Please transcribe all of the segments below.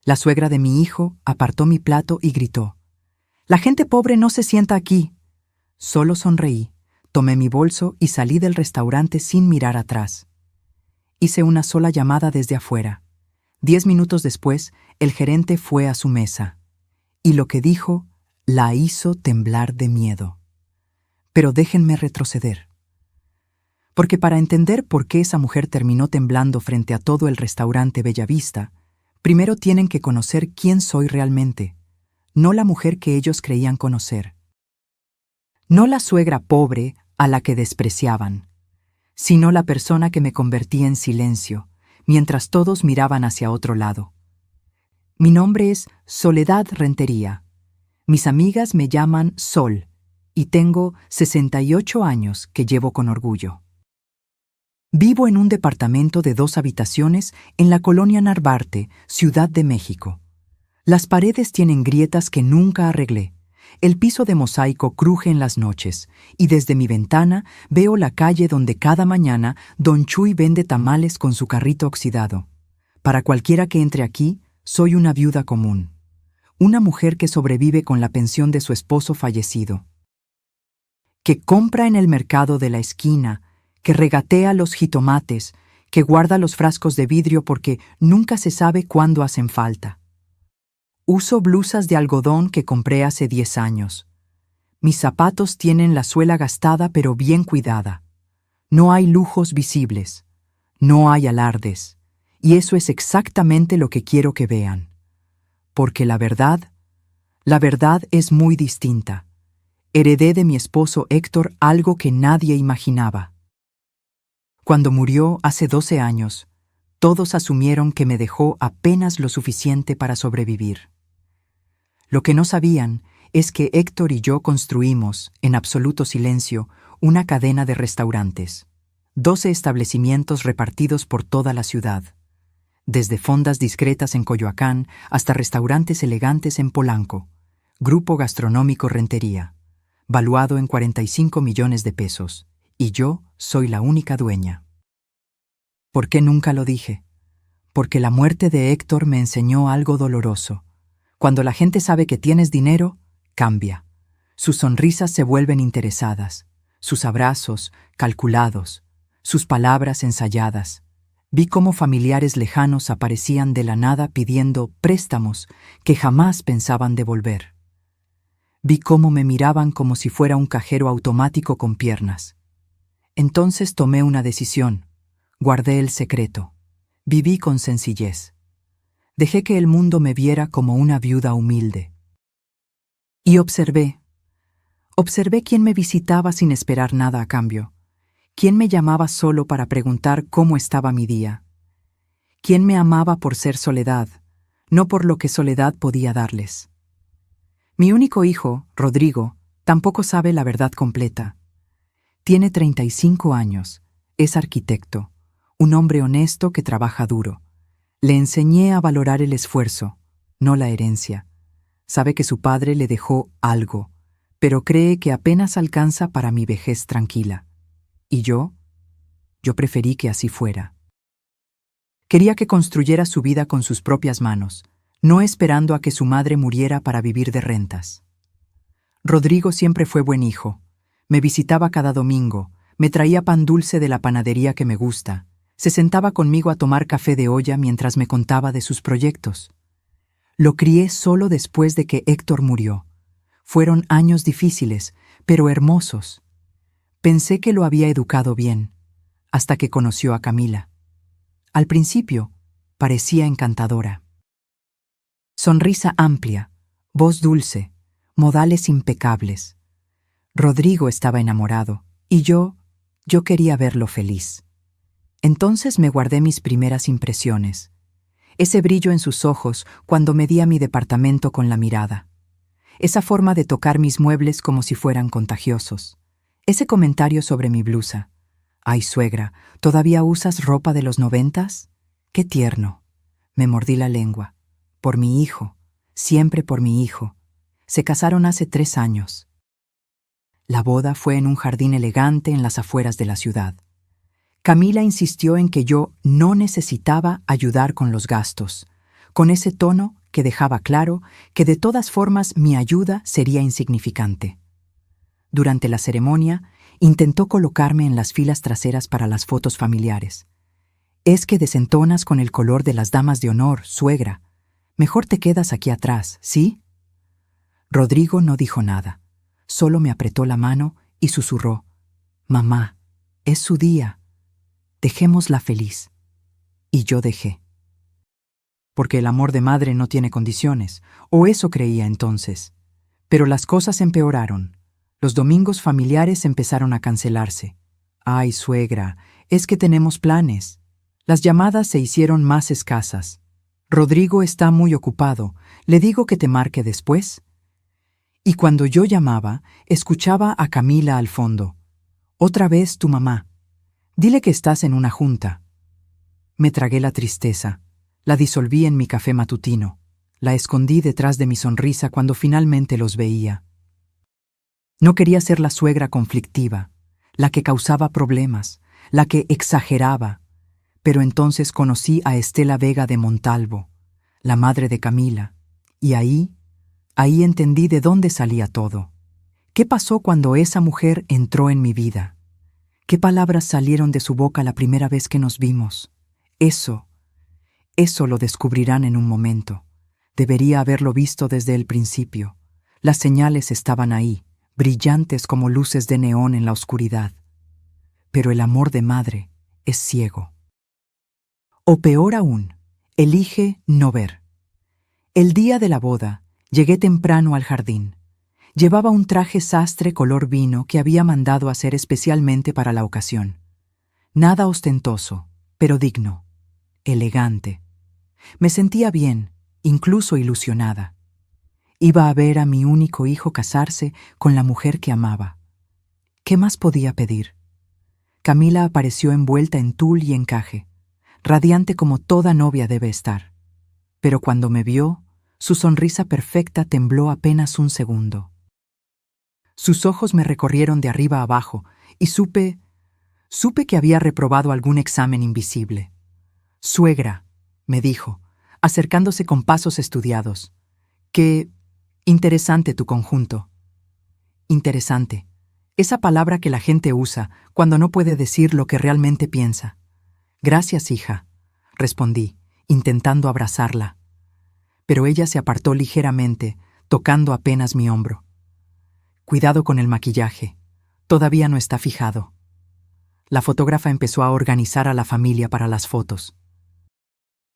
La suegra de mi hijo apartó mi plato y gritó: «La gente pobre no se sienta aquí». Solo sonreí, tomé mi bolso y salí del restaurante sin mirar atrás. Hice una sola llamada desde afuera. 10 minutos después, el gerente fue a su mesa. Y lo que dijo la hizo temblar de miedo. Pero déjenme retroceder. Porque para entender por qué esa mujer terminó temblando frente a todo el restaurante Bellavista, primero tienen que conocer quién soy realmente, no la mujer que ellos creían conocer. No la suegra pobre a la que despreciaban, sino la persona que me convertía en silencio, mientras todos miraban hacia otro lado. Mi nombre es Soledad Rentería. Mis amigas me llaman Sol, y tengo 68 años que llevo con orgullo. Vivo en un departamento de 2 habitaciones en la colonia Narvarte, Ciudad de México. Las paredes tienen grietas que nunca arreglé. El piso de mosaico cruje en las noches, y desde mi ventana veo la calle donde cada mañana Don Chuy vende tamales con su carrito oxidado. Para cualquiera que entre aquí, soy una viuda común. Una mujer que sobrevive con la pensión de su esposo fallecido. Que compra en el mercado de la esquina, que regatea los jitomates, que guarda los frascos de vidrio porque nunca se sabe cuándo hacen falta. Uso blusas de algodón que compré hace 10 años. Mis zapatos tienen la suela gastada pero bien cuidada. No hay lujos visibles. No hay alardes. Y eso es exactamente lo que quiero que vean. Porque la verdad es muy distinta. Heredé de mi esposo Héctor algo que nadie imaginaba. Cuando murió hace 12 años, todos asumieron que me dejó apenas lo suficiente para sobrevivir. Lo que no sabían es que Héctor y yo construimos, en absoluto silencio, una cadena de restaurantes. 12 establecimientos repartidos por toda la ciudad. Desde fondas discretas en Coyoacán hasta restaurantes elegantes en Polanco. Grupo Gastronómico Rentería, valuado en 45 millones de pesos. Y yo soy la única dueña. ¿Por qué nunca lo dije? Porque la muerte de Héctor me enseñó algo doloroso. Cuando la gente sabe que tienes dinero, cambia. Sus sonrisas se vuelven interesadas, sus abrazos calculados, sus palabras ensayadas. Vi cómo familiares lejanos aparecían de la nada pidiendo préstamos que jamás pensaban devolver. Vi cómo me miraban como si fuera un cajero automático con piernas. Entonces tomé una decisión. Guardé el secreto. Viví con sencillez. Dejé que el mundo me viera como una viuda humilde. Y observé quién me visitaba sin esperar nada a cambio. Quién me llamaba solo para preguntar cómo estaba mi día. Quién me amaba por ser Soledad, no por lo que Soledad podía darles. Mi único hijo, Rodrigo, tampoco sabe la verdad completa. Tiene 35 años, es arquitecto, un hombre honesto que trabaja duro. Le enseñé a valorar el esfuerzo, no la herencia. Sabe que su padre le dejó algo, pero cree que apenas alcanza para mi vejez tranquila. Y yo preferí que así fuera. Quería que construyera su vida con sus propias manos, no esperando a que su madre muriera para vivir de rentas. Rodrigo siempre fue buen hijo. Me visitaba cada domingo, me traía pan dulce de la panadería que me gusta, se sentaba conmigo a tomar café de olla mientras me contaba de sus proyectos. Lo crié solo después de que Héctor murió. Fueron años difíciles, pero hermosos. Pensé que lo había educado bien, hasta que conoció a Camila. Al principio, parecía encantadora. Sonrisa amplia, voz dulce, modales impecables. Rodrigo estaba enamorado, y yo quería verlo feliz. Entonces me guardé mis primeras impresiones. Ese brillo en sus ojos cuando medía mi departamento con la mirada. Esa forma de tocar mis muebles como si fueran contagiosos. Ese comentario sobre mi blusa. «Ay, suegra, ¿todavía usas ropa de los 90s? ¡Qué tierno!». Me mordí la lengua. Por mi hijo, siempre por mi hijo. Se casaron hace 3 años. La boda fue en un jardín elegante en las afueras de la ciudad. Camila insistió en que yo no necesitaba ayudar con los gastos. con ese tono que dejaba claro que de todas formas mi ayuda sería insignificante. Durante la ceremonia, intentó colocarme en las filas traseras para las fotos familiares. «Es que desentonas con el color de las damas de honor, suegra. Mejor te quedas aquí atrás, ¿sí?» Rodrigo no dijo nada. Solo me apretó la mano y susurró: «Mamá, es su día. Dejémosla feliz». Y yo dejé. Porque el amor de madre no tiene condiciones, o eso creía entonces. Pero las cosas empeoraron. Los domingos familiares empezaron a cancelarse. «Ay, suegra, es que tenemos planes». Las llamadas se hicieron más escasas. «Rodrigo está muy ocupado, ¿le digo que te marque después?» Y cuando yo llamaba, escuchaba a Camila al fondo. «Otra vez tu mamá. Dile que estás en una junta». Me tragué la tristeza. La disolví en mi café matutino. La escondí detrás de mi sonrisa cuando finalmente los veía. No quería ser la suegra conflictiva, la que causaba problemas, la que exageraba. Pero entonces conocí a Estela Vega de Montalvo, la madre de Camila, y ahí entendí de dónde salía todo. ¿Qué pasó cuando esa mujer entró en mi vida? ¿Qué palabras salieron de su boca la primera vez que nos vimos? Eso lo descubrirán en un momento. Debería haberlo visto desde el principio. Las señales estaban ahí, brillantes como luces de neón en la oscuridad. Pero el amor de madre es ciego. O peor aún, elige no ver. El día de la boda, llegué temprano al jardín. Llevaba un traje sastre color vino que había mandado hacer especialmente para la ocasión. Nada ostentoso, pero digno, elegante. Me sentía bien, incluso ilusionada. Iba a ver a mi único hijo casarse con la mujer que amaba. ¿Qué más podía pedir? Camila apareció envuelta en tul y encaje, radiante como toda novia debe estar. Pero cuando me vio, su sonrisa perfecta tembló apenas un segundo. Sus ojos me recorrieron de arriba a abajo y supe que había reprobado algún examen invisible. «Suegra», me dijo, acercándose con pasos estudiados, «qué interesante tu conjunto». Interesante. Esa palabra que la gente usa cuando no puede decir lo que realmente piensa. «Gracias, hija», respondí, intentando abrazarla. Pero ella se apartó ligeramente, tocando apenas mi hombro. «Cuidado con el maquillaje. Todavía no está fijado». La fotógrafa empezó a organizar a la familia para las fotos.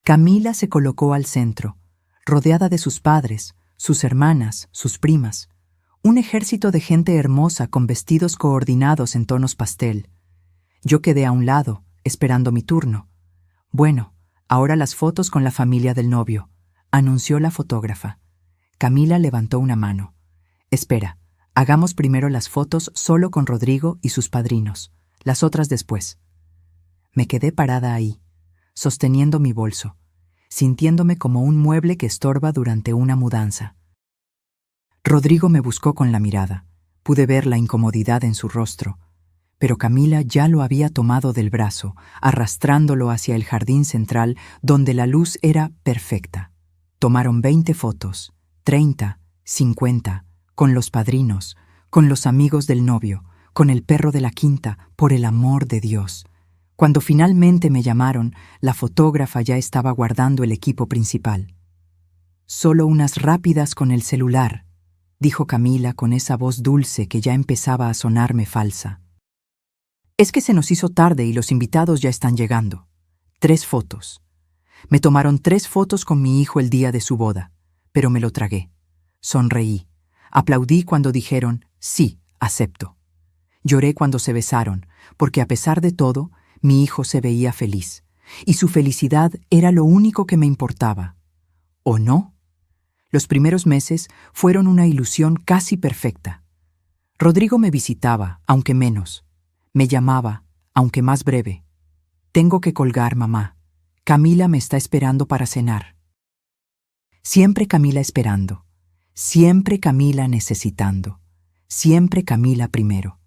Camila se colocó al centro, rodeada de sus padres, sus hermanas, sus primas. Un ejército de gente hermosa con vestidos coordinados en tonos pastel. Yo quedé a un lado, esperando mi turno. «Bueno, ahora las fotos con la familia del novio», anunció la fotógrafa. Camila levantó una mano. «Espera, hagamos primero las fotos solo con Rodrigo y sus padrinos, las otras después». Me quedé parada ahí, sosteniendo mi bolso, sintiéndome como un mueble que estorba durante una mudanza. Rodrigo me buscó con la mirada. Pude ver la incomodidad en su rostro, pero Camila ya lo había tomado del brazo, arrastrándolo hacia el jardín central donde la luz era perfecta. Tomaron 20 fotos, 30, 50, con los padrinos, con los amigos del novio, con el perro de la quinta, por el amor de Dios. Cuando finalmente me llamaron, la fotógrafa ya estaba guardando el equipo principal. «Solo unas rápidas con el celular», dijo Camila con esa voz dulce que ya empezaba a sonarme falsa. «Es que se nos hizo tarde y los invitados ya están llegando. 3 fotos. Me tomaron 3 fotos con mi hijo el día de su boda, pero me lo tragué. Sonreí. Aplaudí cuando dijeron, sí, acepto. Lloré cuando se besaron, porque a pesar de todo, mi hijo se veía feliz, y su felicidad era lo único que me importaba. ¿O no? Los primeros meses fueron una ilusión casi perfecta. Rodrigo me visitaba, aunque menos. Me llamaba, aunque más breve. «Tengo que colgar, mamá. Camila me está esperando para cenar». Siempre Camila esperando. Siempre Camila necesitando. Siempre Camila primero.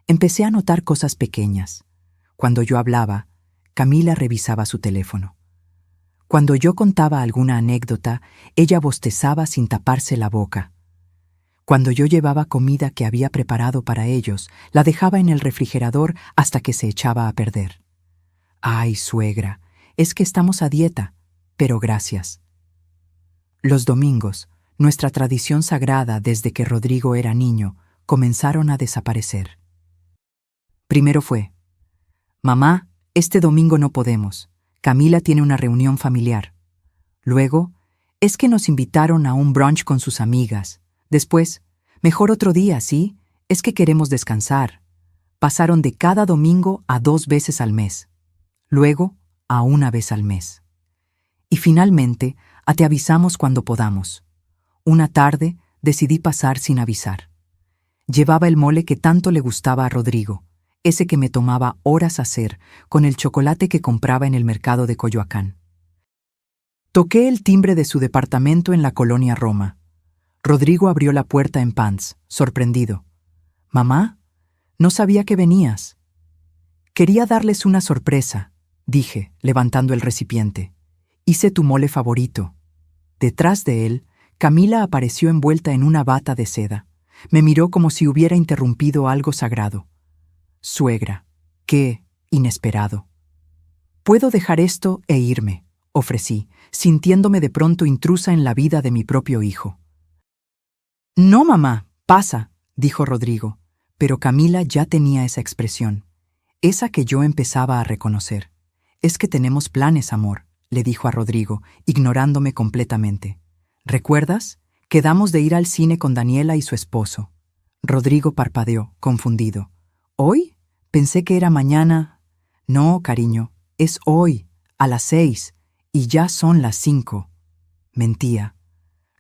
Empecé a notar cosas pequeñas. Cuando yo hablaba, Camila revisaba su teléfono. Cuando yo contaba alguna anécdota, ella bostezaba sin taparse la boca. Cuando yo llevaba comida que había preparado para ellos, la dejaba en el refrigerador hasta que se echaba a perder. «Ay, suegra, es que estamos a dieta, pero gracias». Los domingos, nuestra tradición sagrada desde que Rodrigo era niño, comenzaron a desaparecer. Primero fue: «Mamá, este domingo no podemos. Camila tiene una reunión familiar». Luego: «Es que nos invitaron a un brunch con sus amigas». Después: «Mejor otro día, ¿sí? Es que queremos descansar». Pasaron de cada domingo a 2 veces al mes. Luego, a 1 vez al mes. Y finalmente, a te avisamos cuando podamos. Una tarde, decidí pasar sin avisar. Llevaba el mole que tanto le gustaba a Rodrigo, ese que me tomaba horas hacer, con el chocolate que compraba en el mercado de Coyoacán. Toqué el timbre de su departamento en la colonia Roma. Rodrigo abrió la puerta en pants, sorprendido. «¿Mamá? No sabía que venías». «Quería darles una sorpresa», dije, levantando el recipiente. «Hice tu mole favorito». Detrás de él, Camila apareció envuelta en una bata de seda. Me miró como si hubiera interrumpido algo sagrado. «Suegra, qué inesperado». «Puedo dejar esto e irme», ofrecí, sintiéndome de pronto intrusa en la vida de mi propio hijo. «No, mamá, pasa», dijo Rodrigo, pero Camila ya tenía esa expresión, esa que yo empezaba a reconocer. «Es que tenemos planes, amor», le dijo a Rodrigo, ignorándome completamente. «¿Recuerdas? Quedamos de ir al cine con Daniela y su esposo». Rodrigo parpadeó, confundido. «¿Hoy? Pensé que era mañana». «No, cariño, es hoy, a las 6, y ya son las 5». Mentía.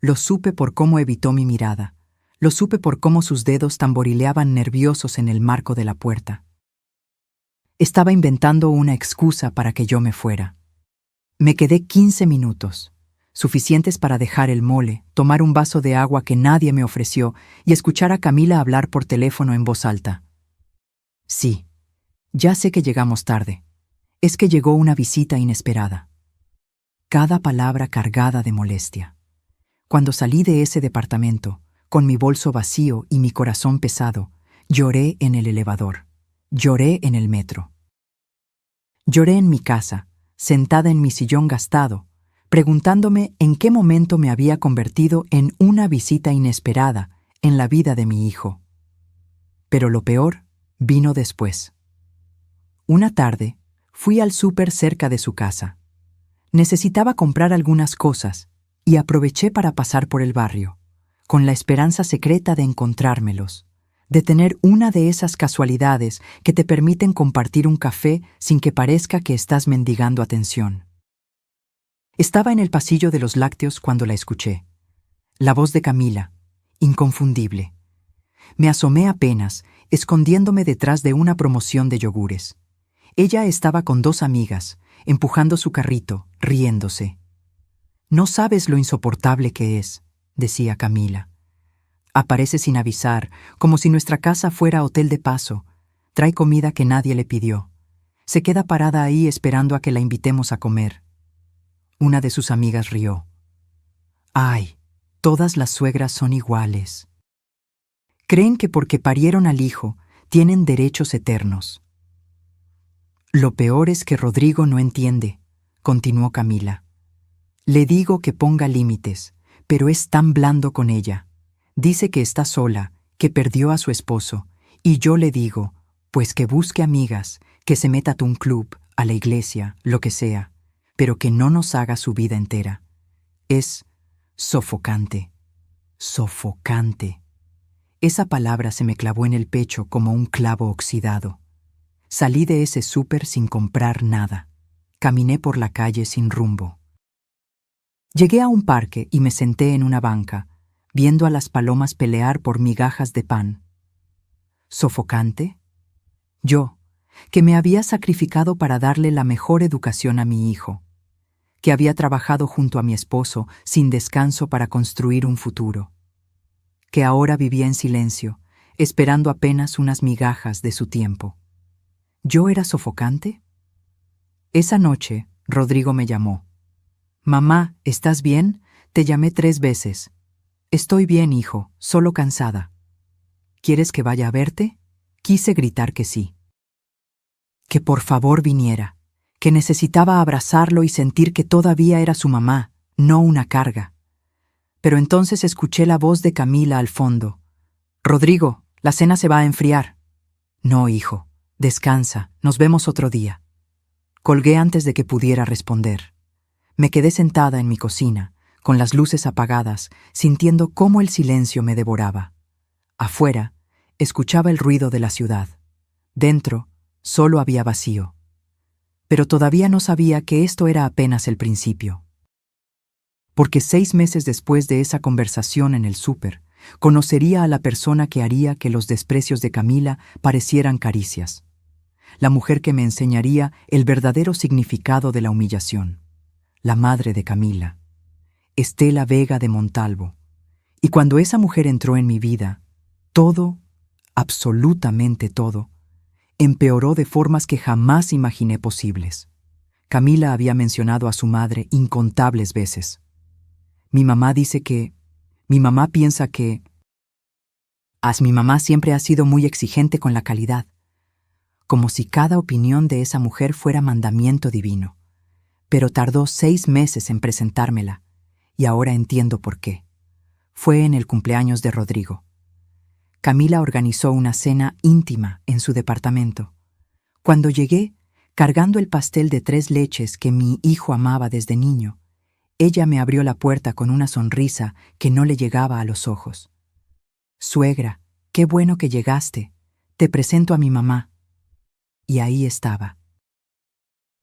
Lo supe por cómo evitó mi mirada. Lo supe por cómo sus dedos tamborileaban nerviosos en el marco de la puerta. Estaba inventando una excusa para que yo me fuera. Me quedé 15 minutos, suficientes para dejar el mole, tomar un vaso de agua que nadie me ofreció y escuchar a Camila hablar por teléfono en voz alta. «Sí, ya sé que llegamos tarde. Es que llegó una visita inesperada». Cada palabra cargada de molestia. Cuando salí de ese departamento, con mi bolso vacío y mi corazón pesado, lloré en el elevador, lloré en el metro. Lloré en mi casa, sentada en mi sillón gastado, preguntándome en qué momento me había convertido en una visita inesperada en la vida de mi hijo. Pero lo peor vino después. Una tarde, fui al súper cerca de su casa. Necesitaba comprar algunas cosas y aproveché para pasar por el barrio, con la esperanza secreta de encontrármelos, de tener una de esas casualidades que te permiten compartir un café sin que parezca que estás mendigando atención. Estaba en el pasillo de los lácteos cuando la escuché. La voz de Camila, inconfundible. Me asomé apenas, escondiéndome detrás de una promoción de yogures. Ella estaba con 2 amigas, empujando su carrito, riéndose. «No sabes lo insoportable que es», decía Camila. «Aparece sin avisar, como si nuestra casa fuera hotel de paso. Trae comida que nadie le pidió. Se queda parada ahí esperando a que la invitemos a comer». Una de sus amigas rió. «Ay, todas las suegras son iguales. Creen que porque parieron al hijo, tienen derechos eternos». «Lo peor es que Rodrigo no entiende», continuó Camila. «Le digo que ponga límites, pero es tan blando con ella. Dice que está sola, que perdió a su esposo, y yo le digo, pues que busque amigas, que se meta a un club, a la iglesia, lo que sea, pero que no nos haga su vida entera. Es sofocante, sofocante». Esa palabra se me clavó en el pecho como un clavo oxidado. Salí de ese súper sin comprar nada. Caminé por la calle sin rumbo. Llegué a un parque y me senté en una banca, viendo a las palomas pelear por migajas de pan. ¿Sofocante? Yo, que me había sacrificado para darle la mejor educación a mi hijo, que había trabajado junto a mi esposo sin descanso para construir un futuro, que ahora vivía en silencio, esperando apenas unas migajas de su tiempo. ¿Yo era sofocante? Esa noche, Rodrigo me llamó. Mamá, ¿estás bien? Te llamé 3 veces. Estoy bien, hijo, solo cansada. ¿Quieres que vaya a verte? Quise gritar que sí. Que por favor viniera, que necesitaba abrazarlo y sentir que todavía era su mamá, no una carga. Pero entonces escuché la voz de Camila al fondo. Rodrigo, la cena se va a enfriar. No, hijo, descansa, nos vemos otro día. Colgué antes de que pudiera responder. Me quedé sentada en mi cocina, con las luces apagadas, sintiendo cómo el silencio me devoraba. Afuera, escuchaba el ruido de la ciudad. Dentro, solo había vacío. Pero todavía no sabía que esto era apenas el principio. Porque 6 meses después de esa conversación en el súper, conocería a la persona que haría que los desprecios de Camila parecieran caricias. La mujer que me enseñaría el verdadero significado de la humillación. La madre de Camila, Estela Vega de Montalvo. Y cuando esa mujer entró en mi vida, todo, absolutamente todo, empeoró de formas que jamás imaginé posibles. Camila había mencionado a su madre incontables veces. Mi mamá piensa que... Mi mamá siempre ha sido muy exigente con la calidad, como si cada opinión de esa mujer fuera mandamiento divino. Pero tardó 6 meses en presentármela, y ahora entiendo por qué. Fue en el cumpleaños de Rodrigo. Camila organizó una cena íntima en su departamento. Cuando llegué, cargando el pastel de 3 leches que mi hijo amaba desde niño, ella me abrió la puerta con una sonrisa que no le llegaba a los ojos. Suegra, qué bueno que llegaste. Te presento a mi mamá. Y ahí estaba.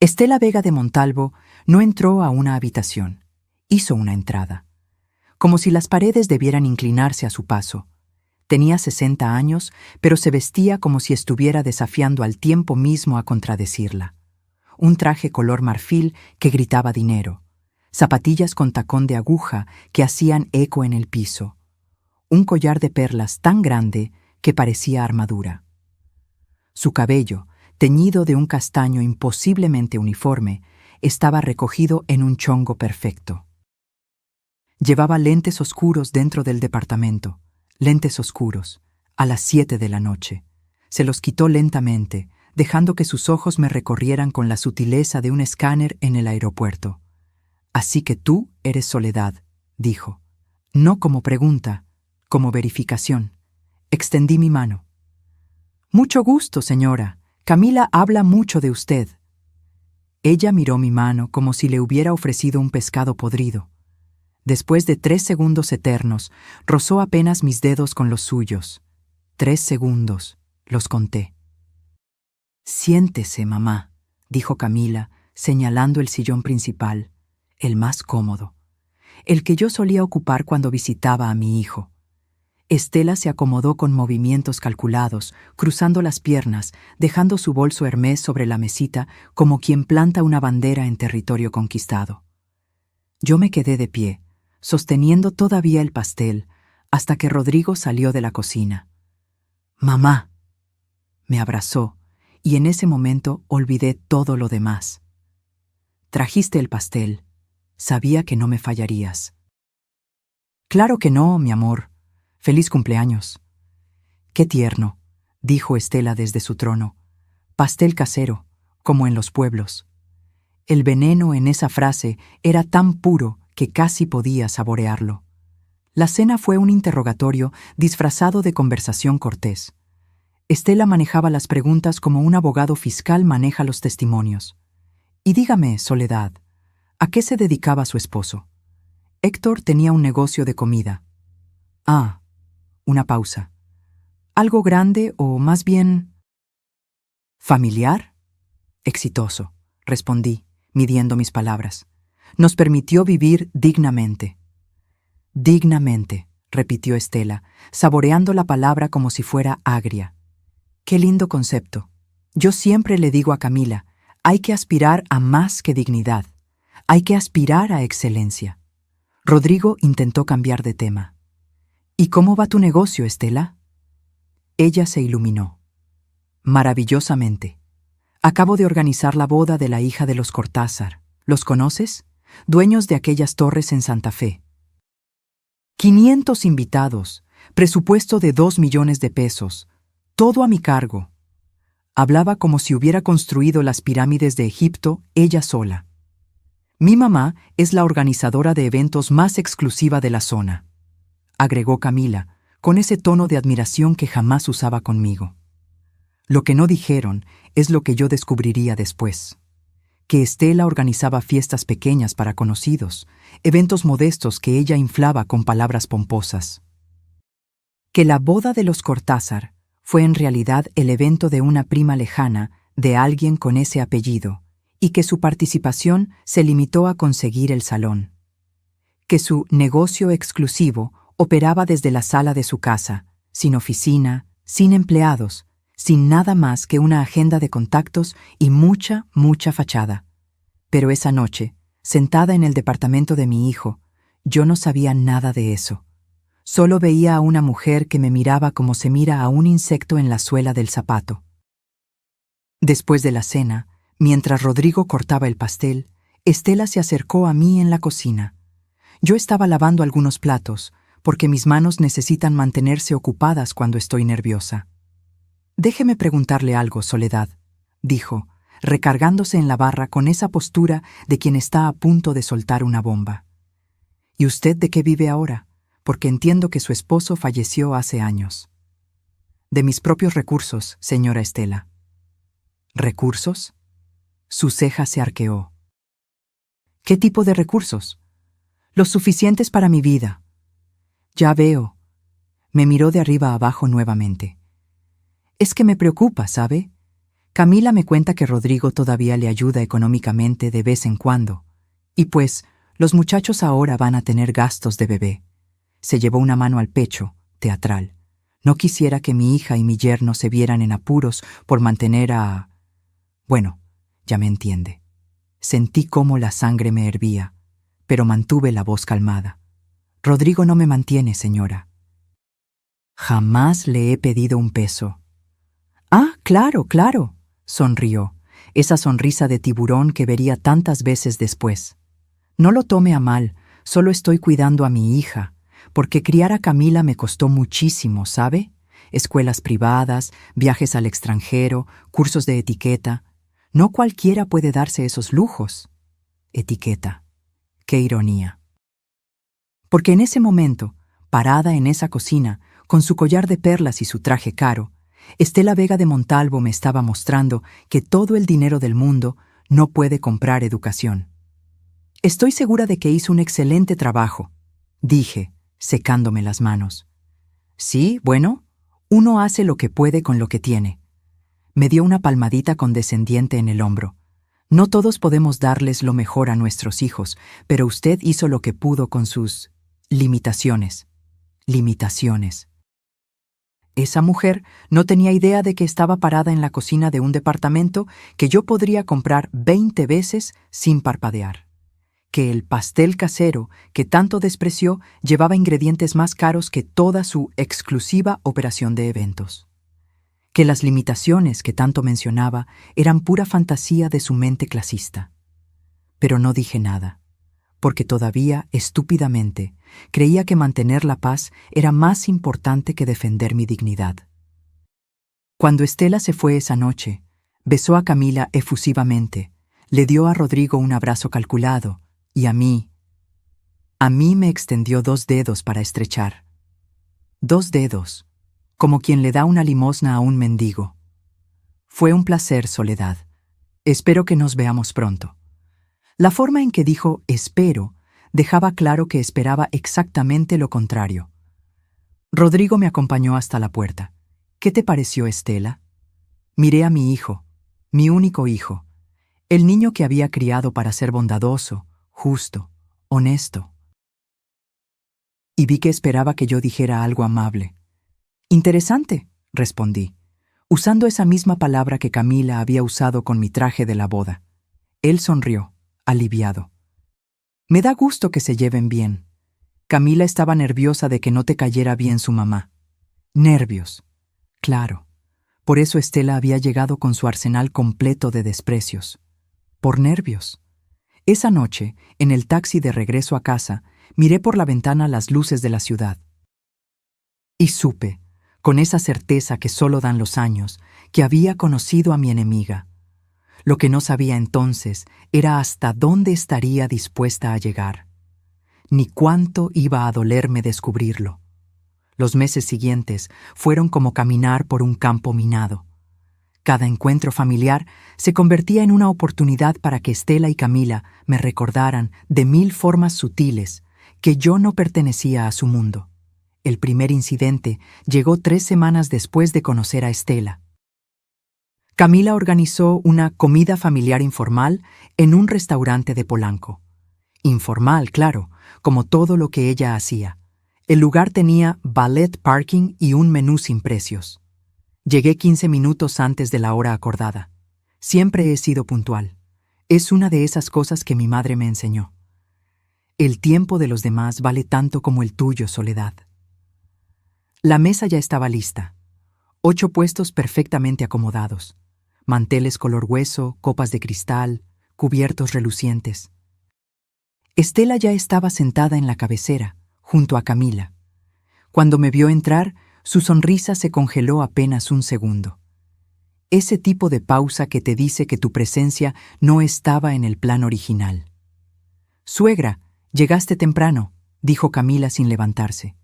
Estela Vega de Montalvo no entró a una habitación, hizo una entrada. Como si las paredes debieran inclinarse a su paso. Tenía 60 años, pero se vestía como si estuviera desafiando al tiempo mismo a contradecirla. Un traje color marfil que gritaba dinero, zapatillas con tacón de aguja que hacían eco en el piso, un collar de perlas tan grande que parecía armadura. Su cabello, teñido de un castaño imposiblemente uniforme, estaba recogido en un chongo perfecto. Llevaba lentes oscuros dentro del departamento, lentes oscuros, a las 7 de la noche. Se los quitó lentamente, dejando que sus ojos me recorrieran con la sutileza de un escáner en el aeropuerto. Así que tú eres Soledad, dijo. No como pregunta, como verificación. Extendí mi mano. Mucho gusto, señora. Camila habla mucho de usted. Ella miró mi mano como si le hubiera ofrecido un pescado podrido. Después de 3 segundos eternos, rozó apenas mis dedos con los suyos. 3 segundos, los conté. Siéntese, mamá, dijo Camila, señalando el sillón principal, el más cómodo, el que yo solía ocupar cuando visitaba a mi hijo. Estela se acomodó con movimientos calculados, cruzando las piernas, dejando su bolso Hermès sobre la mesita como quien planta una bandera en territorio conquistado. Yo me quedé de pie, sosteniendo todavía el pastel, hasta que Rodrigo salió de la cocina. «Mamá», me abrazó, y en ese momento olvidé todo lo demás. «Trajiste el pastel. Sabía que no me fallarías». «Claro que no, mi amor. Feliz cumpleaños». «Qué tierno», dijo Estela desde su trono. «Pastel casero, como en los pueblos». El veneno en esa frase era tan puro que casi podía saborearlo. La cena fue un interrogatorio disfrazado de conversación cortés. Estela manejaba las preguntas como un abogado fiscal maneja los testimonios. Y dígame, Soledad, ¿a qué se dedicaba su esposo? Héctor tenía un negocio de comida. Ah, una pausa. ¿Algo grande o más bien... familiar? Exitoso, respondí, midiendo mis palabras. Nos permitió vivir dignamente. Dignamente, repitió Estela, saboreando la palabra como si fuera agria. Qué lindo concepto. Yo siempre le digo a Camila, hay que aspirar a más que dignidad. Hay que aspirar a excelencia. Rodrigo intentó cambiar de tema. ¿Y cómo va tu negocio, Estela? Ella se iluminó. Maravillosamente. Acabo de organizar la boda de la hija de los Cortázar. ¿Los conoces? dueños de aquellas torres en Santa Fe. 500 invitados, presupuesto de 2 millones de pesos, todo a mi cargo. Hablaba como si hubiera construido las pirámides de Egipto ella sola. Mi mamá es la organizadora de eventos más exclusiva de la zona, agregó Camila, con ese tono de admiración que jamás usaba conmigo. Lo que no dijeron es lo que yo descubriría después. Que Estela organizaba fiestas pequeñas para conocidos, eventos modestos que ella inflaba con palabras pomposas. Que la boda de los Cortázar fue en realidad el evento de una prima lejana de alguien con ese apellido, y que su participación se limitó a conseguir el salón. Que su negocio exclusivo operaba desde la sala de su casa, sin oficina, sin empleados, sin nada más que una agenda de contactos y mucha fachada. Pero esa noche, sentada en el departamento de mi hijo, yo no sabía nada de eso. Solo veía a una mujer que me miraba como se mira a un insecto en la suela del zapato. Después de la cena, mientras Rodrigo cortaba el pastel, Estela se acercó a mí en la cocina. Yo estaba lavando algunos platos, porque mis manos necesitan mantenerse ocupadas cuando estoy nerviosa. «Déjeme preguntarle algo, Soledad», dijo, recargándose en la barra con esa postura de quien está a punto de soltar una bomba. «¿Y usted de qué vive ahora? Porque entiendo que su esposo falleció hace años». «De mis propios recursos, señora Estela». «¿Recursos?». Su ceja se arqueó. «¿Qué tipo de recursos?». «Los suficientes para mi vida». «Ya veo». Me miró de arriba a abajo nuevamente. «Es que me preocupa, ¿sabe? Camila me cuenta que Rodrigo todavía le ayuda económicamente de vez en cuando. Y pues, los muchachos ahora van a tener gastos de bebé». Se llevó una mano al pecho, teatral. «No quisiera que mi hija y mi yerno se vieran en apuros por mantener a... Bueno, ya me entiende». Sentí cómo la sangre me hervía, pero mantuve la voz calmada. «Rodrigo no me mantiene, señora. Jamás le he pedido un peso». «Ah, claro, claro», sonrió, esa sonrisa de tiburón que vería tantas veces después. «No lo tome a mal, solo estoy cuidando a mi hija, porque criar a Camila me costó muchísimo, ¿sabe? Escuelas privadas, viajes al extranjero, cursos de etiqueta. No cualquiera puede darse esos lujos». Etiqueta. Qué ironía. Porque en ese momento, parada en esa cocina, con su collar de perlas y su traje caro, Estela Vega de Montalvo me estaba mostrando que todo el dinero del mundo no puede comprar educación. «Estoy segura de que hizo un excelente trabajo», dije, secándome las manos. «Sí, bueno, uno hace lo que puede con lo que tiene». Me dio una palmadita condescendiente en el hombro. «No todos podemos darles lo mejor a nuestros hijos, pero usted hizo lo que pudo con sus limitaciones». Limitaciones. Esa mujer no tenía idea de que estaba parada en la cocina de un departamento que yo podría comprar 20 veces sin parpadear. Que el pastel casero, que tanto despreció, llevaba ingredientes más caros que toda su exclusiva operación de eventos. Que las limitaciones que tanto mencionaba eran pura fantasía de su mente clasista. Pero no dije nada, porque todavía, estúpidamente, creía que mantener la paz era más importante que defender mi dignidad. Cuando Estela se fue esa noche, besó a Camila efusivamente, le dio a Rodrigo un abrazo calculado, y a mí me extendió 2 dedos para estrechar. 2 dedos, como quien le da una limosna a un mendigo. «Fue un placer, Soledad. Espero que nos veamos pronto». La forma en que dijo «espero» dejaba claro que esperaba exactamente lo contrario. Rodrigo me acompañó hasta la puerta. «¿Qué te pareció, Estela?» Miré a mi hijo, mi único hijo, el niño que había criado para ser bondadoso, justo, honesto. Y vi que esperaba que yo dijera algo amable. «Interesante», respondí, usando esa misma palabra que Camila había usado con mi traje de la boda. Él sonrió, aliviado. «Me da gusto que se lleven bien. Camila estaba nerviosa de que no te cayera bien su mamá». Nervios. Claro. Por eso Estela había llegado con su arsenal completo de desprecios. Por nervios. Esa noche, en el taxi de regreso a casa, miré por la ventana las luces de la ciudad. Y supe, con esa certeza que solo dan los años, que había conocido a mi enemiga. Lo que no sabía entonces era hasta dónde estaría dispuesta a llegar, ni cuánto iba a dolerme descubrirlo. Los meses siguientes fueron como caminar por un campo minado. Cada encuentro familiar se convertía en una oportunidad para que Estela y Camila me recordaran de 1000 formas sutiles que yo no pertenecía a su mundo. El primer incidente llegó 3 semanas después de conocer a Estela. Camila organizó una comida familiar informal en un restaurante de Polanco. Informal, claro, como todo lo que ella hacía. El lugar tenía valet parking y un menú sin precios. Llegué 15 minutos antes de la hora acordada. Siempre he sido puntual. Es una de esas cosas que mi madre me enseñó. El tiempo de los demás vale tanto como el tuyo, Soledad. La mesa ya estaba lista. 8 puestos perfectamente acomodados. Manteles color hueso, copas de cristal, cubiertos relucientes. Estela ya estaba sentada en la cabecera, junto a Camila. Cuando me vio entrar, su sonrisa se congeló apenas un segundo. Ese tipo de pausa que te dice que tu presencia no estaba en el plan original. «Suegra, llegaste temprano», dijo Camila sin levantarse.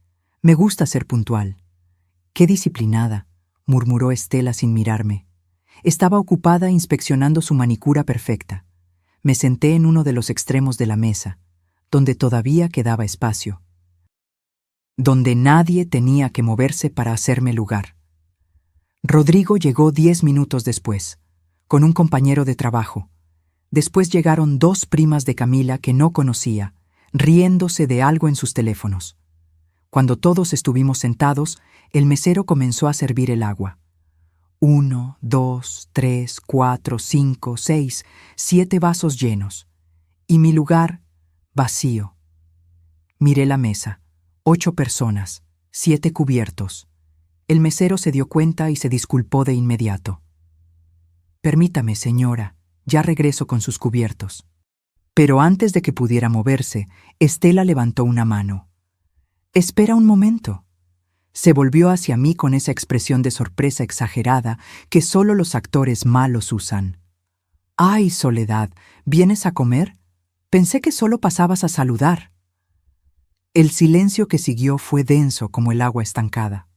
«Me gusta ser puntual». «Qué disciplinada», murmuró Estela sin mirarme. Estaba ocupada inspeccionando su manicura perfecta. Me senté en uno de los extremos de la mesa, donde todavía quedaba espacio, donde nadie tenía que moverse para hacerme lugar. Rodrigo llegó 10 minutos después, con un compañero de trabajo. Después llegaron 2 primas de Camila que no conocía, riéndose de algo en sus teléfonos. Cuando todos estuvimos sentados, el mesero comenzó a servir el agua. 1, 2, 3, 4, 5, 6, 7 vasos llenos. Y mi lugar, vacío. Miré la mesa. 8 personas, 7 cubiertos. El mesero se dio cuenta y se disculpó de inmediato. «Permítame, señora, ya regreso con sus cubiertos». Pero antes de que pudiera moverse, Estela levantó una mano. «Espera un momento». Se volvió hacia mí con esa expresión de sorpresa exagerada que solo los actores malos usan. «Ay, Soledad, ¿vienes a comer? Pensé que solo pasabas a saludar». El silencio que siguió fue denso como el agua estancada.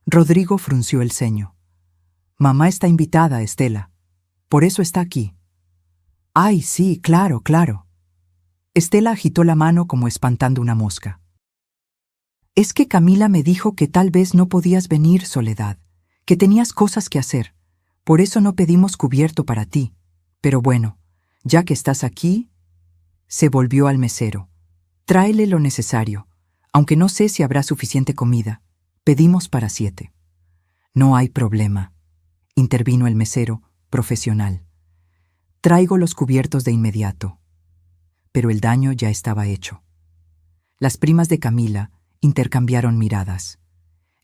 Rodrigo frunció el ceño. «Mamá está invitada, Estela. Por eso está aquí». «Ay, sí, claro, claro». Estela agitó la mano como espantando una mosca. «Es que Camila me dijo que tal vez no podías venir, Soledad, que tenías cosas que hacer. Por eso no pedimos cubierto para ti. Pero bueno, ya que estás aquí...» Se volvió al mesero. «Tráele lo necesario. Aunque no sé si habrá suficiente comida, pedimos para 7. «No hay problema», intervino el mesero, profesional. «Traigo los cubiertos de inmediato». Pero el daño ya estaba hecho. Las primas de Camila intercambiaron miradas.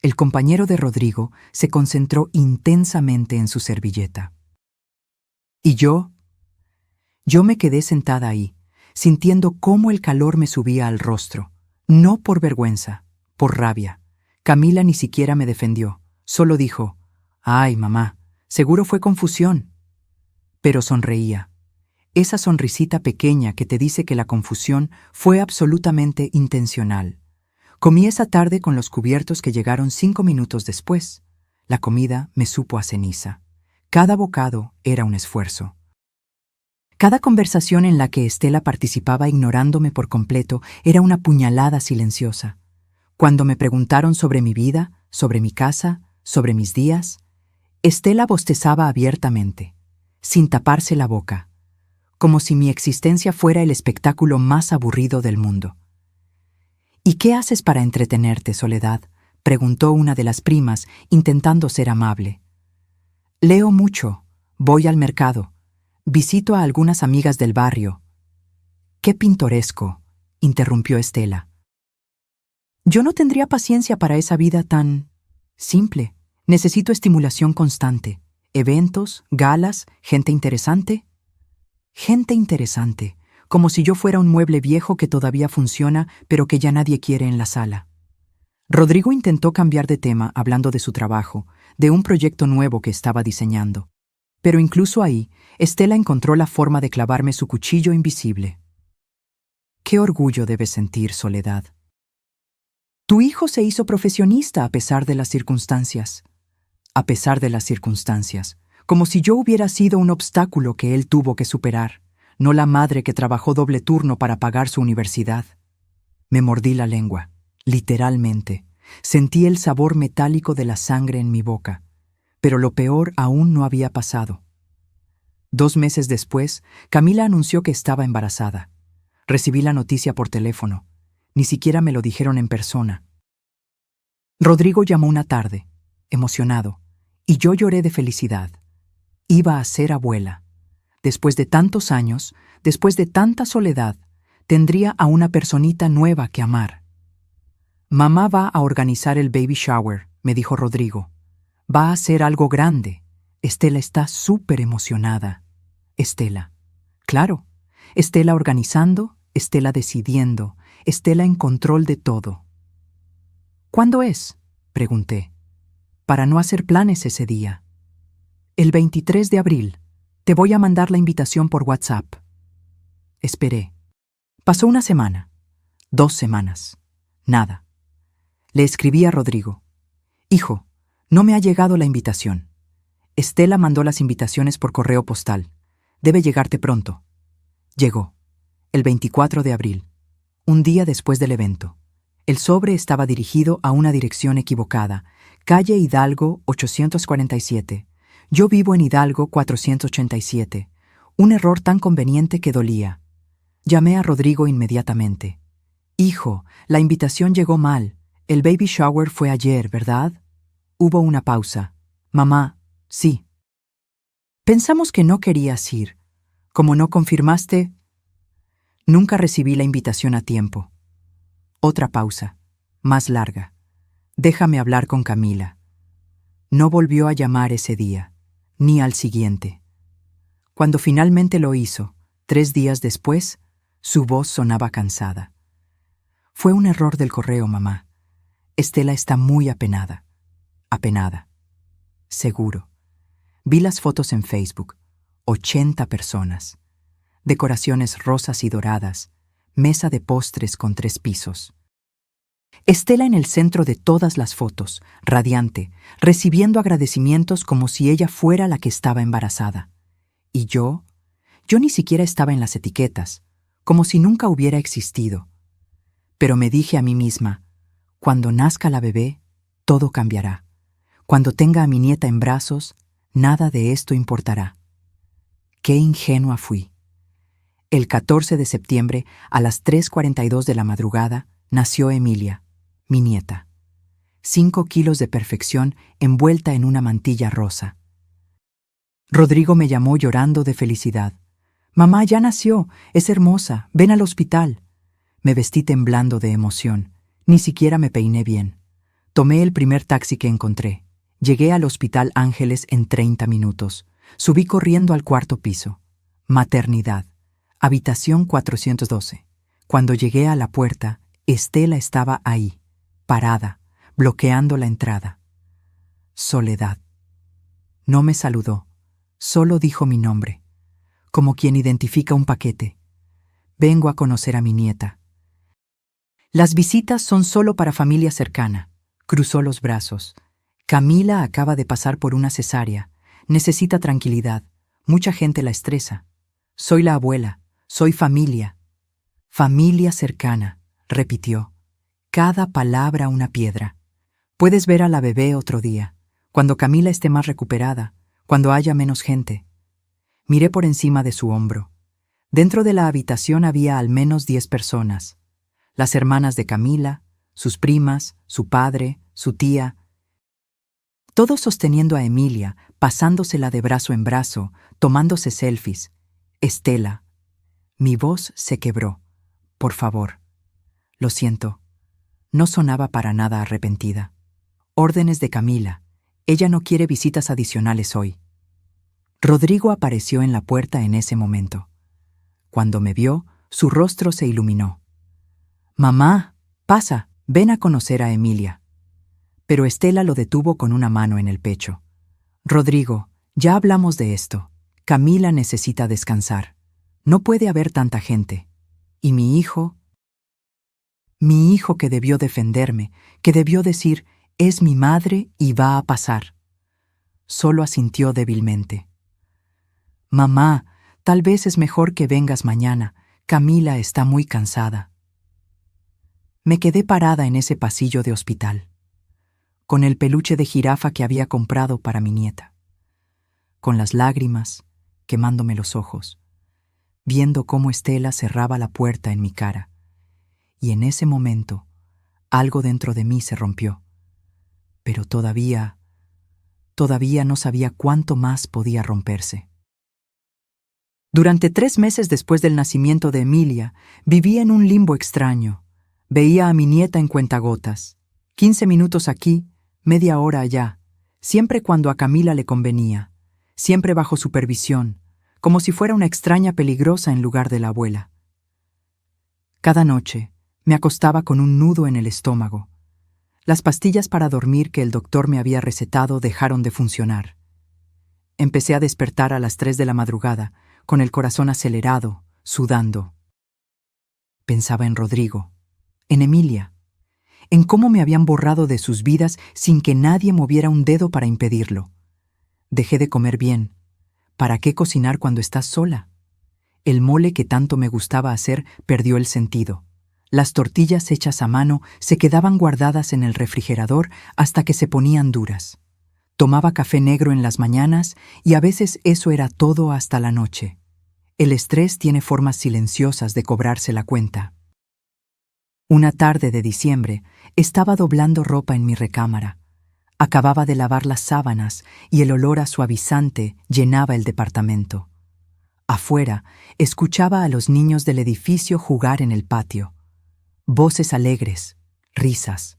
El compañero de Rodrigo se concentró intensamente en su servilleta. ¿Y yo? Yo me quedé sentada ahí, sintiendo cómo el calor me subía al rostro. No por vergüenza, por rabia. Camila ni siquiera me defendió, solo dijo: «Ay, mamá, seguro fue confusión». Pero sonreía. Esa sonrisita pequeña que te dice que la confusión fue absolutamente intencional. Comí esa tarde con los cubiertos que llegaron 5 minutos después. La comida me supo a ceniza. Cada bocado era un esfuerzo. Cada conversación en la que Estela participaba ignorándome por completo era una puñalada silenciosa. Cuando me preguntaron sobre mi vida, sobre mi casa, sobre mis días, Estela bostezaba abiertamente, sin taparse la boca, como si mi existencia fuera el espectáculo más aburrido del mundo. «¿Y qué haces para entretenerte, Soledad?», preguntó una de las primas, intentando ser amable. «Leo mucho, voy al mercado, visito a algunas amigas del barrio». «Qué pintoresco», interrumpió Estela. «Yo no tendría paciencia para esa vida tan simple. Necesito estimulación constante. Eventos, galas, gente interesante». «Gente interesante. como si yo fuera un mueble viejo que todavía funciona, pero que ya nadie quiere en la sala. Rodrigo intentó cambiar de tema hablando de su trabajo, de un proyecto nuevo que estaba diseñando. Pero incluso ahí, Estela encontró la forma de clavarme su cuchillo invisible. Qué orgullo debes sentir, Soledad. Tu hijo se hizo profesionista a pesar de las circunstancias. A pesar de las circunstancias, como si yo hubiera sido un obstáculo que él tuvo que superar, no la madre que trabajó doble turno para pagar su universidad. Me mordí la lengua, literalmente. Sentí el sabor metálico de la sangre en mi boca, pero lo peor aún no había pasado. 2 meses después, Camila anunció que estaba embarazada. Recibí la noticia por teléfono. Ni siquiera me lo dijeron en persona. Rodrigo llamó una tarde, emocionado, y yo lloré de felicidad. Iba a ser abuela. Después de tantos años, después de tanta soledad, tendría a una personita nueva que amar. Mamá va a organizar el baby shower, me dijo Rodrigo. Va a ser algo grande. Estela está súper emocionada. Estela. Claro. Estela organizando, Estela decidiendo, Estela en control de todo. ¿Cuándo es?, pregunté, para no hacer planes ese día. El 23 de abril. Te voy a mandar la invitación por WhatsApp. Esperé. Pasó una semana, 2 semanas. Nada. Le escribí a Rodrigo. Hijo, no me ha llegado la invitación. Estela mandó las invitaciones por correo postal. Debe llegarte pronto. Llegó. El 24 de abril. Un día después del evento. El sobre estaba dirigido a una dirección equivocada. Calle Hidalgo 847. Yo vivo en Hidalgo 487. Un error tan conveniente que dolía. Llamé a Rodrigo inmediatamente. Hijo, la invitación llegó mal. El baby shower fue ayer, ¿verdad? Hubo una pausa. Mamá, sí. Pensamos que no querías ir. Como no confirmaste, nunca recibí la invitación a tiempo. Otra pausa, más larga. Déjame hablar con Camila. No volvió a llamar ese día, ni al siguiente. Cuando finalmente lo hizo, 3 días después, su voz sonaba cansada. Fue un error del correo, mamá. Estela está muy apenada. Apenada. Seguro. Vi las fotos en Facebook. 80 personas. Decoraciones rosas y doradas. Mesa de postres con 3 pisos. Estela en el centro de todas las fotos, radiante, recibiendo agradecimientos como si ella fuera la que estaba embarazada. Y yo ni siquiera estaba en las etiquetas, como si nunca hubiera existido. Pero me dije a mí misma, cuando nazca la bebé, todo cambiará. Cuando tenga a mi nieta en brazos, nada de esto importará. Qué ingenua fui. El 14 de septiembre, a las 3:42 de la madrugada, nació Emilia, mi nieta. 5 kilos de perfección envuelta en una mantilla rosa. Rodrigo me llamó llorando de felicidad. Mamá, ya nació, es hermosa, ven al hospital. Me vestí temblando de emoción. Ni siquiera me peiné bien. Tomé el primer taxi que encontré. Llegué al Hospital Ángeles en 30 minutos. Subí corriendo al 4º piso. Maternidad. Habitación 412. Cuando llegué a la puerta, Estela estaba ahí, parada, bloqueando la entrada. Soledad. No me saludó, solo dijo mi nombre, como quien identifica un paquete. Vengo a conocer a mi nieta. Las visitas son solo para familia cercana. Cruzó los brazos. Camila acaba de pasar por una cesárea. Necesita tranquilidad. Mucha gente la estresa. Soy la abuela. Soy familia. Familia cercana, repitió. Cada palabra una piedra. Puedes ver a la bebé otro día, cuando Camila esté más recuperada, cuando haya menos gente. Miré por encima de su hombro. Dentro de la habitación había al menos 10 personas. Las hermanas de Camila, sus primas, su padre, su tía. Todos sosteniendo a Emilia, pasándosela de brazo en brazo, tomándose selfies. Estela. Mi voz se quebró. Por favor. Lo siento. No sonaba para nada arrepentida. Órdenes de Camila. Ella no quiere visitas adicionales hoy. Rodrigo apareció en la puerta en ese momento. Cuando me vio, Su rostro se iluminó. «Mamá, pasa, ven a conocer a Emilia». Pero Estela lo detuvo con una mano en el pecho. «Rodrigo, ya hablamos de esto. Camila necesita descansar. No puede haber tanta gente. Y mi hijo que debió defenderme, que debió decir, es mi madre y va a pasar». Solo asintió débilmente. «Mamá, tal vez es mejor que vengas mañana. Camila está muy cansada». Me quedé parada en ese pasillo de hospital, con el peluche de jirafa que había comprado para mi nieta, con las lágrimas quemándome los ojos, viendo cómo Estela cerraba la puerta en mi cara. Y en ese momento, algo dentro de mí se rompió. Pero todavía no sabía cuánto más podía romperse. Durante 3 meses después del nacimiento de Emilia, vivía en un limbo extraño. Veía a mi nieta en cuentagotas, 15 minutos aquí, media hora allá, siempre cuando a Camila le convenía, siempre bajo supervisión, como si fuera una extraña peligrosa en lugar de la abuela. Cada noche me acostaba con un nudo en el estómago. Las pastillas para dormir que el doctor me había recetado dejaron de funcionar. Empecé a despertar a las 3 de la madrugada, con el corazón acelerado, sudando. Pensaba en Rodrigo, en Emilia, en cómo me habían borrado de sus vidas sin que nadie moviera un dedo para impedirlo. Dejé de comer bien. ¿Para qué cocinar cuando estás sola? El mole que tanto me gustaba hacer perdió el sentido. Las tortillas hechas a mano se quedaban guardadas en el refrigerador hasta que se ponían duras. Tomaba café negro en las mañanas y a veces eso era todo hasta la noche. El estrés tiene formas silenciosas de cobrarse la cuenta. Una tarde de diciembre, estaba doblando ropa en mi recámara. Acababa de lavar las sábanas y el olor a suavizante llenaba el departamento. Afuera, escuchaba a los niños del edificio jugar en el patio. Voces alegres, risas.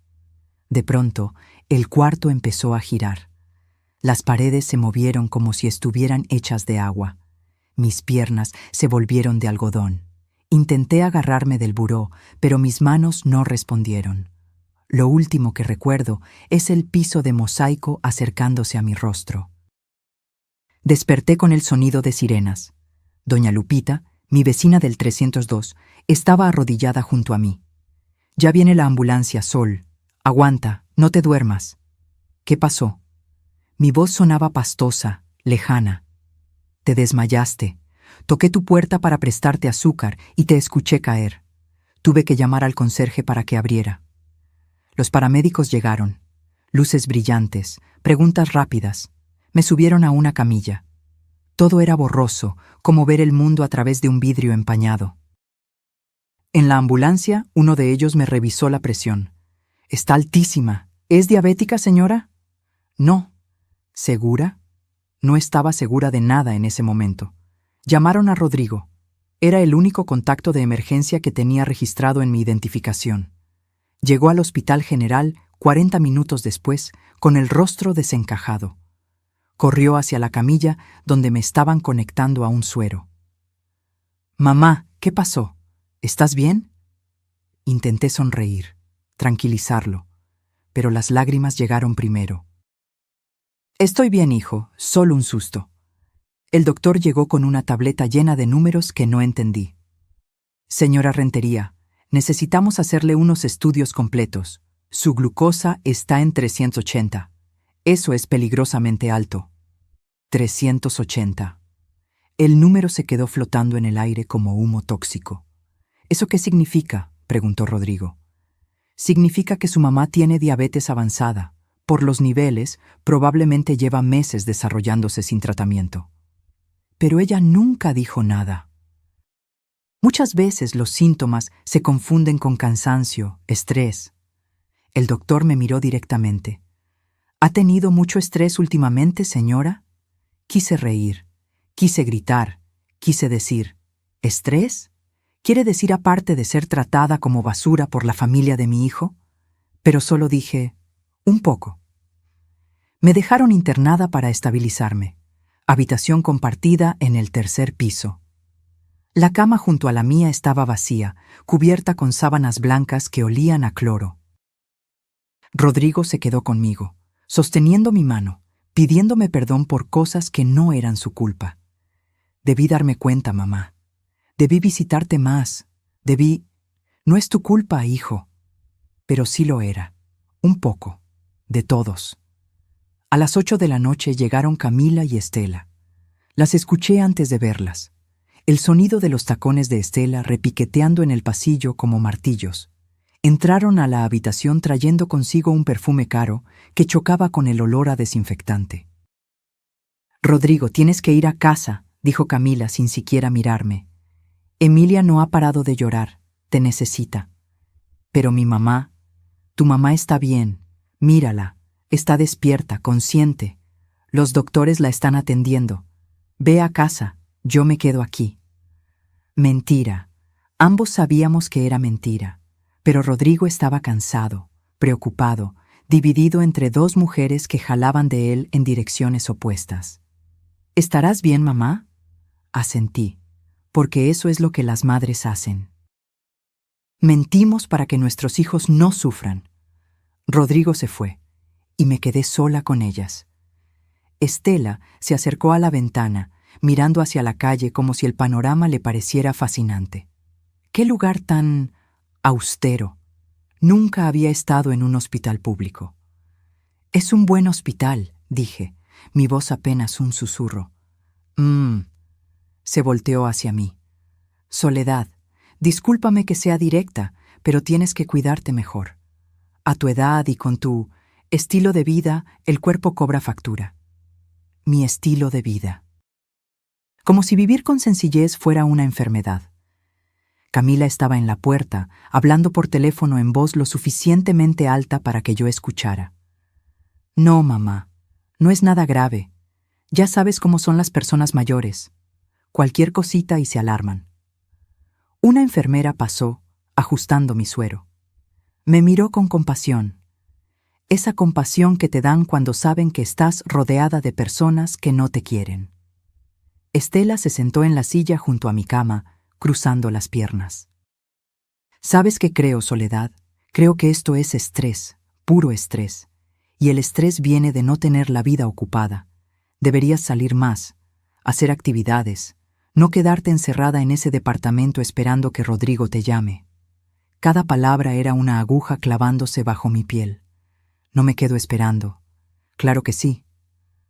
De pronto, el cuarto empezó a girar. Las paredes se movieron como si estuvieran hechas de agua. Mis piernas se volvieron de algodón. Intenté agarrarme del buró, pero mis manos no respondieron. Lo último que recuerdo es el piso de mosaico acercándose a mi rostro. Desperté con el sonido de sirenas. Doña Lupita, mi vecina del 302, estaba arrodillada junto a mí. «Ya viene la ambulancia, Sol. Aguanta, no te duermas». «¿Qué pasó?» Mi voz sonaba pastosa, lejana. «Te desmayaste. Toqué tu puerta para prestarte azúcar y te escuché caer. Tuve que llamar al conserje para que abriera». Los paramédicos llegaron. Luces brillantes, preguntas rápidas. Me subieron a una camilla. Todo era borroso, como ver el mundo a través de un vidrio empañado. En la ambulancia, uno de ellos me revisó la presión. «Está altísima. ¿Es diabética, señora?» «No». «¿Segura?» No estaba segura de nada en ese momento. Llamaron a Rodrigo. Era el único contacto de emergencia que tenía registrado en mi identificación. Llegó al Hospital General 40 minutos después, con el rostro desencajado. Corrió hacia la camilla donde me estaban conectando a un suero. «Mamá, ¿qué pasó? ¿Estás bien?» Intenté sonreír, tranquilizarlo, pero las lágrimas llegaron primero. «Estoy bien, hijo, solo un susto». El doctor llegó con una tableta llena de números que no entendí. «Señora Rentería, necesitamos hacerle unos estudios completos. Su glucosa está en 380. Eso es peligrosamente alto». 380. El número se quedó flotando en el aire como humo tóxico. «¿Eso qué significa?», preguntó Rodrigo. «Significa que su mamá tiene diabetes avanzada. Por los niveles, probablemente lleva meses desarrollándose sin tratamiento». Pero ella nunca dijo nada. Muchas veces los síntomas se confunden con cansancio, estrés. El doctor me miró directamente. «¿Ha tenido mucho estrés últimamente, señora?» Quise reír, quise gritar, quise decir, ¿estrés? ¿Quiere decir aparte de ser tratada como basura por la familia de mi hijo? Pero solo dije, un poco. Me dejaron internada para estabilizarme. Habitación compartida en el 3er piso. La cama junto a la mía estaba vacía, cubierta con sábanas blancas que olían a cloro. Rodrigo se quedó conmigo, sosteniendo mi mano, pidiéndome perdón por cosas que no eran su culpa. Debí darme cuenta, mamá. Debí visitarte más. Debí... No es tu culpa, hijo. Pero sí lo era. Un poco. De todos. A las 8 de la noche llegaron Camila y Estela. Las escuché antes de verlas. El sonido de los tacones de Estela repiqueteando en el pasillo como martillos. Entraron a la habitación trayendo consigo un perfume caro que chocaba con el olor a desinfectante. «Rodrigo, tienes que ir a casa», dijo Camila sin siquiera mirarme. «Emilia no ha parado de llorar. Te necesita». «Pero mi mamá, tu mamá está bien. Mírala. Está despierta, consciente. Los doctores la están atendiendo. Ve a casa. Yo me quedo aquí». Mentira. Ambos sabíamos que era mentira. Pero Rodrigo estaba cansado, preocupado, dividido entre dos mujeres que jalaban de él en direcciones opuestas. «¿Estarás bien, mamá?», asentí, porque eso es lo que las madres hacen. Mentimos para que nuestros hijos no sufran. Rodrigo se fue, y me quedé sola con ellas. Estela se acercó a la ventana, mirando hacia la calle como si el panorama le pareciera fascinante. ¡Qué lugar tan austero! Nunca había estado en un hospital público. «Es un buen hospital», dije, mi voz apenas un susurro. Se volteó hacia mí. «Soledad, discúlpame que sea directa, pero tienes que cuidarte mejor. A tu edad y con tu estilo de vida, el cuerpo cobra factura». Mi estilo de vida. Como si vivir con sencillez fuera una enfermedad. Camila estaba en la puerta, hablando por teléfono en voz lo suficientemente alta para que yo escuchara. «No, mamá, no es nada grave. Ya sabes cómo son las personas mayores. Cualquier cosita y se alarman». Una enfermera pasó, ajustando mi suero. Me miró con compasión. Esa compasión que te dan cuando saben que estás rodeada de personas que no te quieren. Estela se sentó en la silla junto a mi cama, cruzando las piernas. «¿Sabes qué creo, Soledad? Creo que esto es estrés, puro estrés. Y el estrés viene de no tener la vida ocupada. Deberías salir más, hacer actividades, no quedarte encerrada en ese departamento esperando que Rodrigo te llame». Cada palabra era una aguja clavándose bajo mi piel. «No me quedo esperando». «Claro que sí»,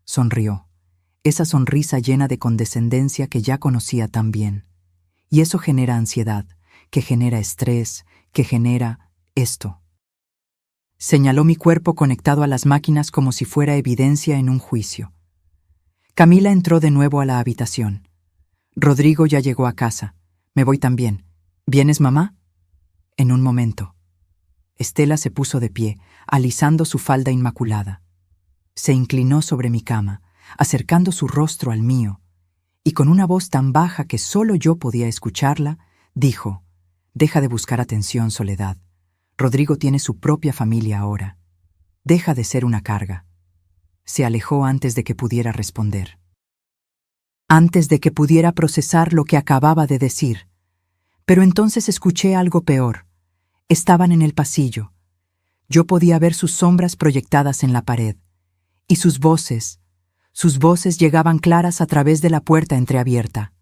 sonrió. Esa sonrisa llena de condescendencia que ya conocía tan bien. Y eso genera ansiedad, que genera estrés, que genera esto. Señaló mi cuerpo conectado a las máquinas como si fuera evidencia en un juicio. Camila entró de nuevo a la habitación. «Rodrigo ya llegó a casa. Me voy también. ¿Vienes, mamá?» En un momento. Estela se puso de pie, alisando su falda inmaculada. Se inclinó sobre mi cama, acercando su rostro al mío, y con una voz tan baja que solo yo podía escucharla, dijo: «Deja de buscar atención, Soledad. Rodrigo tiene su propia familia ahora. Deja de ser una carga». Se alejó antes de que pudiera responder. Antes de que pudiera procesar lo que acababa de decir. Pero entonces escuché algo peor. Estaban en el pasillo. Yo podía ver sus sombras proyectadas en la pared. Y sus voces llegaban claras a través de la puerta entreabierta.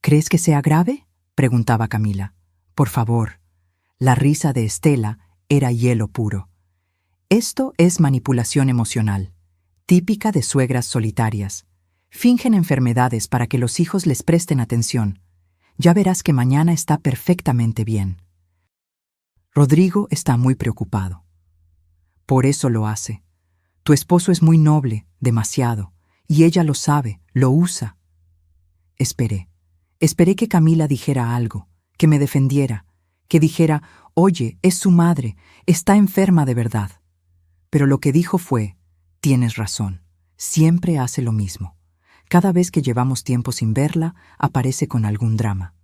«¿Crees que sea grave?», preguntaba Camila. «Por favor». La risa de Estela era hielo puro. «Esto es manipulación emocional, típica de suegras solitarias. Fingen enfermedades para que los hijos les presten atención. Ya verás que mañana está perfectamente bien». Rodrigo está muy preocupado. «Por eso lo hace. Tu esposo es muy noble, demasiado, y ella lo sabe, lo usa». Esperé que Camila dijera algo, que me defendiera, que dijera: «Oye, es su madre, está enferma de verdad». Pero lo que dijo fue: «Tienes razón, siempre hace lo mismo. Cada vez que llevamos tiempo sin verla, aparece con algún drama».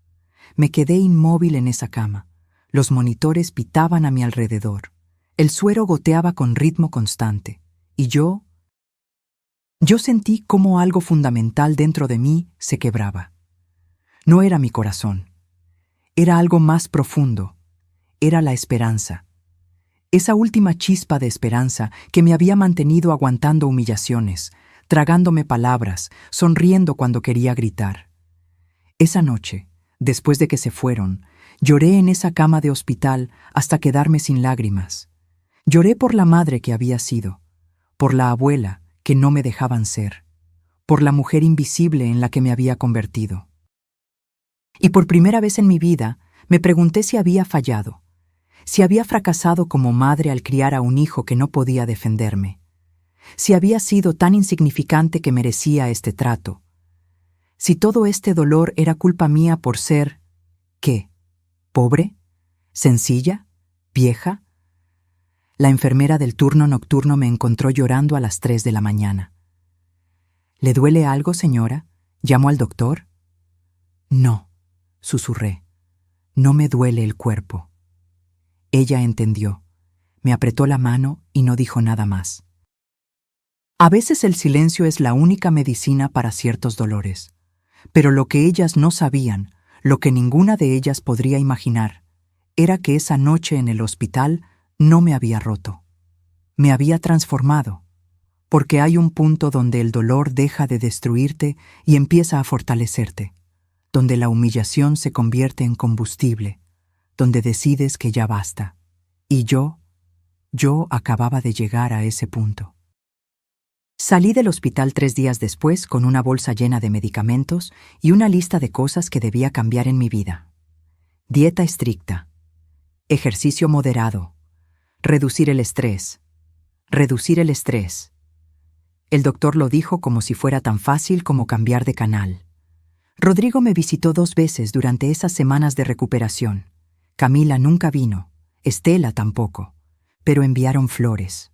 Me quedé inmóvil en esa cama. Los monitores pitaban a mi alrededor. El suero goteaba con ritmo constante. Y yo sentí cómo algo fundamental dentro de mí se quebraba. No era mi corazón. Era algo más profundo. Era la esperanza. Esa última chispa de esperanza que me había mantenido aguantando humillaciones, tragándome palabras, sonriendo cuando quería gritar. Esa noche, después de que se fueron, lloré en esa cama de hospital hasta quedarme sin lágrimas. Lloré por la madre que había sido, por la abuela que no me dejaban ser, por la mujer invisible en la que me había convertido. Y por primera vez en mi vida me pregunté si había fallado, si había fracasado como madre al criar a un hijo que no podía defenderme, si había sido tan insignificante que merecía este trato, si todo este dolor era culpa mía por ser, ¿qué? ¿Pobre? ¿Sencilla? ¿Vieja? La enfermera del turno nocturno me encontró llorando a las 3 de la mañana. ¿Le duele algo, señora? ¿Llamo al doctor? No, susurré. No me duele el cuerpo. Ella entendió. Me apretó la mano y no dijo nada más. A veces el silencio es la única medicina para ciertos dolores. Pero lo que ellas no sabían, lo que ninguna de ellas podría imaginar, era que esa noche en el hospital no me había roto. Me había transformado, porque hay un punto donde el dolor deja de destruirte y empieza a fortalecerte, donde la humillación se convierte en combustible, donde decides que ya basta. Y yo acababa de llegar a ese punto. Salí del hospital 3 días después con una bolsa llena de medicamentos y una lista de cosas que debía cambiar en mi vida. Dieta estricta, ejercicio moderado, reducir el estrés. El doctor lo dijo como si fuera tan fácil como cambiar de canal. Rodrigo me visitó 2 veces durante esas semanas de recuperación. Camila nunca vino, Estela tampoco, pero enviaron flores.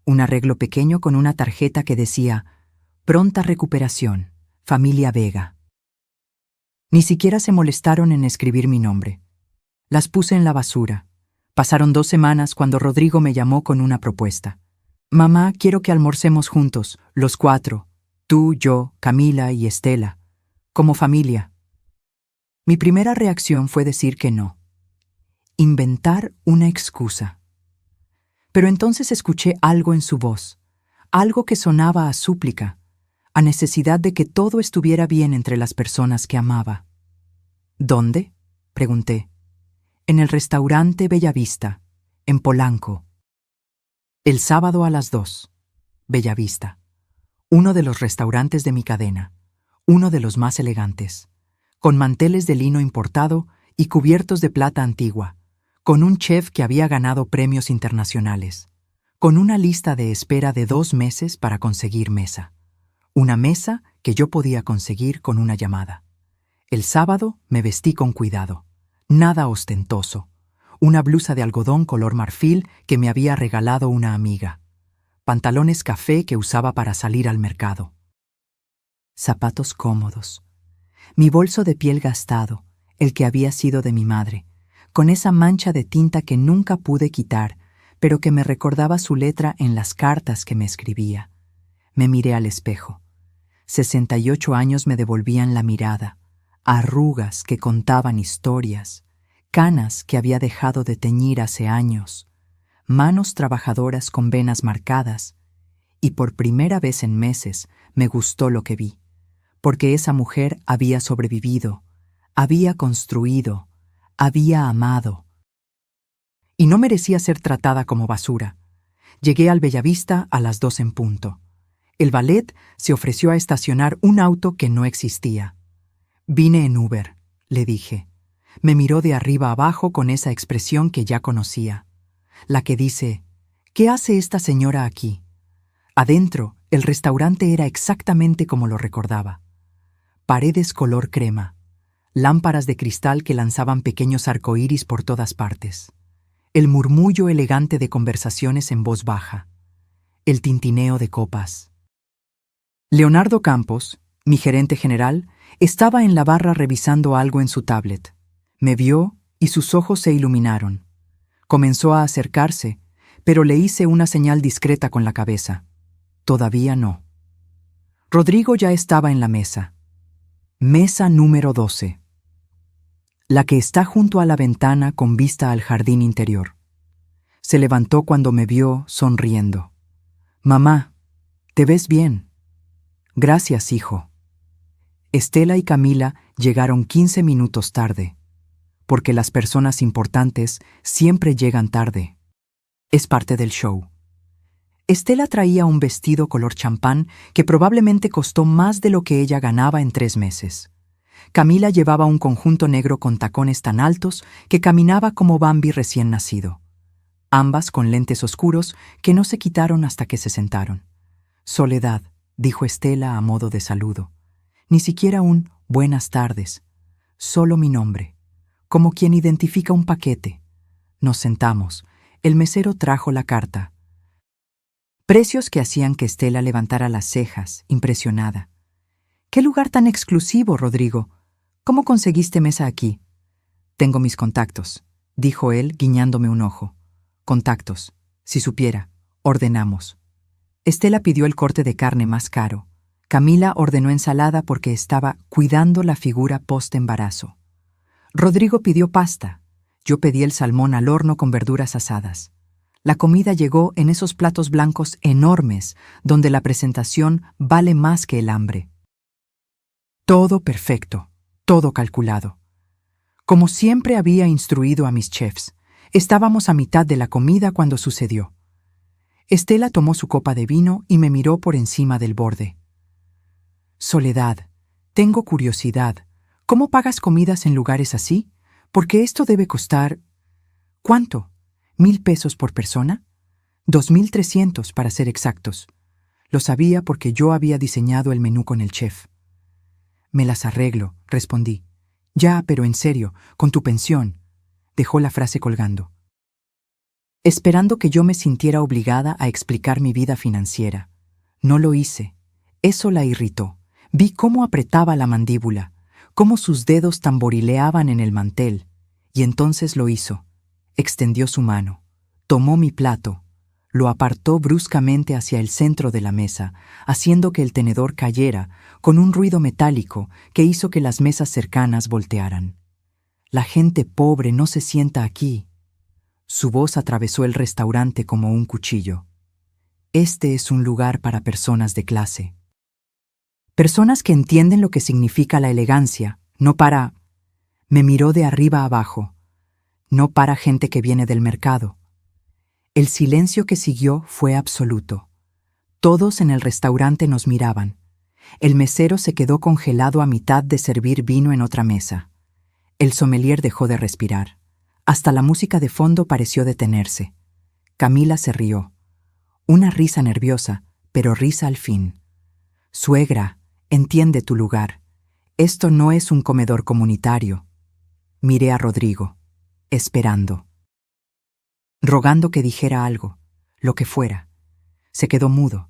Un arreglo pequeño con una tarjeta que decía «Pronta recuperación, familia Vega». Ni siquiera se molestaron en escribir mi nombre. Las puse en la basura. Pasaron 2 semanas cuando Rodrigo me llamó con una propuesta. «Mamá, quiero que almorcemos juntos, los 4, tú, yo, Camila y Estela, como familia». Mi primera reacción fue decir que no. Inventar una excusa. Pero entonces escuché algo en su voz, algo que sonaba a súplica, a necesidad de que todo estuviera bien entre las personas que amaba. ¿Dónde?, pregunté. En el restaurante Bellavista, en Polanco. El sábado a las 2. Bellavista. Uno de los restaurantes de mi cadena, uno de los más elegantes, con manteles de lino importado y cubiertos de plata antigua, con un chef que había ganado premios internacionales, con una lista de espera de 2 meses para conseguir mesa. Una mesa que yo podía conseguir con una llamada. El sábado me vestí con cuidado, nada ostentoso. Una blusa de algodón color marfil que me había regalado una amiga. Pantalones café que usaba para salir al mercado. Zapatos cómodos. Mi bolso de piel gastado, el que había sido de mi madre, con esa mancha de tinta que nunca pude quitar, pero que me recordaba su letra en las cartas que me escribía. Me miré al espejo. 68 años me devolvían la mirada, arrugas que contaban historias, canas que había dejado de teñir hace años, manos trabajadoras con venas marcadas, y por primera vez en meses me gustó lo que vi, porque esa mujer había sobrevivido, había construido, había amado. Y no merecía ser tratada como basura. Llegué al Bellavista a las 2 en punto. El valet se ofreció a estacionar un auto que no existía. «Vine en Uber», le dije. Me miró de arriba abajo con esa expresión que ya conocía. La que dice, «¿Qué hace esta señora aquí?». Adentro, el restaurante era exactamente como lo recordaba. Paredes color crema. Lámparas de cristal que lanzaban pequeños arcoíris por todas partes. El murmullo elegante de conversaciones en voz baja. El tintineo de copas. Leonardo Campos, mi gerente general, estaba en la barra revisando algo en su tablet. Me vio y sus ojos se iluminaron. Comenzó a acercarse, pero le hice una señal discreta con la cabeza. Todavía no. Rodrigo ya estaba en la mesa. Mesa número 12. la que está junto a la ventana con vista al jardín interior. Se levantó cuando me vio sonriendo. «Mamá, te ves bien». «Gracias, hijo». Estela y Camila llegaron 15 minutos tarde, porque las personas importantes siempre llegan tarde. Es parte del show. Estela traía un vestido color champán que probablemente costó más de lo que ella ganaba en 3 meses. Camila llevaba un conjunto negro con tacones tan altos que caminaba como Bambi recién nacido. Ambas con lentes oscuros que no se quitaron hasta que se sentaron. «Soledad», dijo Estela a modo de saludo. Ni siquiera un «buenas tardes», solo mi nombre, como quien identifica un paquete. Nos sentamos. El mesero trajo la carta. Precios que hacían que Estela levantara las cejas, impresionada. «¿Qué lugar tan exclusivo, Rodrigo? ¿Cómo conseguiste mesa aquí?» «Tengo mis contactos», dijo él, guiñándome un ojo. «Contactos. Si supiera. Ordenamos». Estela pidió el corte de carne más caro. Camila ordenó ensalada porque estaba cuidando la figura post-embarazo. Rodrigo pidió pasta. Yo pedí el salmón al horno con verduras asadas. La comida llegó en esos platos blancos enormes, donde la presentación vale más que el hambre. Todo perfecto, todo calculado. Como siempre había instruido a mis chefs, estábamos a mitad de la comida cuando sucedió. Estela tomó su copa de vino y me miró por encima del borde. «Soledad, tengo curiosidad. ¿Cómo pagas comidas en lugares así? Porque esto debe costar... ¿Cuánto? ¿1,000 pesos por persona? 2,300 para ser exactos. Lo sabía porque yo había diseñado el menú con el chef». «Me las arreglo», respondí. «Ya, pero en serio, con tu pensión». Dejó la frase colgando, esperando que yo me sintiera obligada a explicar mi vida financiera. No lo hice. Eso la irritó. Vi cómo apretaba la mandíbula, cómo sus dedos tamborileaban en el mantel, y entonces lo hizo. Extendió su mano, tomó mi plato, lo apartó bruscamente hacia el centro de la mesa, haciendo que el tenedor cayera con un ruido metálico que hizo que las mesas cercanas voltearan. «La gente pobre no se sienta aquí». Su voz atravesó el restaurante como un cuchillo. «Este es un lugar para personas de clase. Personas que entienden lo que significa la elegancia, no para...». Me miró de arriba abajo. «No para gente que viene del mercado». El silencio que siguió fue absoluto. Todos en el restaurante nos miraban. El mesero se quedó congelado a mitad de servir vino en otra mesa. El sommelier dejó de respirar. Hasta la música de fondo pareció detenerse. Camila se rió. Una risa nerviosa, pero risa al fin. «Suegra, entiende tu lugar. Esto no es un comedor comunitario». Miré a Rodrigo, esperando, rogando que dijera algo, lo que fuera. Se quedó mudo,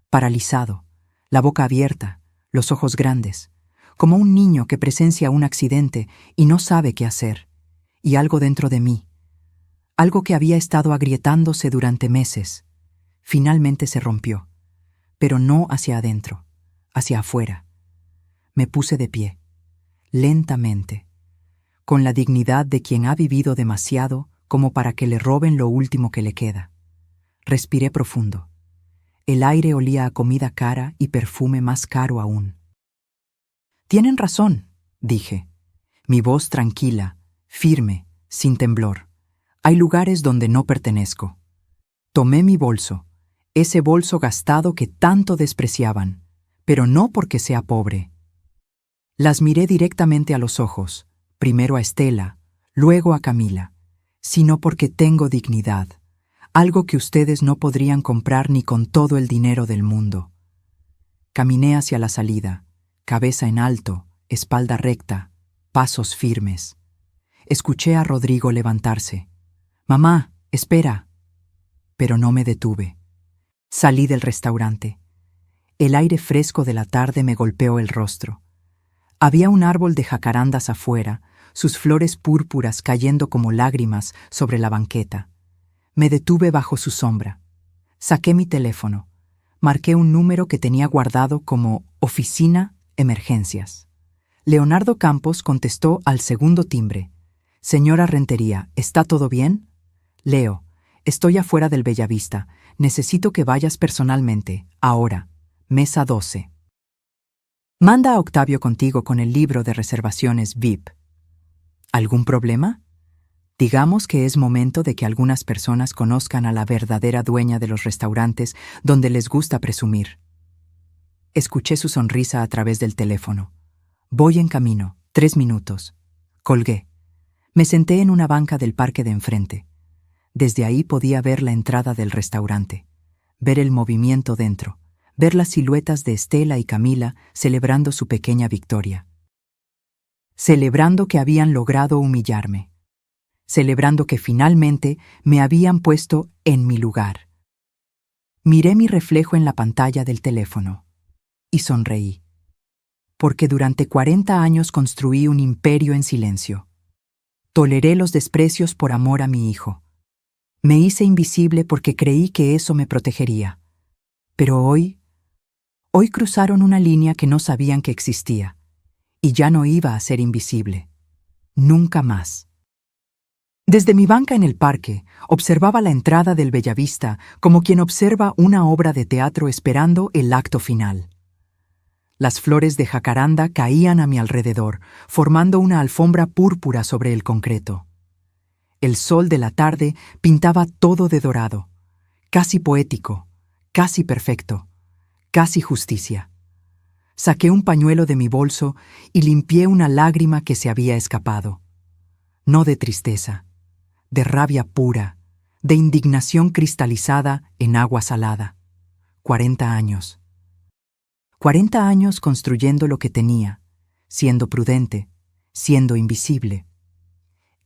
paralizado, la boca abierta, los ojos grandes, como un niño que presencia un accidente y no sabe qué hacer. Y algo dentro de mí, algo que había estado agrietándose durante meses, finalmente se rompió, pero no hacia adentro, hacia afuera. Me puse de pie, lentamente, con la dignidad de quien ha vivido demasiado como para que le roben lo último que le queda. Respiré profundo. El aire olía a comida cara y perfume más caro aún. «Tienen razón», dije, mi voz tranquila, firme, sin temblor. «Hay lugares donde no pertenezco». Tomé mi bolso, ese bolso gastado que tanto despreciaban, pero no porque sea pobre. Las miré directamente a los ojos, primero a Estela, luego a Camila, sino porque tengo dignidad, algo que ustedes no podrían comprar ni con todo el dinero del mundo. Caminé hacia la salida, cabeza en alto, espalda recta, pasos firmes. Escuché a Rodrigo levantarse. «Mamá, espera». Pero no me detuve. Salí del restaurante. El aire fresco de la tarde me golpeó el rostro. Había un árbol de jacarandas afuera, sus flores púrpuras cayendo como lágrimas sobre la banqueta. Me detuve bajo su sombra. Saqué mi teléfono. Marqué un número que tenía guardado como Oficina Emergencias. Leonardo Campos contestó al segundo timbre. Señora Rentería, ¿está todo bien? Leo, estoy afuera del Bellavista. Necesito que vayas personalmente, ahora. Mesa 12. Manda a Octavio contigo con el libro de reservaciones VIP. ¿Algún problema? Digamos que es momento de que algunas personas conozcan a la verdadera dueña de los restaurantes donde les gusta presumir. Escuché su sonrisa a través del teléfono. Voy en camino, 3 minutos. Colgué. Me senté en una banca del parque de enfrente. Desde ahí podía ver la entrada del restaurante, ver el movimiento dentro, ver las siluetas de Estela y Camila celebrando su pequeña victoria. Celebrando que habían logrado humillarme. Celebrando que finalmente me habían puesto en mi lugar. Miré mi reflejo en la pantalla del teléfono y sonreí, porque durante 40 años construí un imperio en silencio. Toleré los desprecios por amor a mi hijo. Me hice invisible porque creí que eso me protegería. Pero hoy cruzaron una línea que no sabían que existía, y ya no iba a ser invisible. Nunca más. Desde mi banca en el parque, observaba la entrada del Bellavista como quien observa una obra de teatro esperando el acto final. Las flores de jacaranda caían a mi alrededor, formando una alfombra púrpura sobre el concreto. El sol de la tarde pintaba todo de dorado, casi poético, casi perfecto, casi justicia. Saqué un pañuelo de mi bolso y limpié una lágrima que se había escapado. No de tristeza, de rabia pura, de indignación cristalizada en agua salada. 40 años. 40 años construyendo lo que tenía, siendo prudente, siendo invisible.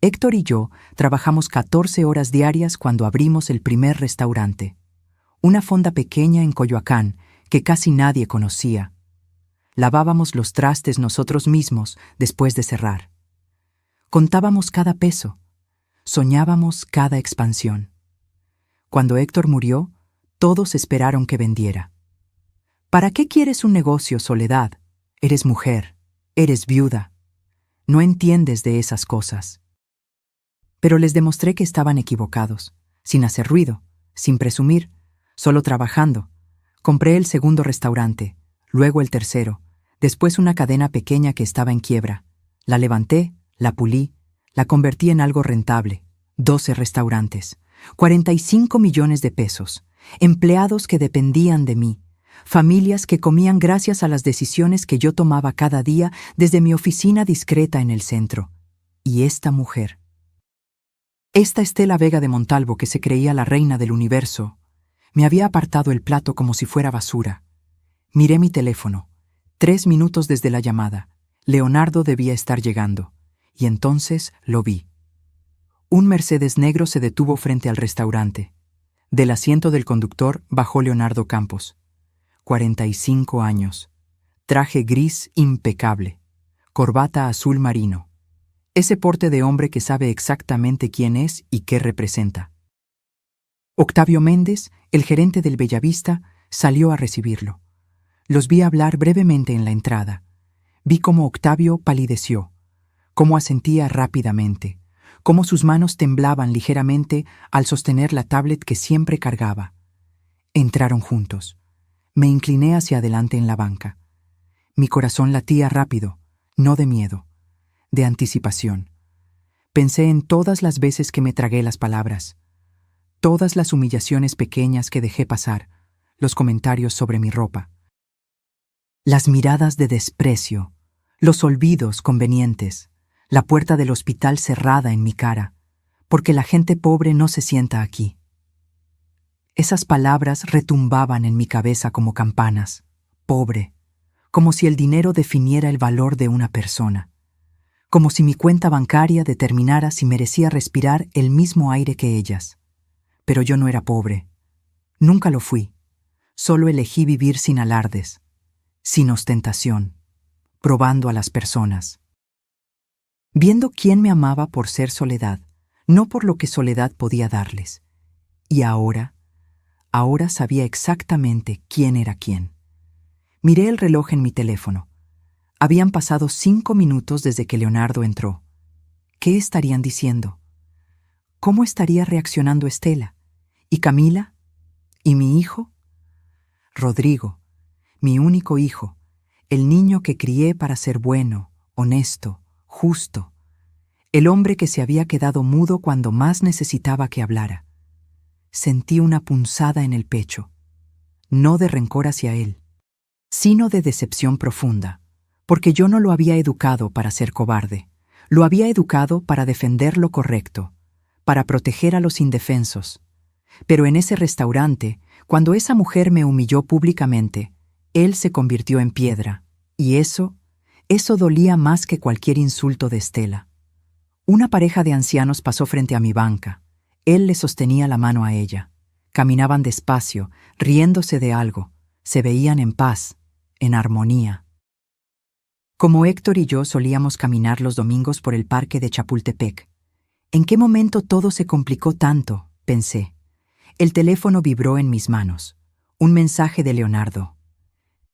Héctor y yo trabajamos 14 horas diarias cuando abrimos el primer restaurante, una fonda pequeña en Coyoacán que casi nadie conocía. Lavábamos los trastes nosotros mismos después de cerrar. Contábamos cada peso, soñábamos cada expansión. Cuando Héctor murió, todos esperaron que vendiera. ¿Para qué quieres un negocio, Soledad? Eres mujer, eres viuda. No entiendes de esas cosas. Pero les demostré que estaban equivocados, sin hacer ruido, sin presumir, solo trabajando. Compré el segundo restaurante, luego el tercero, después una cadena pequeña que estaba en quiebra. La levanté, la pulí, la convertí en algo rentable. 12 restaurantes, 45 millones de pesos, empleados que dependían de mí, familias que comían gracias a las decisiones que yo tomaba cada día desde mi oficina discreta en el centro. Y esta mujer. Esta Estela Vega de Montalvo, que se creía la reina del universo, me había apartado el plato como si fuera basura. Miré mi teléfono. 3 minutos desde la llamada. Leonardo debía estar llegando. Y entonces lo vi. Un Mercedes negro se detuvo frente al restaurante. Del asiento del conductor bajó Leonardo Campos. 45 años. Traje gris impecable. Corbata azul marino. Ese porte de hombre que sabe exactamente quién es y qué representa. Octavio Méndez, el gerente del Bellavista, salió a recibirlo. Los vi hablar brevemente en la entrada. Vi cómo Octavio palideció, cómo asentía rápidamente, cómo sus manos temblaban ligeramente al sostener la tablet que siempre cargaba. Entraron juntos. Me incliné hacia adelante en la banca. Mi corazón latía rápido, no de miedo, de anticipación. Pensé en todas las veces que me tragué las palabras, todas las humillaciones pequeñas que dejé pasar, los comentarios sobre mi ropa, las miradas de desprecio, los olvidos convenientes, la puerta del hospital cerrada en mi cara, porque la gente pobre no se sienta aquí. Esas palabras retumbaban en mi cabeza como campanas. Pobre, como si el dinero definiera el valor de una persona, como si mi cuenta bancaria determinara si merecía respirar el mismo aire que ellas. Pero yo no era pobre. Nunca lo fui. Solo elegí vivir sin alardes, sin ostentación, probando a las personas. Viendo quién me amaba por ser Soledad, no por lo que Soledad podía darles. Y ahora sabía exactamente quién era quién. Miré el reloj en mi teléfono. Habían pasado 5 minutos desde que Leonardo entró. ¿Qué estarían diciendo? ¿Cómo estaría reaccionando Estela? ¿Y Camila? ¿Y mi hijo? Rodrigo, mi único hijo, el niño que crié para ser bueno, honesto, justo, el hombre que se había quedado mudo cuando más necesitaba que hablara. Sentí una punzada en el pecho, no de rencor hacia él, sino de decepción profunda, porque yo no lo había educado para ser cobarde, lo había educado para defender lo correcto, para proteger a los indefensos. Pero en ese restaurante, cuando esa mujer me humilló públicamente, él se convirtió en piedra, y eso dolía más que cualquier insulto de Estela. Una pareja de ancianos pasó frente a mi banca. Él le sostenía la mano a ella. Caminaban despacio, riéndose de algo. Se veían en paz, en armonía. Como Héctor y yo solíamos caminar los domingos por el parque de Chapultepec. ¿En qué momento todo se complicó tanto?, pensé. El teléfono vibró en mis manos. Un mensaje de Leonardo.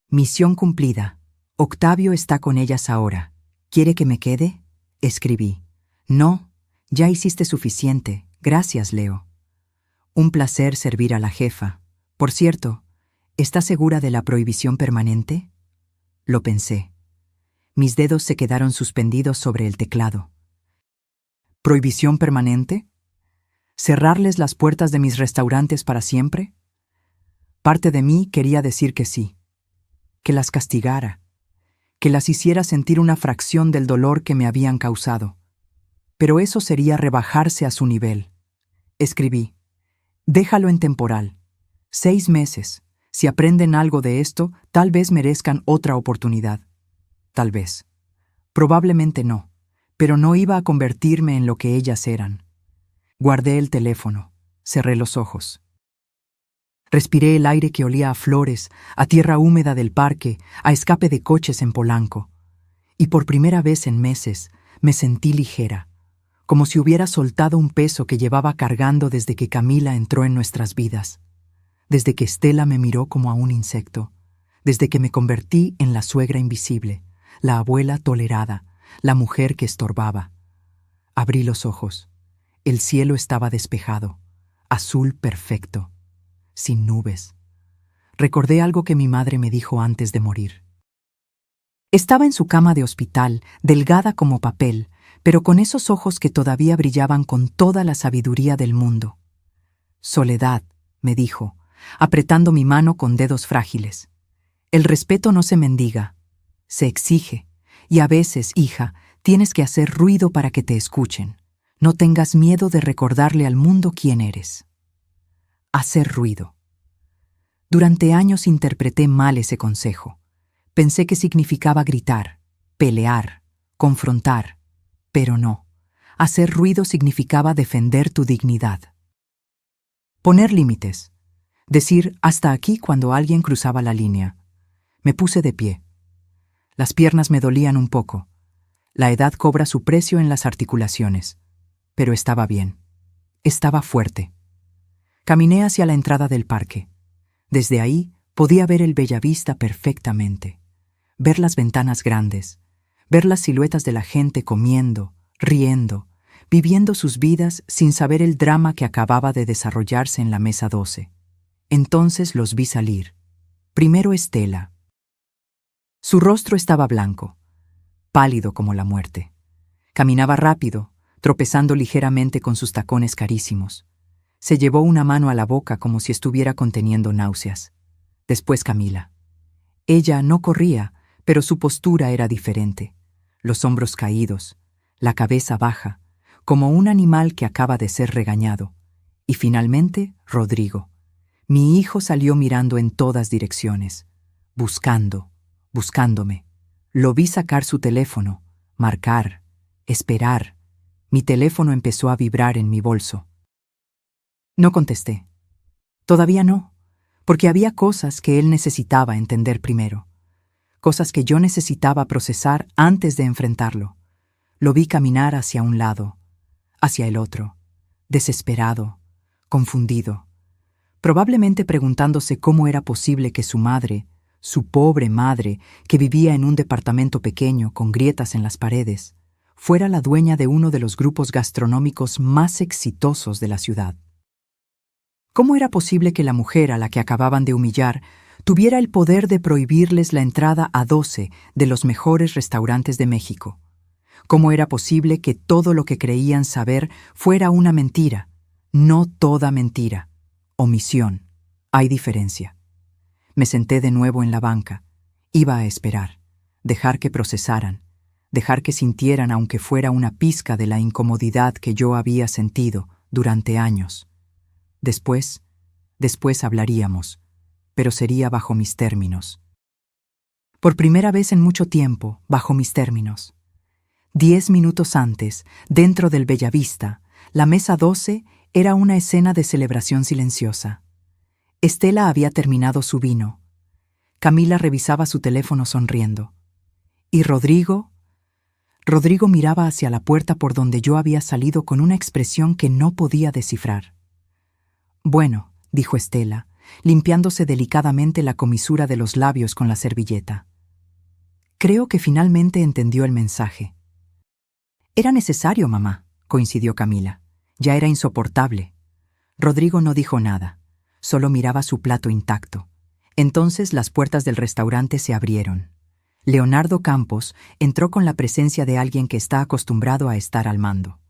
Misión cumplida. Octavio está con ellas ahora. ¿Quiere que me quede? Escribí. No, ya hiciste suficiente. Gracias, Leo. Un placer servir a la jefa. Por cierto, ¿está segura de la prohibición permanente? Lo pensé. Mis dedos se quedaron suspendidos sobre el teclado. ¿Prohibición permanente? ¿Cerrarles las puertas de mis restaurantes para siempre? Parte de mí quería decir que sí, que las castigara, que las hiciera sentir una fracción del dolor que me habían causado. Pero eso sería rebajarse a su nivel. Escribí, déjalo en temporal. 6 meses. Si aprenden algo de esto, tal vez merezcan otra oportunidad. Tal vez. Probablemente no, pero no iba a convertirme en lo que ellas eran. Guardé el teléfono, cerré los ojos. Respiré el aire que olía a flores, a tierra húmeda del parque, a escape de coches en Polanco. Y por primera vez en meses me sentí ligera, como si hubiera soltado un peso que llevaba cargando desde que Camila entró en nuestras vidas, desde que Estela me miró como a un insecto, desde que me convertí en la suegra invisible, la abuela tolerada, la mujer que estorbaba. Abrí los ojos. El cielo estaba despejado, azul perfecto, sin nubes. Recordé algo que mi madre me dijo antes de morir. Estaba en su cama de hospital, delgada como papel, pero con esos ojos que todavía brillaban con toda la sabiduría del mundo. Soledad, me dijo, apretando mi mano con dedos frágiles. El respeto no se mendiga, se exige, y a veces, hija, tienes que hacer ruido para que te escuchen. No tengas miedo de recordarle al mundo quién eres. Hacer ruido. Durante años interpreté mal ese consejo. Pensé que significaba gritar, pelear, confrontar, pero no. Hacer ruido significaba defender tu dignidad. Poner límites. Decir hasta aquí cuando alguien cruzaba la línea. Me puse de pie. Las piernas me dolían un poco. La edad cobra su precio en las articulaciones. Pero estaba bien. Estaba fuerte. Caminé hacia la entrada del parque. Desde ahí podía ver el Bellavista perfectamente. Ver las ventanas grandes. Ver las siluetas de la gente comiendo, riendo, viviendo sus vidas sin saber el drama que acababa de desarrollarse en la mesa 12. Entonces los vi salir. Primero Estela. Su rostro estaba blanco, pálido como la muerte. Caminaba rápido, tropezando ligeramente con sus tacones carísimos. Se llevó una mano a la boca como si estuviera conteniendo náuseas. Después Camila. Ella no corría, pero su postura era diferente. Los hombros caídos, la cabeza baja, como un animal que acaba de ser regañado. Y finalmente, Rodrigo. Mi hijo salió mirando en todas direcciones, buscándome. Lo vi sacar su teléfono, marcar, esperar. Mi teléfono empezó a vibrar en mi bolso. No contesté. Todavía no, porque había cosas que él necesitaba entender primero. Cosas que yo necesitaba procesar antes de enfrentarlo. Lo vi caminar hacia un lado, hacia el otro, desesperado, confundido. Probablemente preguntándose cómo era posible que su madre, su pobre madre, que vivía en un departamento pequeño con grietas en las paredes, fuera la dueña de uno de los grupos gastronómicos más exitosos de la ciudad. ¿Cómo era posible que la mujer a la que acababan de humillar tuviera el poder de prohibirles la entrada a 12 de los mejores restaurantes de México? ¿Cómo era posible que todo lo que creían saber fuera una mentira? No toda mentira. Omisión. Hay diferencia. Me senté de nuevo en la banca. Iba a esperar, dejar que procesaran, dejar que sintieran aunque fuera una pizca de la incomodidad que yo había sentido durante años. Después hablaríamos, pero sería bajo mis términos. Por primera vez en mucho tiempo, bajo mis términos. 10 minutos antes, dentro del Bellavista, la mesa 12 era una escena de celebración silenciosa. Estela había terminado su vino. Camila revisaba su teléfono sonriendo. Y Rodrigo miraba hacia la puerta por donde yo había salido con una expresión que no podía descifrar. «Bueno», dijo Estela, limpiándose delicadamente la comisura de los labios con la servilleta. Creo que finalmente entendió el mensaje. «Era necesario, mamá», coincidió Camila. Ya era insoportable. Rodrigo no dijo nada, solo miraba su plato intacto. Entonces las puertas del restaurante se abrieron. Leonardo Campos entró con la presencia de alguien que está acostumbrado a estar al mando.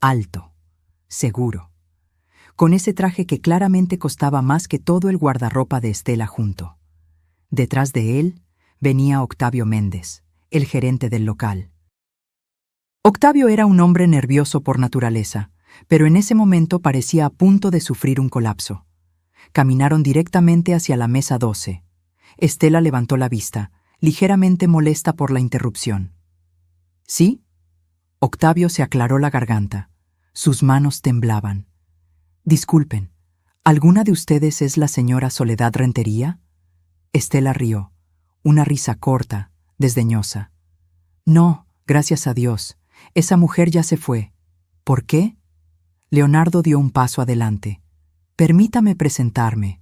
Alto, seguro, con ese traje que claramente costaba más que todo el guardarropa de Estela junto. Detrás de él venía Octavio Méndez, el gerente del local. Octavio era un hombre nervioso por naturaleza, pero en ese momento parecía a punto de sufrir un colapso. Caminaron directamente hacia la mesa 12. Estela levantó la vista, ligeramente molesta por la interrupción. ¿Sí? Octavio se aclaró la garganta. Sus manos temblaban. Disculpen, ¿alguna de ustedes es la señora Soledad Rentería? Estela rió, una risa corta, desdeñosa. No, gracias a Dios, esa mujer ya se fue. ¿Por qué? Leonardo dio un paso adelante. Permítame presentarme.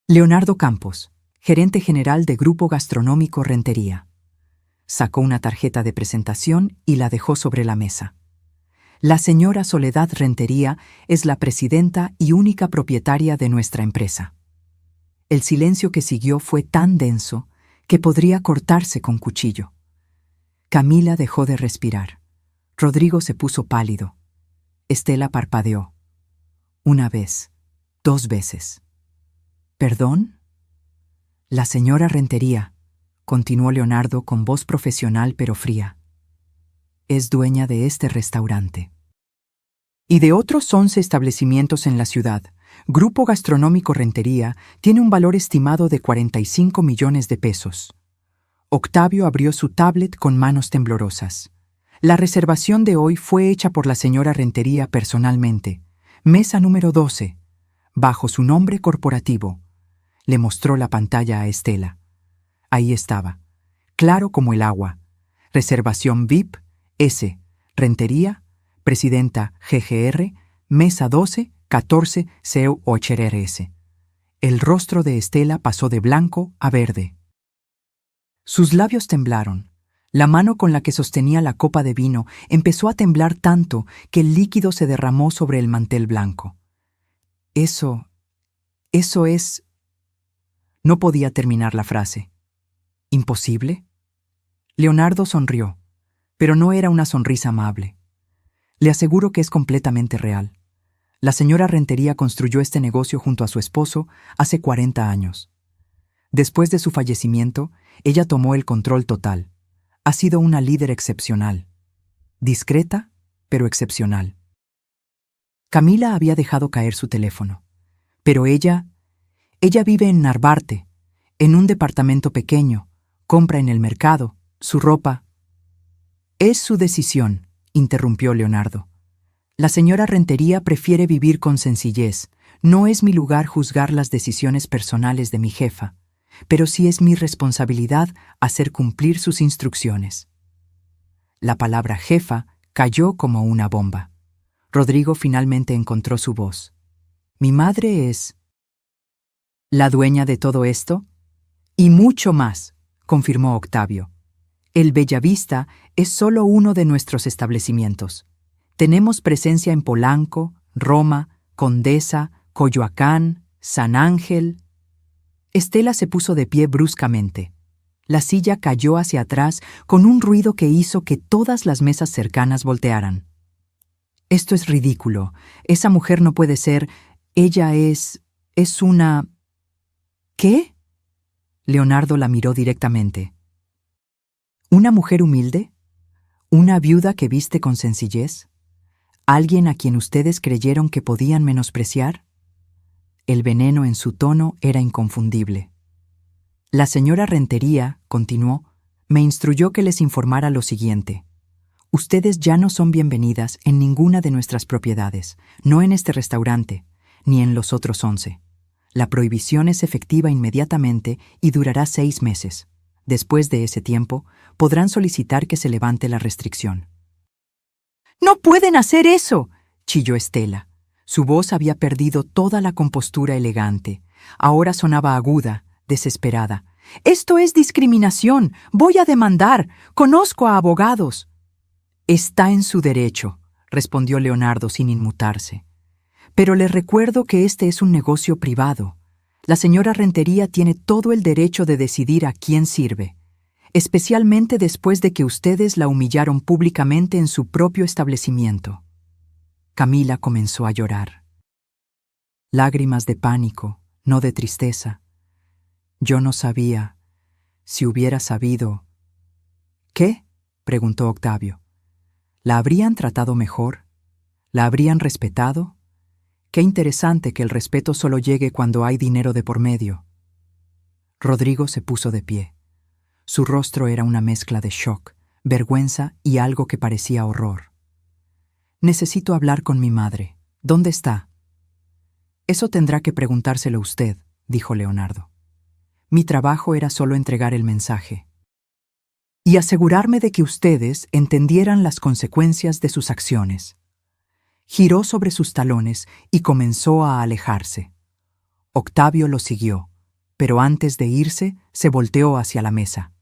Leonardo Campos, gerente general de Grupo Gastronómico Rentería. Sacó una tarjeta de presentación y la dejó sobre la mesa. La señora Soledad Rentería es la presidenta y única propietaria de nuestra empresa. El silencio que siguió fue tan denso que podría cortarse con cuchillo. Camila dejó de respirar. Rodrigo se puso pálido. Estela parpadeó. Una vez, 2 veces. ¿Perdón? La señora Rentería, continuó Leonardo con voz profesional pero fría, es dueña de este restaurante. Y de otros 11 establecimientos en la ciudad. Grupo Gastronómico Rentería tiene un valor estimado de 45 millones de pesos. Octavio abrió su tablet con manos temblorosas. La reservación de hoy fue hecha por la señora Rentería personalmente. Mesa número 12, bajo su nombre corporativo. Le mostró la pantalla a Estela. Ahí estaba, claro como el agua. Reservación VIP, S, Rentería, Presidenta GGR, Mesa 12, 14, CEU HRS. El rostro de Estela pasó de blanco a verde. Sus labios temblaron. La mano con la que sostenía la copa de vino empezó a temblar tanto que el líquido se derramó sobre el mantel blanco. Eso es... No podía terminar la frase. ¿Imposible? Leonardo sonrió, pero no era una sonrisa amable. Le aseguro que es completamente real. La señora Rentería construyó este negocio junto a su esposo hace 40 años. Después de su fallecimiento, ella tomó el control total. Ha sido una líder excepcional. Discreta, pero excepcional. Camila había dejado caer su teléfono. Pero ella vive en Narvarte, en un departamento pequeño, compra en el mercado, su ropa. Es su decisión, interrumpió Leonardo. La señora Rentería prefiere vivir con sencillez. No es mi lugar juzgar las decisiones personales de mi jefa, pero sí es mi responsabilidad hacer cumplir sus instrucciones. La palabra jefa cayó como una bomba. Rodrigo finalmente encontró su voz. Mi madre es... ¿La dueña de todo esto? Y mucho más, confirmó Octavio. El Bellavista es solo uno de nuestros establecimientos. Tenemos presencia en Polanco, Roma, Condesa, Coyoacán, San Ángel. Estela se puso de pie bruscamente. La silla cayó hacia atrás con un ruido que hizo que todas las mesas cercanas voltearan. Esto es ridículo. Esa mujer no puede ser. Ella es una... ¿Qué? Leonardo la miró directamente. ¿Una mujer humilde? ¿Una viuda que viste con sencillez? ¿Alguien a quien ustedes creyeron que podían menospreciar? El veneno en su tono era inconfundible. La señora Rentería, continuó, me instruyó que les informara lo siguiente. Ustedes ya no son bienvenidas en ninguna de nuestras propiedades, no en este restaurante, ni en los otros 11. La prohibición es efectiva inmediatamente y durará 6 meses. Después de ese tiempo, podrán solicitar que se levante la restricción. ¡No pueden hacer eso!, chilló Estela. Su voz había perdido toda la compostura elegante. Ahora sonaba aguda, desesperada. «Esto es discriminación. Voy a demandar. Conozco a abogados». «Está en su derecho», respondió Leonardo sin inmutarse. «Pero les recuerdo que este es un negocio privado. La señora Rentería tiene todo el derecho de decidir a quién sirve, especialmente después de que ustedes la humillaron públicamente en su propio establecimiento». Camila comenzó a llorar. Lágrimas de pánico, no de tristeza. Yo no sabía. Si hubiera sabido... ¿Qué?, preguntó Octavio. ¿La habrían tratado mejor? ¿La habrían respetado? Qué interesante que el respeto solo llegue cuando hay dinero de por medio. Rodrigo se puso de pie. Su rostro era una mezcla de shock, vergüenza y algo que parecía horror. Necesito hablar con mi madre. ¿Dónde está? Eso tendrá que preguntárselo usted, dijo Leonardo. Mi trabajo era solo entregar el mensaje y asegurarme de que ustedes entendieran las consecuencias de sus acciones. Giró sobre sus talones y comenzó a alejarse. Octavio lo siguió, pero antes de irse se volteó hacia la mesa.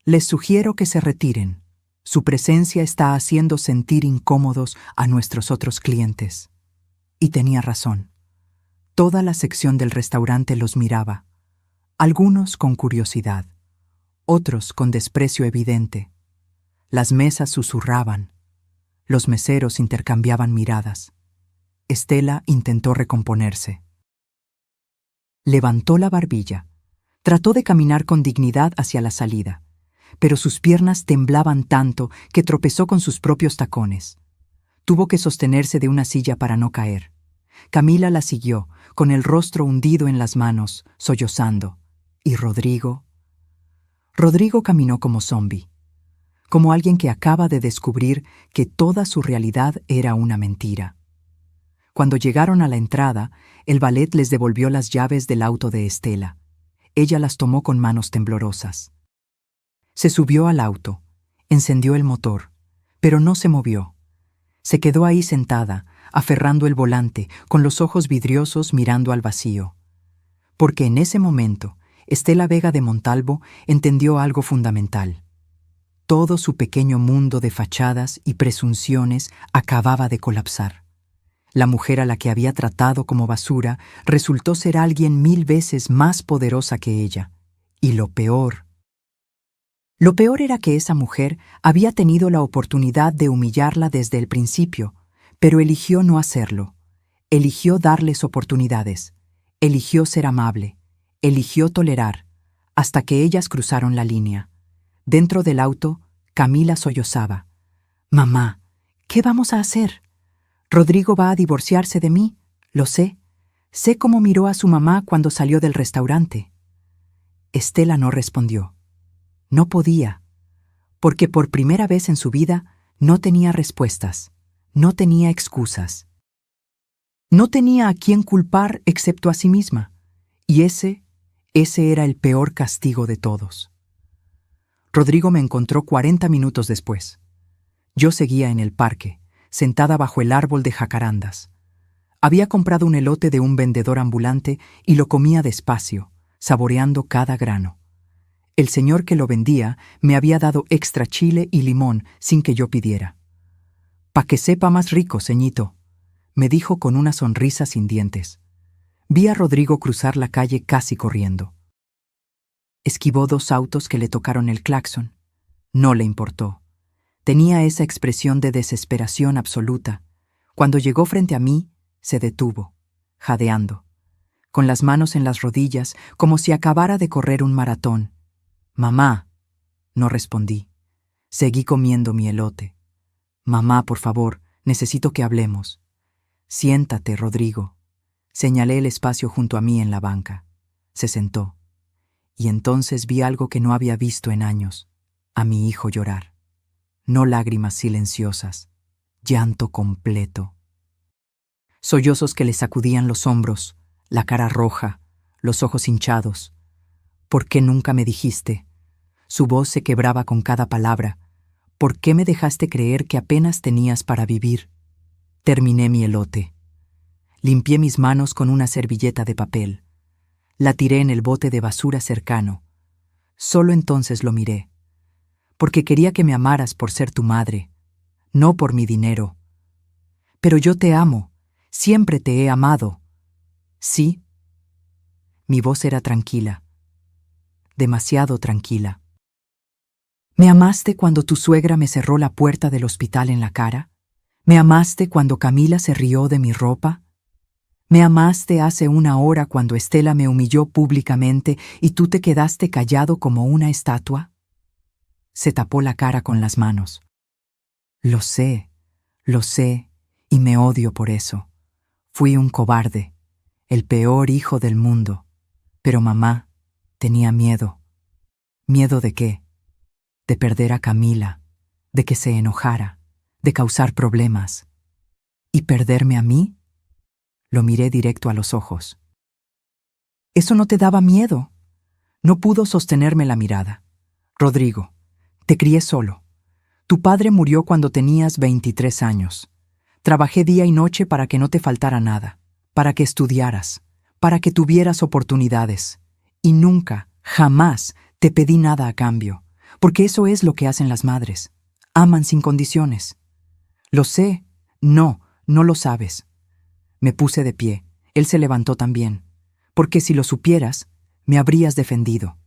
Les sugiero que se retiren. Su presencia está haciendo sentir incómodos a nuestros otros clientes. Y tenía razón. Toda la sección del restaurante los miraba, algunos con curiosidad, otros con desprecio evidente. Las mesas susurraban. Los meseros intercambiaban miradas. Estela intentó recomponerse. Levantó la barbilla. Trató de caminar con dignidad hacia la salida, pero sus piernas temblaban tanto que tropezó con sus propios tacones. Tuvo que sostenerse de una silla para no caer. Camila la siguió, con el rostro hundido en las manos, sollozando. ¿Y Rodrigo? Rodrigo caminó como zombi, como alguien que acaba de descubrir que toda su realidad era una mentira. Cuando llegaron a la entrada, el valet les devolvió las llaves del auto de Estela. Ella las tomó con manos temblorosas. Se subió al auto, encendió el motor, pero no se movió. Se quedó ahí sentada, aferrando el volante, con los ojos vidriosos mirando al vacío. Porque en ese momento, Estela Vega de Montalvo entendió algo fundamental. Todo su pequeño mundo de fachadas y presunciones acababa de colapsar. La mujer a la que había tratado como basura resultó ser alguien 1000 veces más poderosa que ella. Y lo peor era que esa mujer había tenido la oportunidad de humillarla desde el principio, pero eligió no hacerlo. Eligió darles oportunidades. Eligió ser amable. Eligió tolerar, hasta que ellas cruzaron la línea. Dentro del auto, Camila sollozaba. «Mamá, ¿qué vamos a hacer? Rodrigo va a divorciarse de mí, lo sé. Sé cómo miró a su mamá cuando salió del restaurante». Estela no respondió. No podía, porque por primera vez en su vida no tenía respuestas, no tenía excusas. No tenía a quién culpar excepto a sí misma, y ese era el peor castigo de todos. Rodrigo me encontró 40 minutos después. Yo seguía en el parque, sentada bajo el árbol de jacarandas. Había comprado un elote de un vendedor ambulante y lo comía despacio, saboreando cada grano. El señor que lo vendía me había dado extra chile y limón sin que yo pidiera. «Pa' que sepa más rico, ceñito», me dijo con una sonrisa sin dientes. Vi a Rodrigo cruzar la calle casi corriendo. Esquivó 2 autos que le tocaron el claxon. No le importó. Tenía esa expresión de desesperación absoluta. Cuando llegó frente a mí, se detuvo, jadeando, con las manos en las rodillas, como si acabara de correr un maratón. «Mamá», no respondí. Seguí comiendo mi elote. «Mamá, por favor, necesito que hablemos». «Siéntate, Rodrigo». Señalé el espacio junto a mí en la banca. Se sentó. Y entonces vi algo que no había visto en años: a mi hijo llorar. No lágrimas silenciosas, llanto completo. Sollozos que le sacudían los hombros, la cara roja, los ojos hinchados. «¿Por qué nunca me dijiste?» Su voz se quebraba con cada palabra. «¿Por qué me dejaste creer que apenas tenías para vivir?» Terminé mi elote. Limpié mis manos con una servilleta de papel. La tiré en el bote de basura cercano. Solo entonces lo miré. «Porque quería que me amaras por ser tu madre, no por mi dinero. Pero yo te amo, siempre te he amado». «¿Sí?» Mi voz era tranquila, demasiado tranquila. «¿Me amaste cuando tu suegra me cerró la puerta del hospital en la cara? ¿Me amaste cuando Camila se rió de mi ropa? ¿Me amaste hace 1 hora cuando Estela me humilló públicamente y tú te quedaste callado como una estatua?» Se tapó la cara con las manos. Lo sé, y me odio por eso. Fui un cobarde, el peor hijo del mundo. Pero mamá tenía miedo. ¿Miedo de qué? De perder a Camila, de que se enojara, de causar problemas. ¿Y perderme a mí? Lo miré directo a los ojos. «¿Eso no te daba miedo?» No pudo sostenerme la mirada. «Rodrigo, te crié solo. Tu padre murió cuando tenías 23 años. Trabajé día y noche para que no te faltara nada, para que estudiaras, para que tuvieras oportunidades. Y nunca, jamás, te pedí nada a cambio, porque eso es lo que hacen las madres. Aman sin condiciones». «Lo sé». «No, no lo sabes». Me puse de pie. Él se levantó también. «Porque si lo supieras, me habrías defendido.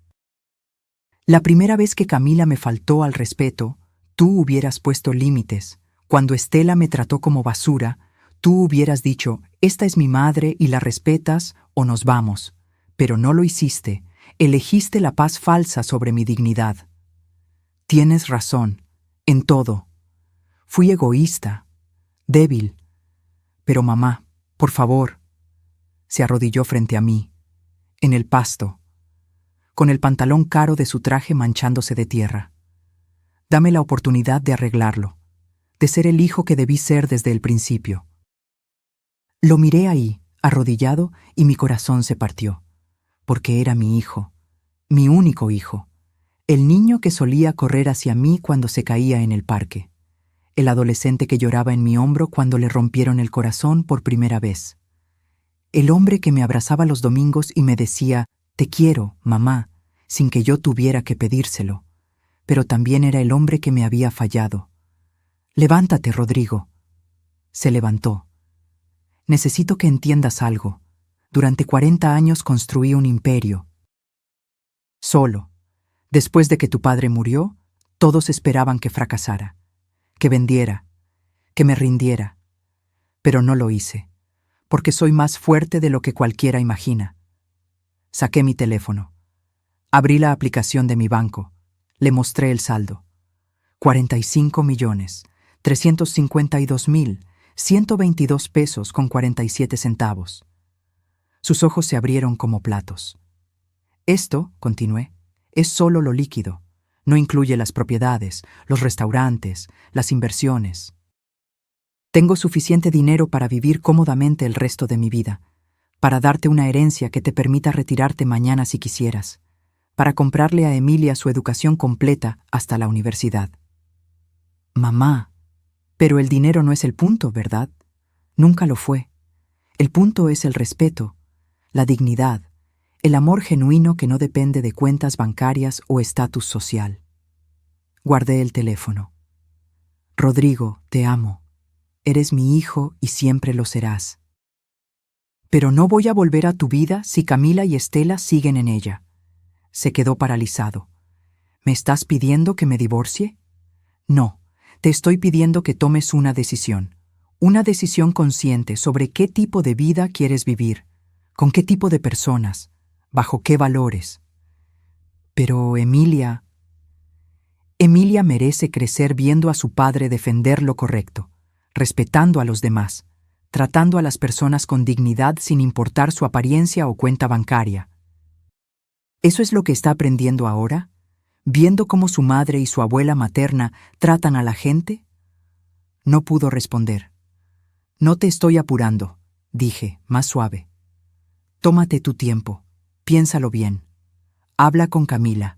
La primera vez que Camila me faltó al respeto, tú hubieras puesto límites. Cuando Estela me trató como basura, tú hubieras dicho: esta es mi madre y la respetas o nos vamos. Pero no lo hiciste. Elegiste la paz falsa sobre mi dignidad. Tienes razón, en todo. Fui egoísta, débil. Pero mamá, por favor». Se arrodilló frente a mí, en el pasto, con el pantalón caro de su traje manchándose de tierra. «Dame la oportunidad de arreglarlo, de ser el hijo que debí ser desde el principio». Lo miré ahí, arrodillado, y mi corazón se partió, porque era mi hijo, mi único hijo, el niño que solía correr hacia mí cuando se caía en el parque, el adolescente que lloraba en mi hombro cuando le rompieron el corazón por primera vez, el hombre que me abrazaba los domingos y me decía: «Te quiero, mamá», sin que yo tuviera que pedírselo. Pero también era el hombre que me había fallado. «Levántate, Rodrigo». Se levantó. «Necesito que entiendas algo. Durante 40 años construí un imperio. Solo. Después de que tu padre murió, todos esperaban que fracasara, que vendiera, que me rindiera. Pero no lo hice, porque soy más fuerte de lo que cualquiera imagina». Saqué mi teléfono. Abrí la aplicación de mi banco. Le mostré el saldo. 45.352.122 pesos con 47 centavos. Sus ojos se abrieron como platos. «Esto», continué, «es solo lo líquido. No incluye las propiedades, los restaurantes, las inversiones. Tengo suficiente dinero para vivir cómodamente el resto de mi vida, para darte una herencia que te permita retirarte mañana si quisieras, para comprarle a Emilia su educación completa hasta la universidad». «Mamá, pero el dinero no es el punto, ¿verdad? Nunca lo fue. El punto es el respeto, la dignidad, El amor genuino que no depende de cuentas bancarias o estatus social. Guardé el teléfono. Rodrigo, te amo. Eres mi hijo y siempre lo serás. Pero no voy a volver a tu vida si Camila y Estela siguen en ella. Se quedó paralizado. ¿Me estás pidiendo que me divorcie? No, te estoy pidiendo que tomes una decisión consciente sobre qué tipo de vida quieres vivir, con qué tipo de personas, bajo qué valores. Pero Emilia merece crecer viendo a su padre defender lo correcto, respetando a los demás, tratando a las personas con dignidad sin importar su apariencia o cuenta bancaria. ¿Eso es lo que está aprendiendo ahora? ¿Viendo cómo su madre y su abuela materna tratan a la gente? No pudo responder. No te estoy apurando, dije, más suave. Tómate tu tiempo, piénsalo bien. Habla con Camila.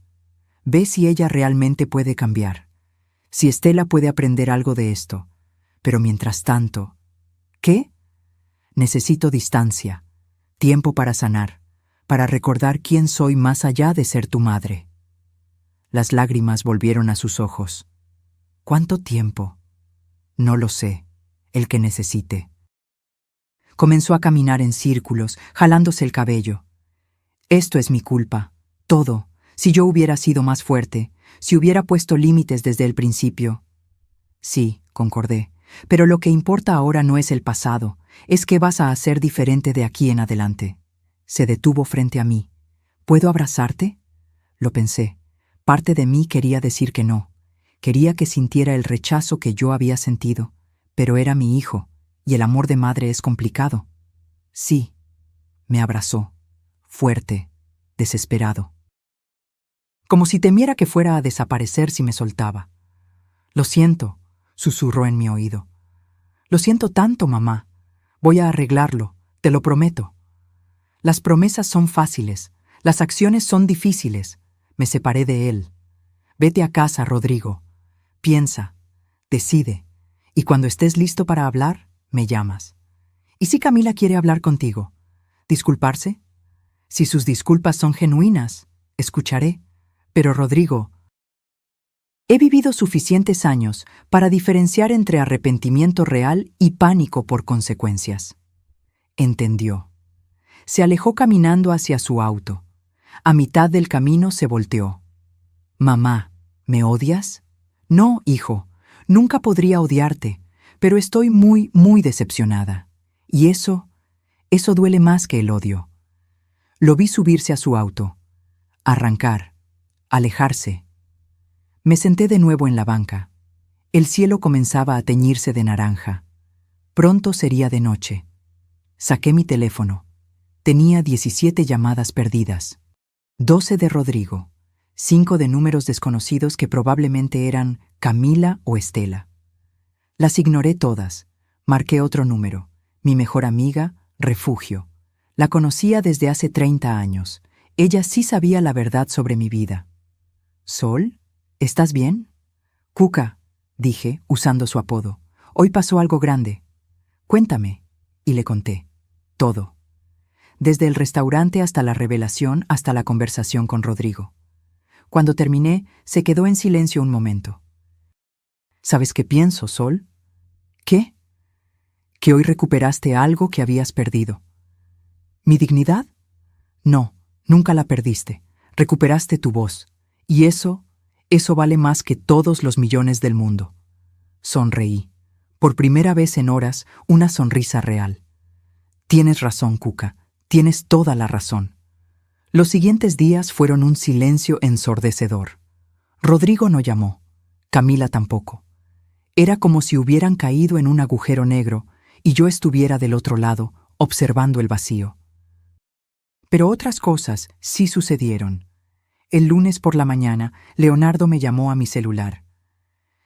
Ve si ella realmente puede cambiar, si Estela puede aprender algo de esto. Pero mientras tanto, ¿qué? Necesito distancia, tiempo para sanar, para recordar quién soy más allá de ser tu madre. Las lágrimas volvieron a sus ojos. ¿Cuánto tiempo? No lo sé, el que necesite. Comenzó a caminar en círculos, jalándose el cabello. Esto es mi culpa, todo. Si yo hubiera sido más fuerte, si hubiera puesto límites desde el principio. Sí, concordé, pero lo que importa ahora no es el pasado, es qué vas a hacer diferente de aquí en adelante. Se detuvo frente a mí. ¿Puedo abrazarte? Lo pensé. Parte de mí quería decir que no. Quería que sintiera el rechazo que yo había sentido, pero era mi hijo, y el amor de madre es complicado. Sí. Me abrazó, fuerte, desesperado. Como si temiera que fuera a desaparecer si me soltaba. Lo siento, susurró en mi oído. Lo siento tanto, mamá. Voy a arreglarlo, te lo prometo. Las promesas son fáciles, las acciones son difíciles. Me separé de él. Vete a casa, Rodrigo. Piensa, decide, y cuando estés listo para hablar, me llamas. ¿Y si Camila quiere hablar contigo? ¿Disculparse? Si sus disculpas son genuinas, escucharé. Pero Rodrigo, he vivido suficientes años para diferenciar entre arrepentimiento real y pánico por consecuencias. Entendió. Se alejó caminando hacia su auto. A mitad del camino se volteó. Mamá, ¿me odias? No, hijo, nunca podría odiarte, pero estoy muy, muy decepcionada. Y eso duele más que el odio. Lo vi subirse a su auto, arrancar, alejarse. Me senté de nuevo en la banca. El cielo comenzaba a teñirse de naranja. Pronto sería de noche. Saqué mi teléfono. Tenía 17 llamadas perdidas. 12 de Rodrigo, 5 de números desconocidos que probablemente eran Camila o Estela. Las ignoré todas. Marqué otro número. Mi mejor amiga, Refugio. La conocía desde hace 30 años. Ella sí sabía la verdad sobre mi vida. ¿Sol? ¿Estás bien? Cuca, dije, usando su apodo. Hoy pasó algo grande. Cuéntame. Y le conté. Todo. Desde el restaurante hasta la revelación, hasta la conversación con Rodrigo. Cuando terminé, se quedó en silencio un momento. ¿Sabes qué pienso, Sol? ¿Qué? Que hoy recuperaste algo que habías perdido. ¿Mi dignidad? No, nunca la perdiste. Recuperaste tu voz. Y eso vale más que todos los millones del mundo. Sonreí. Por primera vez en horas, una sonrisa real. Tienes razón, Cuca. Tienes toda la razón. Los siguientes días fueron un silencio ensordecedor. Rodrigo no llamó. Camila tampoco. Era como si hubieran caído en un agujero negro y yo estuviera del otro lado, observando el vacío. Pero otras cosas sí sucedieron. El lunes por la mañana, Leonardo me llamó a mi celular.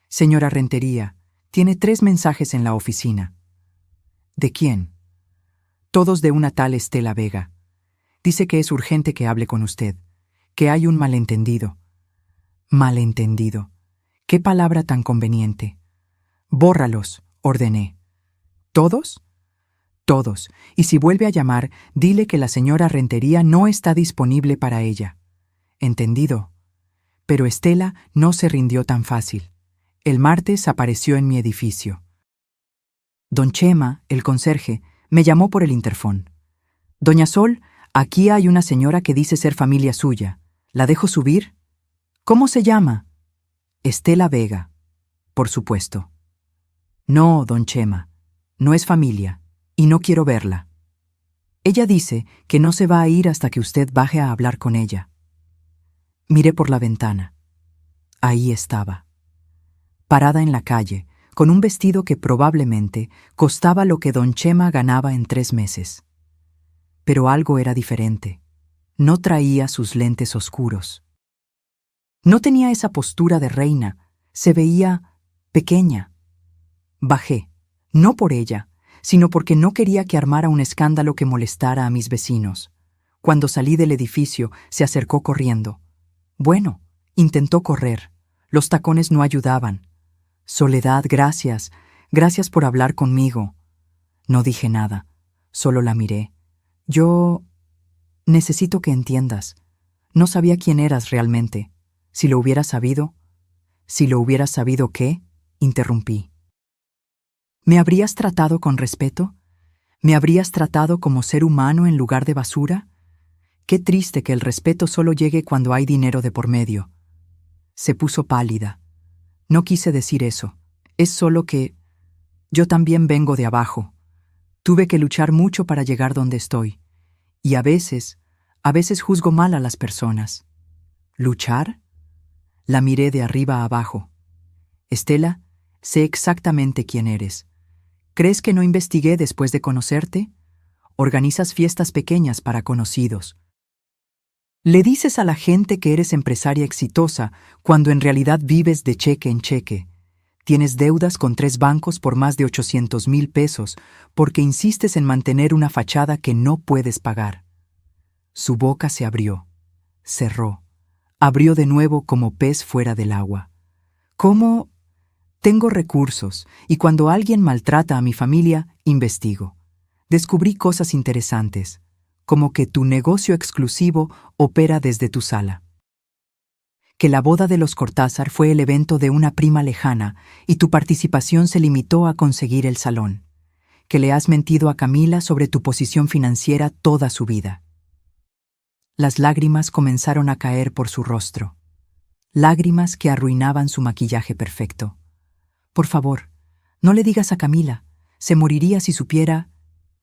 Señora Rentería, tiene 3 mensajes en la oficina. ¿De quién? Todos de una tal Estela Vega. Dice que es urgente que hable con usted, que hay un malentendido. Malentendido. Qué palabra tan conveniente. Bórralos, ordené. ¿Todos? Todos, y si vuelve a llamar, dile que la señora Rentería no está disponible para ella. ¿Entendido? Pero Estela no se rindió tan fácil. El martes apareció en mi edificio. Don Chema, el conserje, me llamó por el interfón. Doña Sol, aquí hay una señora que dice ser familia suya. ¿La dejo subir? ¿Cómo se llama? Estela Vega. Por supuesto. No, don Chema, no es familia, y no quiero verla. Ella dice que no se va a ir hasta que usted baje a hablar con ella. Miré por la ventana. Ahí estaba, parada en la calle, con un vestido que probablemente costaba lo que don Chema ganaba en 3 meses. Pero algo era diferente. No traía sus lentes oscuros. No tenía esa postura de reina, se veía pequeña. Bajé, no por ella, sino porque no quería que armara un escándalo que molestara a mis vecinos. Cuando salí del edificio, se acercó corriendo. Bueno, intentó correr. Los tacones no ayudaban. Soledad, gracias. Gracias por hablar conmigo. No dije nada, solo la miré. Yo necesito que entiendas. No sabía quién eras realmente. Si lo hubiera sabido... Si lo hubieras sabido, ¿qué? Interrumpí. ¿Me habrías tratado con respeto? ¿Me habrías tratado como ser humano en lugar de basura? Qué triste que el respeto solo llegue cuando hay dinero de por medio. Se puso pálida. No quise decir eso. Es solo que... Yo también vengo de abajo. Tuve que luchar mucho para llegar donde estoy. Y a veces juzgo mal a las personas. ¿Luchar? La miré de arriba a abajo. Estela, sé exactamente quién eres. ¿Crees que no investigué después de conocerte? Organizas fiestas pequeñas para conocidos. Le dices a la gente que eres empresaria exitosa cuando en realidad vives de cheque en cheque. Tienes deudas con 3 bancos por más de 800,000 pesos porque insistes en mantener una fachada que no puedes pagar. Su boca se abrió, cerró, abrió de nuevo como pez fuera del agua. ¿Cómo? Tengo recursos y cuando alguien maltrata a mi familia, investigo. Descubrí cosas interesantes, como que tu negocio exclusivo opera desde tu sala. Que la boda de los Cortázar fue el evento de una prima lejana y tu participación se limitó a conseguir el salón. Que le has mentido a Camila sobre tu posición financiera toda su vida. Las lágrimas comenzaron a caer por su rostro. Lágrimas que arruinaban su maquillaje perfecto. Por favor, no le digas a Camila. Se moriría si supiera...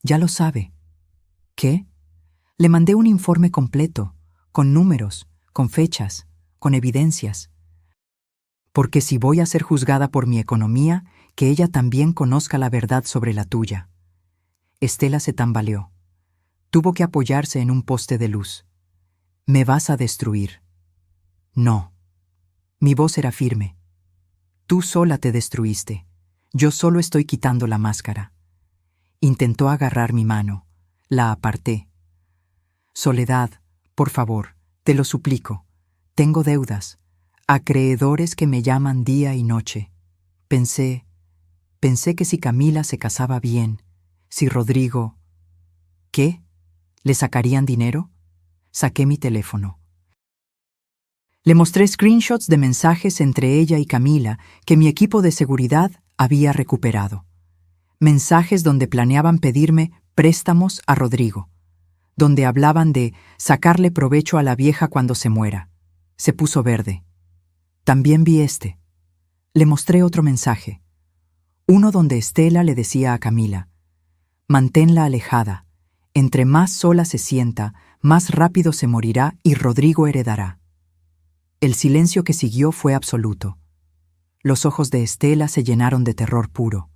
Ya lo sabe. ¿Qué? Le mandé un informe completo, con números, con fechas, con evidencias. Porque si voy a ser juzgada por mi economía, que ella también conozca la verdad sobre la tuya. Estela se tambaleó. Tuvo que apoyarse en un poste de luz. Me vas a destruir. No. Mi voz era firme. Tú sola te destruiste. Yo solo estoy quitando la máscara. Intentó agarrar mi mano. La aparté. Soledad, por favor, te lo suplico. Tengo deudas. Acreedores que me llaman día y noche. Pensé que si Camila se casaba bien, si Rodrigo... ¿Qué? ¿Le sacarían dinero? Saqué mi teléfono. Le mostré screenshots de mensajes entre ella y Camila que mi equipo de seguridad había recuperado. Mensajes donde planeaban pedirme préstamos a Rodrigo, donde hablaban de sacarle provecho a la vieja cuando se muera. Se puso verde. También vi este. Le mostré otro mensaje. Uno donde Estela le decía a Camila, manténla alejada. Entre más sola se sienta, más rápido se morirá y Rodrigo heredará. El silencio que siguió fue absoluto. Los ojos de Estela se llenaron de terror puro.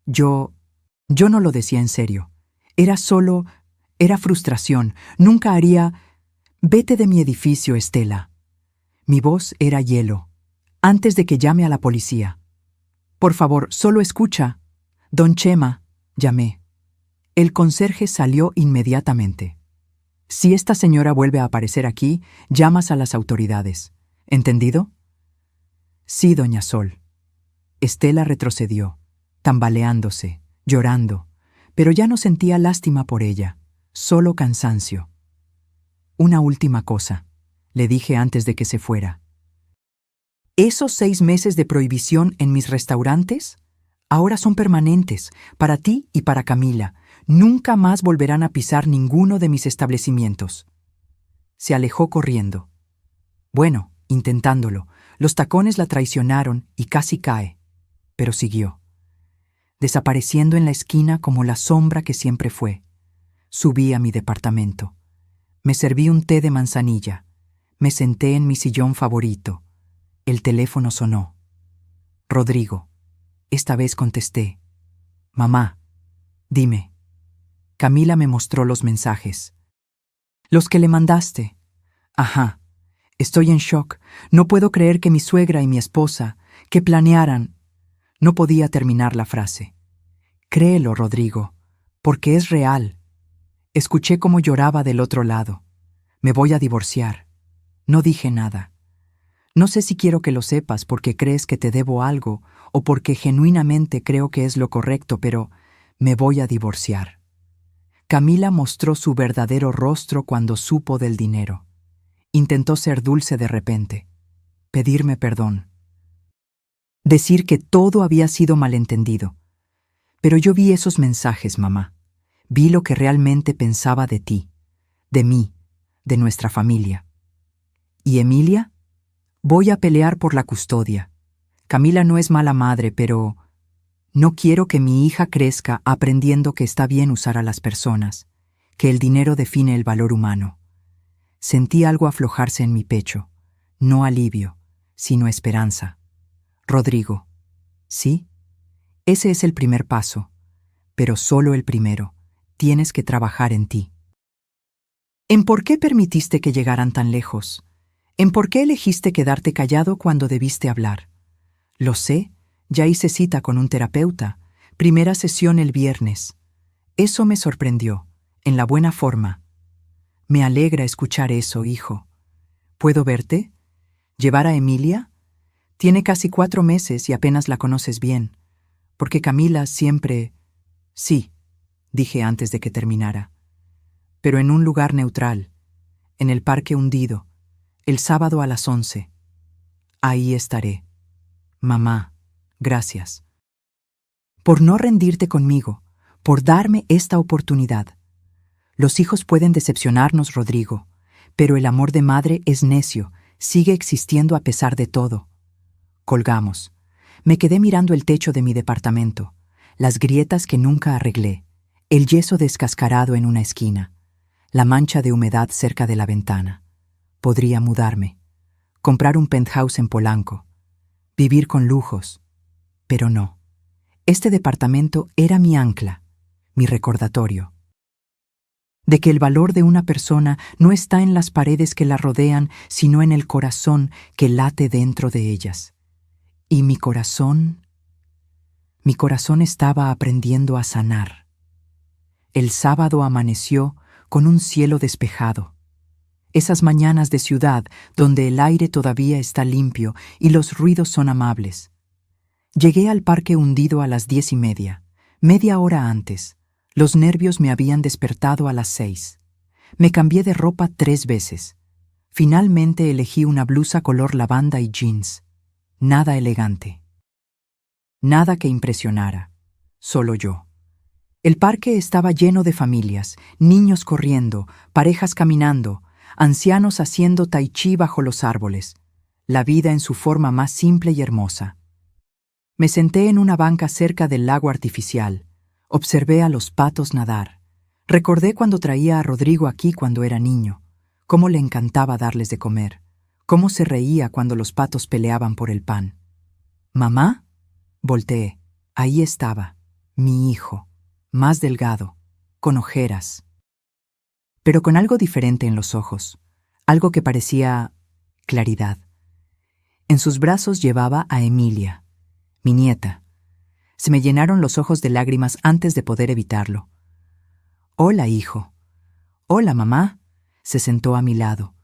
Yo no lo decía en serio. Era frustración. Nunca haría... Vete de mi edificio, Estela. Mi voz era hielo. Antes de que llame a la policía. Por favor, solo escucha. Don Chema, llamé. El conserje salió inmediatamente. Si esta señora vuelve a aparecer aquí, llamas a las autoridades. ¿Entendido? Sí, doña Sol. Estela retrocedió, tambaleándose, llorando, pero ya no sentía lástima por ella, solo cansancio. Una última cosa, le dije antes de que se fuera. Esos 6 meses de prohibición en mis restaurantes ahora son permanentes, para ti y para Camila. Nunca más volverán a pisar ninguno de mis establecimientos. Se alejó corriendo. Bueno, intentándolo. Los tacones la traicionaron y casi cae, pero siguió, desapareciendo en la esquina como la sombra que siempre fue. Subí a mi departamento. Me serví un té de manzanilla. Me senté en mi sillón favorito. El teléfono sonó. Rodrigo. Esta vez contesté. Mamá, dime. Camila me mostró los mensajes. Los que le mandaste. Ajá. Estoy en shock. No puedo creer que mi suegra y mi esposa, que planearan. No podía terminar la frase. Créelo, Rodrigo, porque es real. Escuché cómo lloraba del otro lado. Me voy a divorciar. No dije nada. No sé si quiero que lo sepas porque crees que te debo algo o porque genuinamente creo que es lo correcto, pero me voy a divorciar. Camila mostró su verdadero rostro cuando supo del dinero. Intentó ser dulce de repente, pedirme perdón, decir que todo había sido malentendido. Pero yo vi esos mensajes, mamá. Vi lo que realmente pensaba de ti, de mí, de nuestra familia. ¿Y Emilia? Voy a pelear por la custodia. Camila no es mala madre, pero no quiero que mi hija crezca aprendiendo que está bien usar a las personas, que el dinero define el valor humano. Sentí algo aflojarse en mi pecho, no alivio, sino esperanza. Rodrigo, ¿sí? Ese es el primer paso, pero solo el primero. Tienes que trabajar en ti. ¿En por qué permitiste que llegaran tan lejos? ¿En por qué elegiste quedarte callado cuando debiste hablar? Lo sé, ya hice cita con un terapeuta, primera sesión el viernes. Eso me sorprendió, en la buena forma. Me alegra escuchar eso, hijo. ¿Puedo verte? ¿Llevar a Emilia? Tiene casi 4 meses y apenas la conoces bien, porque Camila siempre... Sí, dije antes de que terminara. Pero en un lugar neutral, en el Parque Hundido, el sábado a las 11. Ahí estaré. Mamá, gracias. Por no rendirte conmigo, por darme esta oportunidad. Los hijos pueden decepcionarnos, Rodrigo, pero el amor de madre es necio, sigue existiendo a pesar de todo. Colgamos. Me quedé mirando el techo de mi departamento, las grietas que nunca arreglé, el yeso descascarado en una esquina, la mancha de humedad cerca de la ventana. Podría mudarme, comprar un penthouse en Polanco, vivir con lujos, pero no. Este departamento era mi ancla, mi recordatorio, de que el valor de una persona no está en las paredes que la rodean, sino en el corazón que late dentro de ellas. Y mi corazón estaba aprendiendo a sanar. El sábado amaneció con un cielo despejado. Esas mañanas de ciudad donde el aire todavía está limpio y los ruidos son amables. Llegué al Parque Hundido a las 10:30, media hora antes. Los nervios me habían despertado a las 6. Me cambié de ropa 3 veces. Finalmente elegí una blusa color lavanda y jeans. Nada elegante. Nada que impresionara. Solo yo. El parque estaba lleno de familias, niños corriendo, parejas caminando, ancianos haciendo tai chi bajo los árboles. La vida en su forma más simple y hermosa. Me senté en una banca cerca del lago artificial. Observé a los patos nadar. Recordé cuando traía a Rodrigo aquí cuando era niño, cómo le encantaba darles de comer, cómo se reía cuando los patos peleaban por el pan. ¿Mamá? Volteé. Ahí estaba, mi hijo, más delgado, con ojeras, pero con algo diferente en los ojos, algo que parecía claridad. En sus brazos llevaba a Emilia, mi nieta. Se me llenaron los ojos de lágrimas antes de poder evitarlo. Hola, hijo. Hola, mamá. Se sentó a mi lado.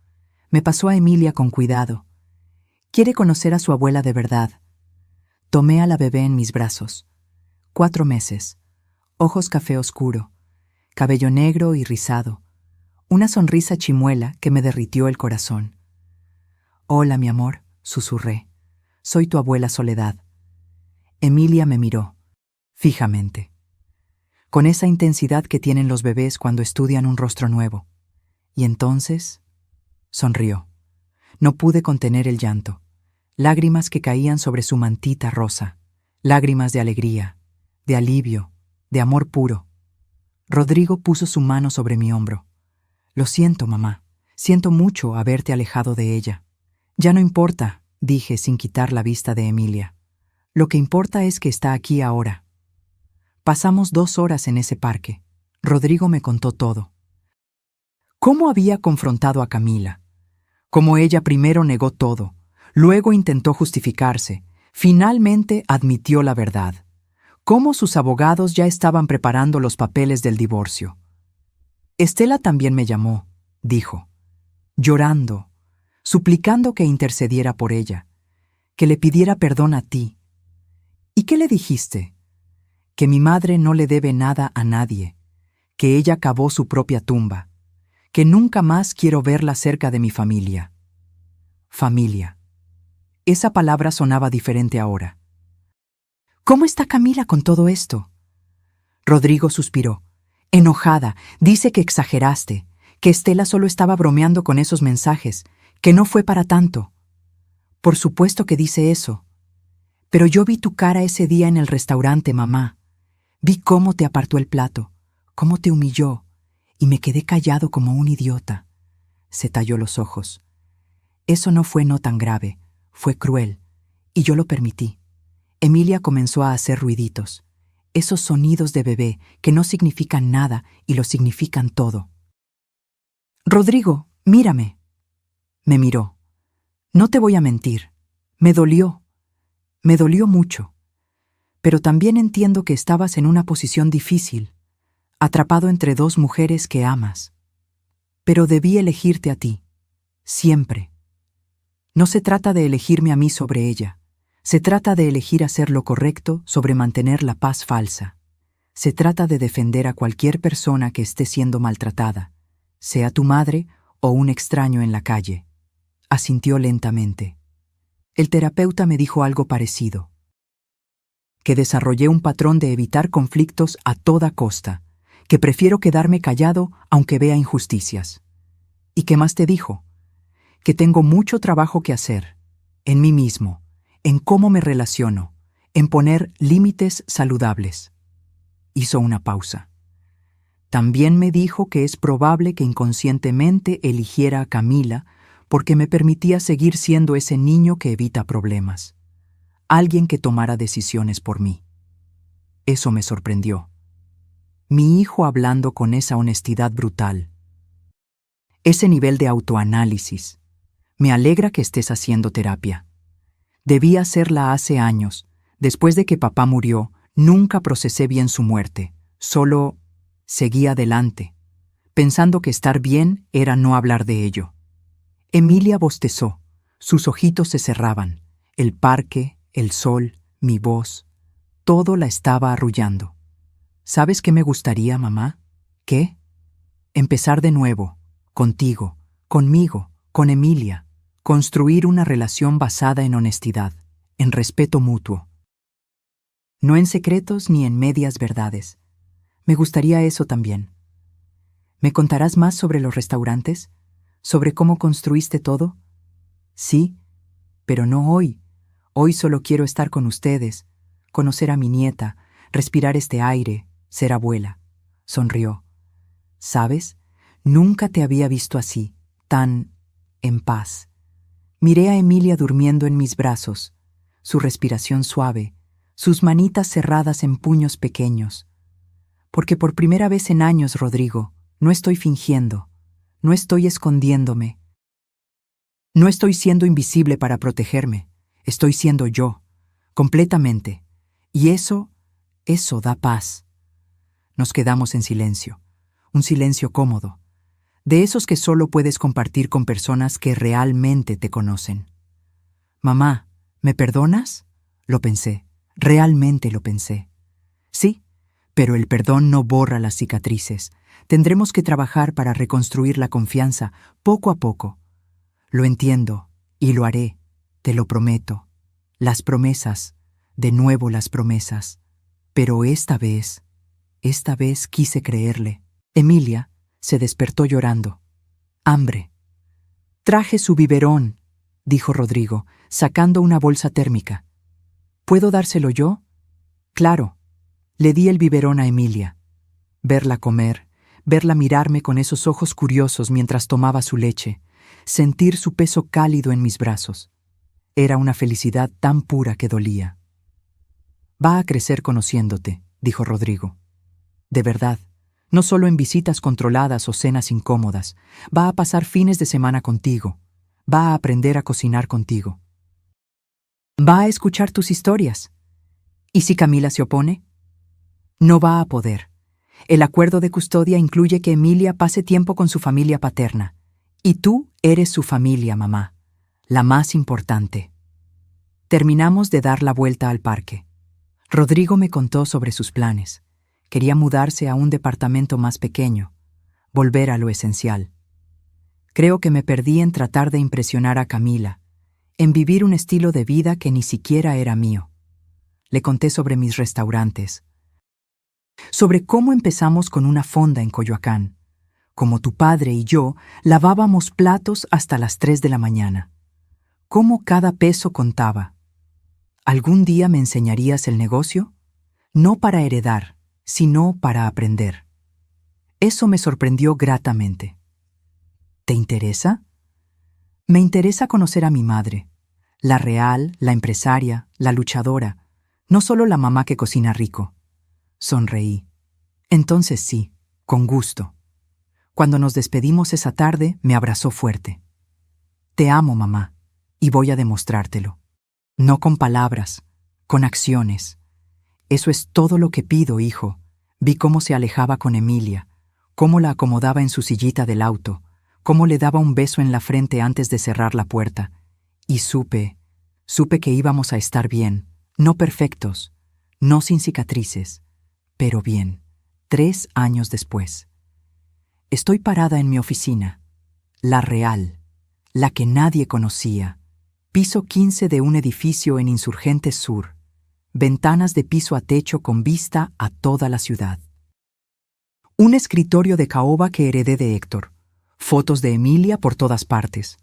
Me pasó a Emilia con cuidado. Quiere conocer a su abuela de verdad. Tomé a la bebé en mis brazos. 4 meses. ojos café oscuro, cabello negro y rizado, una sonrisa chimuela que me derritió el corazón. «Hola, mi amor», susurré. «Soy tu abuela Soledad». Emilia me miró, fijamente, con esa intensidad que tienen los bebés cuando estudian un rostro nuevo. Y entonces sonrió. No pude contener el llanto. Lágrimas que caían sobre su mantita rosa. Lágrimas de alegría, de alivio, de amor puro. Rodrigo puso su mano sobre mi hombro. «Lo siento, mamá. Siento mucho haberte alejado de ella». «Ya no importa», dije sin quitar la vista de Emilia. «Lo que importa es que está aquí ahora». Pasamos 2 horas en ese parque. Rodrigo me contó todo. Cómo había confrontado a Camila. Cómo ella primero negó todo, luego intentó justificarse, finalmente admitió la verdad. Cómo sus abogados ya estaban preparando los papeles del divorcio. «Estela también me llamó», dijo, llorando, suplicando que intercediera por ella, que le pidiera perdón a ti. «¿Y qué le dijiste?» «Que mi madre no le debe nada a nadie, que ella cavó su propia tumba, que nunca más quiero verla cerca de mi familia». Familia. Esa palabra sonaba diferente ahora. «¿Cómo está Camila con todo esto?» Rodrigo suspiró. «Enojada, dice que exageraste, que Estela solo estaba bromeando con esos mensajes, que no fue para tanto». «Por supuesto que dice eso. Pero yo vi tu cara ese día en el restaurante, mamá. Vi cómo te apartó el plato, cómo te humilló, y me quedé callado como un idiota». Se talló los ojos. «Eso no fue no tan grave, fue cruel, y yo lo permití». Emilia comenzó a hacer ruiditos, esos sonidos de bebé que no significan nada y lo significan todo. «Rodrigo, mírame». Me miró. «No te voy a mentir, me dolió mucho. Pero también entiendo que estabas en una posición difícil, atrapado entre 2 mujeres que amas. Pero debí elegirte a ti, siempre. No se trata de elegirme a mí sobre ella. Se trata de elegir hacer lo correcto sobre mantener la paz falsa. Se trata de defender a cualquier persona que esté siendo maltratada, sea tu madre o un extraño en la calle». Asintió lentamente. El terapeuta me dijo algo parecido. Que desarrollé un patrón de evitar conflictos a toda costa, que prefiero quedarme callado aunque vea injusticias. ¿Y qué más te dijo? Que tengo mucho trabajo que hacer, en mí mismo, en cómo me relaciono, en poner límites saludables. Hizo una pausa. También me dijo que es probable que inconscientemente eligiera a Camila porque me permitía seguir siendo ese niño que evita problemas, alguien que tomara decisiones por mí. Eso me sorprendió. Mi hijo hablando con esa honestidad brutal. Ese nivel de autoanálisis. Me alegra que estés haciendo terapia. Debí hacerla hace años. Después de que papá murió, nunca procesé bien su muerte. Solo seguí adelante, pensando que estar bien era no hablar de ello. Emilia bostezó. Sus ojitos se cerraban. El parque, el sol, mi voz, todo la estaba arrullando. ¿Sabes qué me gustaría, mamá? ¿Qué? Empezar de nuevo, contigo, conmigo, con Emilia. Construir una relación basada en honestidad, en respeto mutuo. No en secretos ni en medias verdades. Me gustaría eso también. ¿Me contarás más sobre los restaurantes? ¿Sobre cómo construiste todo? Sí, pero no hoy. Hoy solo quiero estar con ustedes, conocer a mi nieta, respirar este aire, ser abuela. Sonrió. ¿Sabes? Nunca te había visto así, tan en paz. Miré a Emilia durmiendo en mis brazos, su respiración suave, sus manitas cerradas en puños pequeños. Porque por primera vez en años, Rodrigo, no estoy fingiendo, no estoy escondiéndome. No estoy siendo invisible para protegerme, estoy siendo yo, completamente. Y eso da paz. Nos quedamos en silencio, un silencio cómodo, de esos que solo puedes compartir con personas que realmente te conocen. «Mamá, ¿me perdonas?», lo pensé, realmente lo pensé. «Sí, Pero el perdón no borra las cicatrices. Tendremos que trabajar para reconstruir la confianza poco a poco. Lo entiendo y lo haré, te lo prometo. Las promesas, de nuevo las promesas. Pero esta vez quise creerle. Emilia se despertó llorando. Hambre. Traje su biberón, dijo Rodrigo, sacando una bolsa térmica. ¿Puedo dárselo yo? Claro. Le di el biberón a Emilia. Verla comer, verla mirarme con esos ojos curiosos mientras tomaba su leche, sentir su peso cálido en mis brazos. Era una felicidad tan pura que dolía. Va a crecer conociéndote, dijo Rodrigo. De verdad, no solo en visitas controladas o cenas incómodas, va a pasar fines de semana contigo, va a aprender a cocinar contigo. Va a escuchar tus historias. ¿Y si Camila se opone? No va a poder. El acuerdo de custodia incluye que Emilia pase tiempo con su familia paterna. Y tú eres su familia, mamá, la más importante. Terminamos de dar la vuelta al parque. Rodrigo me contó sobre sus planes. Quería mudarse a un departamento más pequeño, volver a lo esencial. Creo que me perdí en tratar de impresionar a Camila, en vivir un estilo de vida que ni siquiera era mío. Le conté sobre mis restaurantes, sobre cómo empezamos con una fonda en Coyoacán, cómo tu padre y yo lavábamos platos hasta las 3 de la mañana, cómo cada peso contaba. ¿Algún día me enseñarías el negocio? No para heredar, sino para aprender. Eso me sorprendió gratamente. ¿Te interesa? Me interesa conocer a mi madre, la real, la empresaria, la luchadora, no solo la mamá que cocina rico. Sonreí. Entonces sí, con gusto. Cuando nos despedimos esa tarde, me abrazó fuerte. Te amo, mamá, y voy a demostrártelo. No con palabras, con acciones. Eso es todo lo que pido, hijo. Vi cómo se alejaba con Emilia, cómo la acomodaba en su sillita del auto, cómo le daba un beso en la frente antes de cerrar la puerta. Y supe que íbamos a estar bien, no perfectos, no sin cicatrices, pero bien, 3 años después. Estoy parada en mi oficina, la real, la que nadie conocía, piso 15 de un edificio en Insurgentes Sur, ventanas de piso a techo con vista a toda la ciudad. Un escritorio de caoba que heredé de Héctor, fotos de Emilia por todas partes.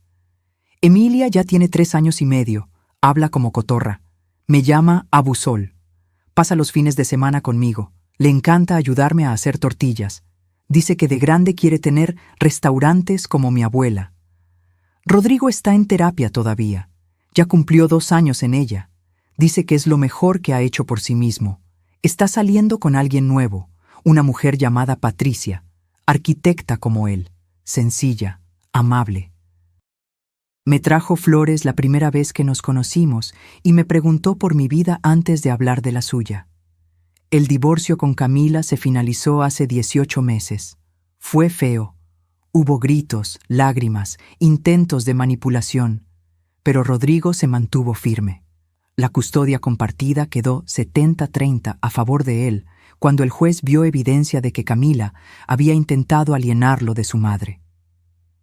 Emilia ya tiene 3 años y medio, habla como cotorra, me llama Abusol, pasa los fines de semana conmigo, le encanta ayudarme a hacer tortillas, dice que de grande quiere tener restaurantes como mi abuela. Rodrigo está en terapia todavía, ya cumplió 2 años en ella. Dice que es lo mejor que ha hecho por sí mismo. Está saliendo con alguien nuevo, una mujer llamada Patricia, arquitecta como él, sencilla, amable. Me trajo flores la primera vez que nos conocimos y me preguntó por mi vida antes de hablar de la suya. El divorcio con Camila se finalizó hace 18 meses. Fue feo. Hubo gritos, lágrimas, intentos de manipulación, pero Rodrigo se mantuvo firme. La custodia compartida quedó 70-30 a favor de él cuando el juez vio evidencia de que Camila había intentado alienarlo de su madre.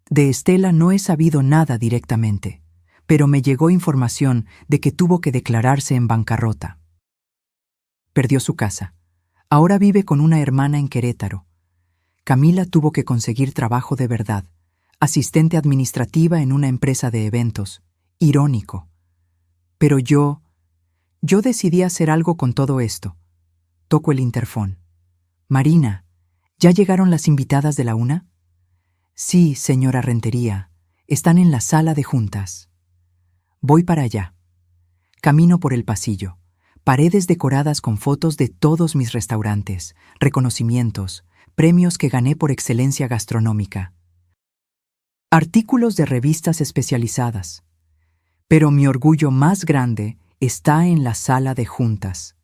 De Estela no he sabido nada directamente, pero me llegó información de que tuvo que declararse en bancarrota. Perdió su casa. Ahora vive con una hermana en Querétaro. Camila tuvo que conseguir trabajo de verdad, asistente administrativa en una empresa de eventos. Irónico. Pero yo decidí hacer algo con todo esto. Toco el interfón. Marina, ¿ya llegaron las invitadas de la una? Sí, señora Rentería. Están en la sala de juntas. Voy para allá. Camino por el pasillo. Paredes decoradas con fotos de todos mis restaurantes, reconocimientos, premios que gané por excelencia gastronómica. Artículos de revistas especializadas. Pero mi orgullo más grande está en la sala de juntas.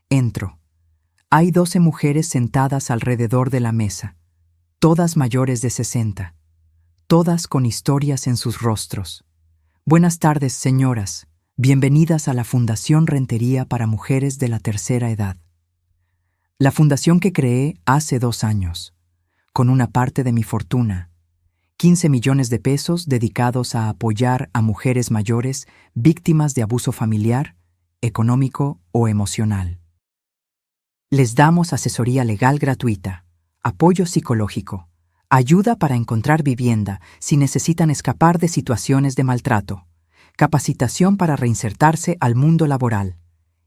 Entro. Hay 12 mujeres sentadas alrededor de la mesa, todas mayores de 60, todas con historias en sus rostros. Buenas tardes, señoras. Bienvenidas a la Fundación Rentería para Mujeres de la Tercera Edad. La fundación que creé hace 2 años, con una parte de mi fortuna, 15 millones de pesos dedicados a apoyar a mujeres mayores víctimas de abuso familiar, económico o emocional. Les damos asesoría legal gratuita, apoyo psicológico, ayuda para encontrar vivienda si necesitan escapar de situaciones de maltrato, capacitación para reinsertarse al mundo laboral.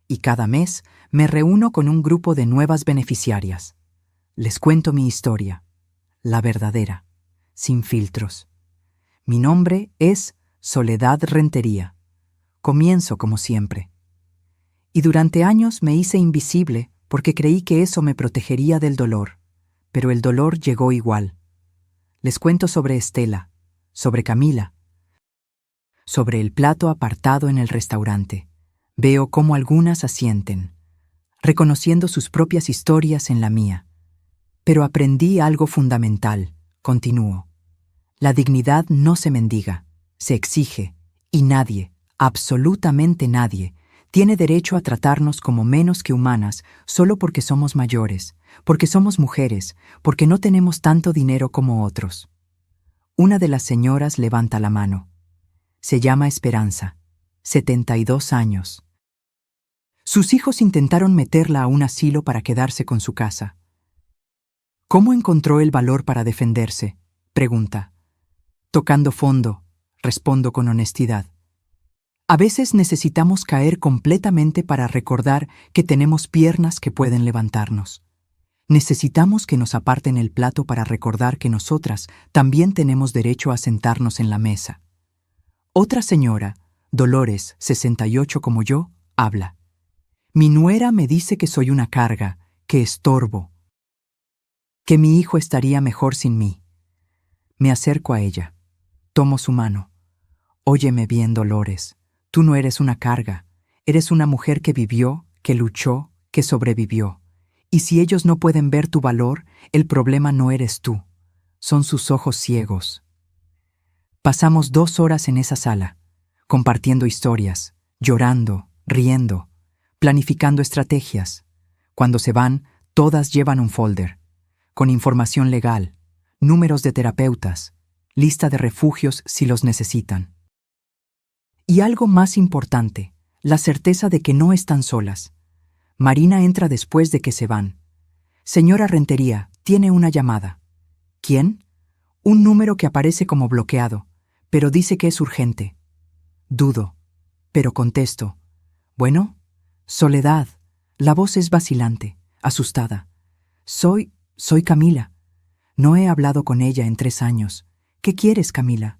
Y cada mes me reúno con un grupo de nuevas beneficiarias. Les cuento mi historia, la verdadera, sin filtros. Mi nombre es Soledad Rentería. Comienzo como siempre. Y durante años me hice invisible porque creí que eso me protegería del dolor, pero el dolor llegó igual. Les cuento sobre Estela, sobre Camila, sobre el plato apartado en el restaurante. Veo cómo algunas asienten, reconociendo sus propias historias en la mía. Pero aprendí algo fundamental, continúo. La dignidad no se mendiga, se exige, y nadie, absolutamente nadie, tiene derecho a tratarnos como menos que humanas solo porque somos mayores, porque somos mujeres, porque no tenemos tanto dinero como otros. Una de las señoras levanta la mano. Se llama Esperanza, 72 años. Sus hijos intentaron meterla a un asilo para quedarse con su casa. ¿Cómo encontró el valor para defenderse?, pregunta. Tocando fondo, respondo con honestidad. A veces necesitamos caer completamente para recordar que tenemos piernas que pueden levantarnos. Necesitamos que nos aparten el plato para recordar que nosotras también tenemos derecho a sentarnos en la mesa. Otra señora, Dolores, 68 como yo, habla. Mi nuera me dice que soy una carga, que estorbo, que mi hijo estaría mejor sin mí. Me acerco a ella. Tomo su mano. Óyeme bien, Dolores. Tú no eres una carga. Eres una mujer que vivió, que luchó, que sobrevivió. Y si ellos no pueden ver tu valor, el problema no eres tú. Son sus ojos ciegos. Pasamos 2 horas en esa sala, compartiendo historias, llorando, riendo, planificando estrategias. Cuando se van, todas llevan un folder, con información legal, números de terapeutas, lista de refugios si los necesitan. Y algo más importante, la certeza de que no están solas. Marina entra después de que se van. Señora Rentería, tiene una llamada. ¿Quién? Un número que aparece como bloqueado, pero dice que es urgente. Dudo, pero contesto. Bueno, Soledad. La voz es vacilante, asustada. Soy Camila. No he hablado con ella en 3 años. ¿Qué quieres, Camila?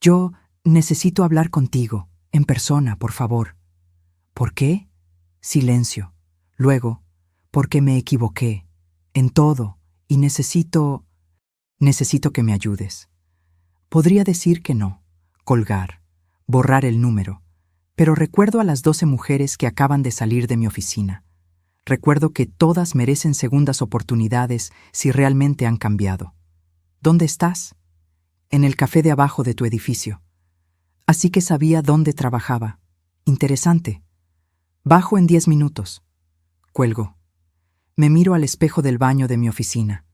Yo necesito hablar contigo, en persona, por favor. ¿Por qué? Silencio. Luego, porque me equivoqué, en todo, y necesito que me ayudes. Podría decir que no, colgar, borrar el número, pero recuerdo a las 12 mujeres que acaban de salir de mi oficina. Recuerdo que todas merecen segundas oportunidades si realmente han cambiado. ¿Dónde estás? En el café de abajo de tu edificio. Así que sabía dónde trabajaba. Interesante. Bajo en 10 minutos. Cuelgo. Me miro al espejo del baño de mi oficina.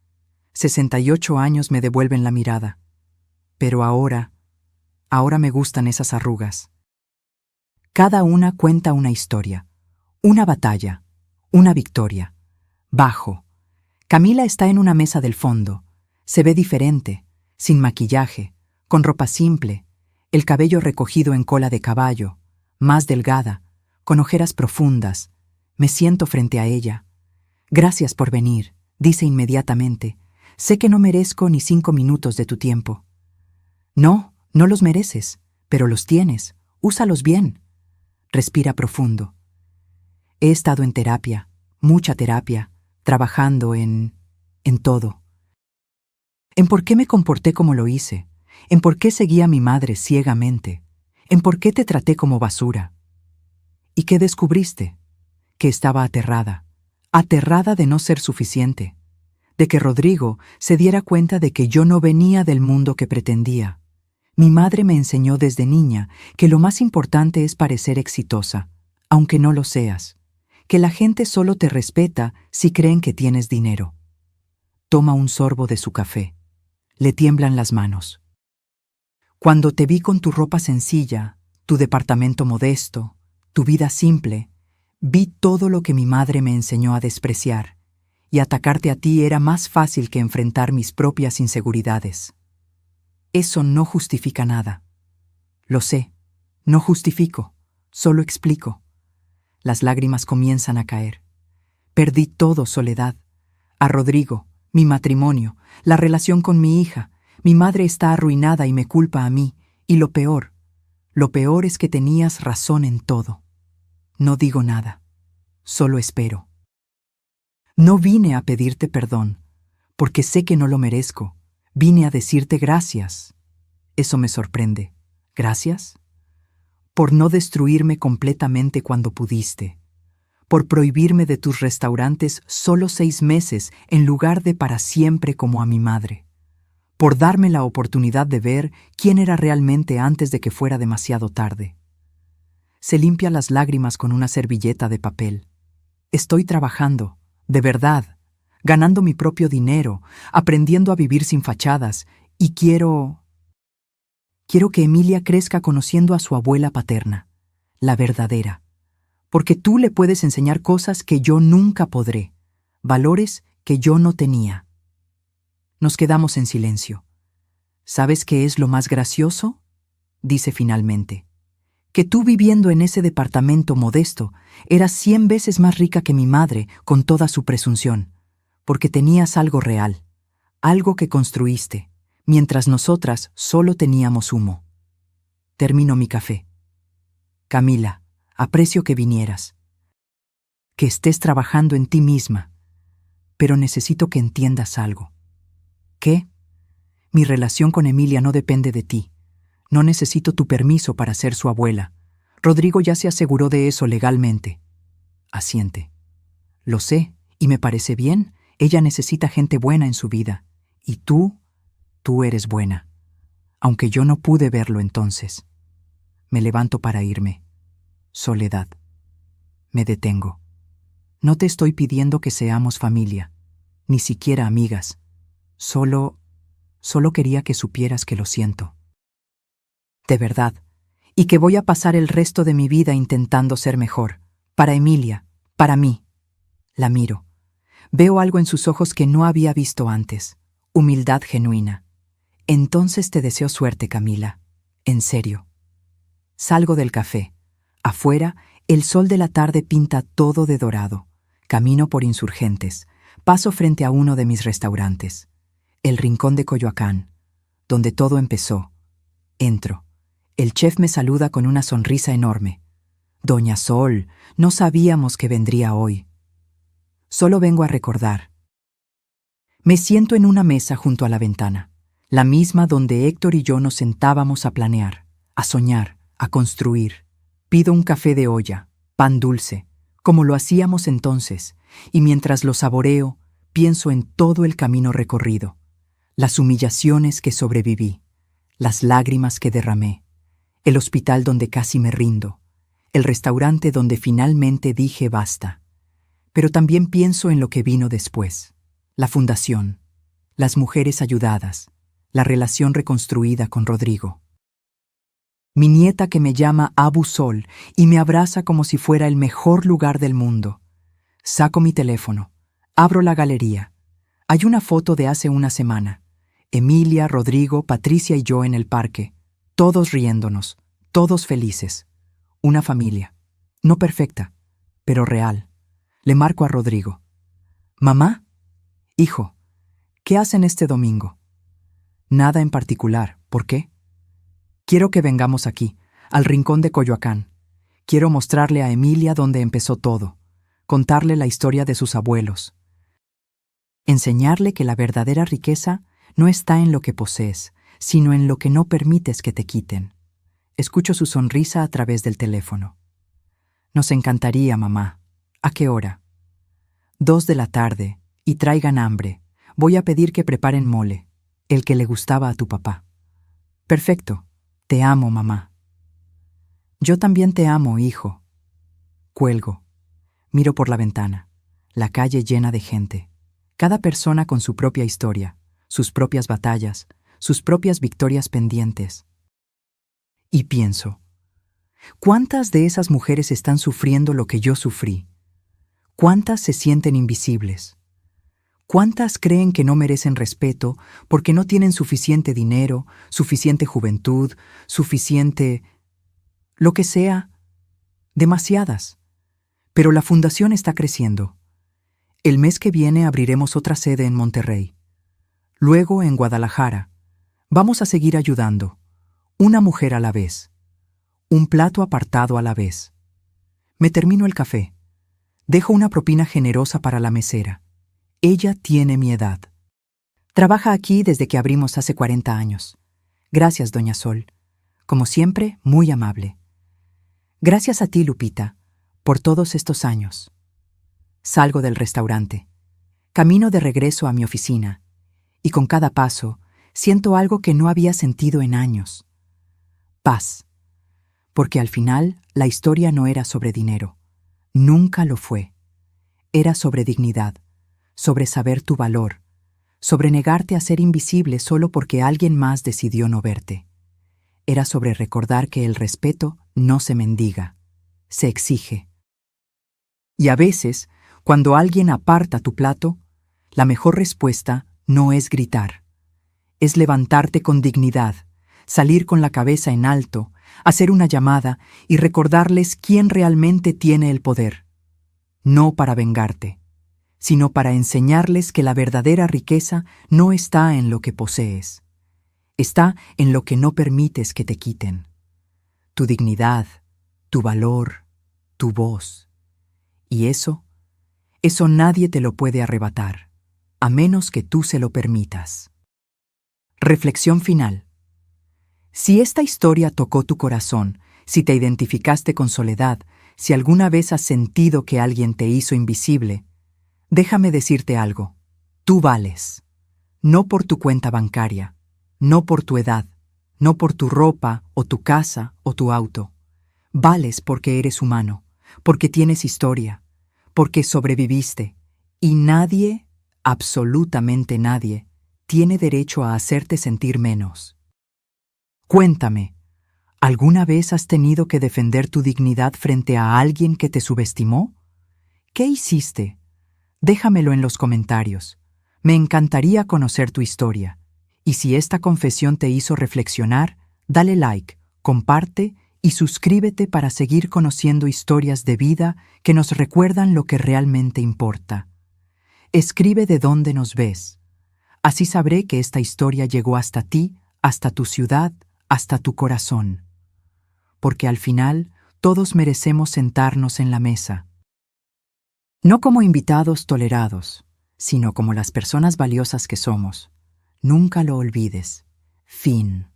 68 años me devuelven la mirada. Pero ahora me gustan esas arrugas. Cada una cuenta una historia, una batalla, una victoria. Bajo. Camila está en una mesa del fondo. Se ve diferente, sin maquillaje, con ropa simple, el cabello recogido en cola de caballo, más delgada, con ojeras profundas. Me siento frente a ella. Gracias por venir, dice inmediatamente. Sé que no merezco ni 5 minutos de tu tiempo. No, no los mereces, pero los tienes. Úsalos bien. Respira profundo. He estado en terapia, mucha terapia, trabajando en todo. En por qué me comporté como lo hice, en por qué seguí a mi madre ciegamente, en por qué te traté como basura. ¿Y qué descubriste? Que estaba aterrada de no ser suficiente, de que Rodrigo se diera cuenta de que yo no venía del mundo que pretendía. Mi madre me enseñó desde niña que lo más importante es parecer exitosa, aunque no lo seas, que la gente solo te respeta si creen que tienes dinero. Toma un sorbo de su café. Le tiemblan las manos. Cuando te vi con tu ropa sencilla, tu departamento modesto, tu vida simple, vi todo lo que mi madre me enseñó a despreciar, y atacarte a ti era más fácil que enfrentar mis propias inseguridades. Eso no justifica nada. Lo sé, no justifico, solo explico. Las lágrimas comienzan a caer. Perdí todo, Soledad. A Rodrigo, mi matrimonio, la relación con mi hija. Mi madre está arruinada y me culpa a mí. Y lo peor es que tenías razón en todo. No digo nada, solo espero. No vine a pedirte perdón, porque sé que no lo merezco. Vine a decirte gracias. Eso me sorprende. ¿Gracias? Por no destruirme completamente cuando pudiste. Por prohibirme de tus restaurantes solo 6 meses en lugar de para siempre como a mi madre. Por darme la oportunidad de ver quién era realmente antes de que fuera demasiado tarde. Se limpia las lágrimas con una servilleta de papel. Estoy trabajando, de verdad, ganando mi propio dinero, aprendiendo a vivir sin fachadas, y quiero que Emilia crezca conociendo a su abuela paterna, la verdadera, porque tú le puedes enseñar cosas que yo nunca podré, valores que yo no tenía. Nos quedamos en silencio. ¿Sabes qué es lo más gracioso? Dice finalmente. Que tú viviendo en ese departamento modesto eras 100 veces más rica que mi madre con toda su presunción, porque tenías algo real, algo que construiste, mientras nosotras solo teníamos humo. Termino mi café. Camila, aprecio que vinieras, que estés trabajando en ti misma, pero necesito que entiendas algo. ¿Qué? Mi relación con Emilia no depende de ti. No necesito tu permiso para ser su abuela. Rodrigo ya se aseguró de eso legalmente. Asiente. Lo sé, y me parece bien. Ella necesita gente buena en su vida. Y tú eres buena. Aunque yo no pude verlo entonces. Me levanto para irme. Soledad. Me detengo. No te estoy pidiendo que seamos familia, ni siquiera amigas. Solo quería que supieras que lo siento. De verdad, y que voy a pasar el resto de mi vida intentando ser mejor. Para Emilia, para mí. La miro. Veo algo en sus ojos que no había visto antes. Humildad genuina. Entonces te deseo suerte, Camila. En serio. Salgo del café. Afuera, el sol de la tarde pinta todo de dorado. Camino por Insurgentes. Paso frente a uno de mis restaurantes. El Rincón de Coyoacán, donde todo empezó. Entro. El chef me saluda con una sonrisa enorme. Doña Sol, no sabíamos que vendría hoy. Solo vengo a recordar. Me siento en una mesa junto a la ventana, la misma donde Héctor y yo nos sentábamos a planear, a soñar, a construir. Pido un café de olla, pan dulce, como lo hacíamos entonces, y mientras lo saboreo, pienso en todo el camino recorrido, las humillaciones que sobreviví, las lágrimas que derramé, el hospital donde casi me rindo, el restaurante donde finalmente dije basta. Pero también pienso en lo que vino después, la fundación, las mujeres ayudadas, la relación reconstruida con Rodrigo. Mi nieta que me llama Abu Sol y me abraza como si fuera el mejor lugar del mundo. Saco mi teléfono, abro la galería. Hay una foto de hace una semana. Emilia, Rodrigo, Patricia y yo en el parque, todos riéndonos, todos felices. Una familia, no perfecta, pero real. Le marco a Rodrigo. ¿Mamá? Hijo, ¿qué hacen este domingo? Nada en particular, ¿por qué? Quiero que vengamos aquí, al Rincón de Coyoacán. Quiero mostrarle a Emilia dónde empezó todo, contarle la historia de sus abuelos. Enseñarle que la verdadera riqueza no está en lo que posees, sino en lo que no permites que te quiten. Escucho su sonrisa a través del teléfono. Nos encantaría, mamá. ¿A qué hora? 2 de la tarde, y traigan hambre. Voy a pedir que preparen mole, el que le gustaba a tu papá. Perfecto. Te amo, mamá. Yo también te amo, hijo. Cuelgo. Miro por la ventana, la calle llena de gente, cada persona con su propia historia, sus propias batallas, sus propias victorias pendientes. Y pienso, ¿cuántas de esas mujeres están sufriendo lo que yo sufrí? ¿Cuántas se sienten invisibles? ¿Cuántas creen que no merecen respeto porque no tienen suficiente dinero, suficiente juventud, suficiente... lo que sea? Demasiadas. Pero la fundación está creciendo. El mes que viene abriremos otra sede en Monterrey. Luego en Guadalajara. Vamos a seguir ayudando. Una mujer a la vez. Un plato apartado a la vez. Me termino el café. Dejo una propina generosa para la mesera. Ella tiene mi edad. Trabaja aquí desde que abrimos hace 40 años. Gracias, doña Sol. Como siempre, muy amable. Gracias a ti, Lupita, por todos estos años. Salgo del restaurante. Camino de regreso a mi oficina. Y con cada paso, siento algo que no había sentido en años. Paz. Porque al final, la historia no era sobre dinero. Nunca lo fue. Era sobre dignidad, sobre saber tu valor, sobre negarte a ser invisible solo porque alguien más decidió no verte. Era sobre recordar que el respeto no se mendiga, se exige. Y a veces, cuando alguien aparta tu plato, la mejor respuesta no es gritar. Es levantarte con dignidad, salir con la cabeza en alto, hacer una llamada y recordarles quién realmente tiene el poder. No para vengarte, sino para enseñarles que la verdadera riqueza no está en lo que posees. Está en lo que no permites que te quiten. Tu dignidad, tu valor, tu voz. Y eso nadie te lo puede arrebatar, a menos que tú se lo permitas. Reflexión final. Si esta historia tocó tu corazón, si te identificaste con Soledad, si alguna vez has sentido que alguien te hizo invisible, déjame decirte algo. Tú vales. No por tu cuenta bancaria, no por tu edad, no por tu ropa o tu casa o tu auto. Vales porque eres humano, porque tienes historia, porque sobreviviste, y nadie, absolutamente nadie, tiene derecho a hacerte sentir menos. Cuéntame, ¿alguna vez has tenido que defender tu dignidad frente a alguien que te subestimó? ¿Qué hiciste? Déjamelo en los comentarios. Me encantaría conocer tu historia. Y si esta confesión te hizo reflexionar, dale like, comparte y suscríbete para seguir conociendo historias de vida que nos recuerdan lo que realmente importa. Escribe de dónde nos ves. Así sabré que esta historia llegó hasta ti, hasta tu ciudad, hasta tu corazón. Porque al final, todos merecemos sentarnos en la mesa. No como invitados tolerados, sino como las personas valiosas que somos. Nunca lo olvides. Fin.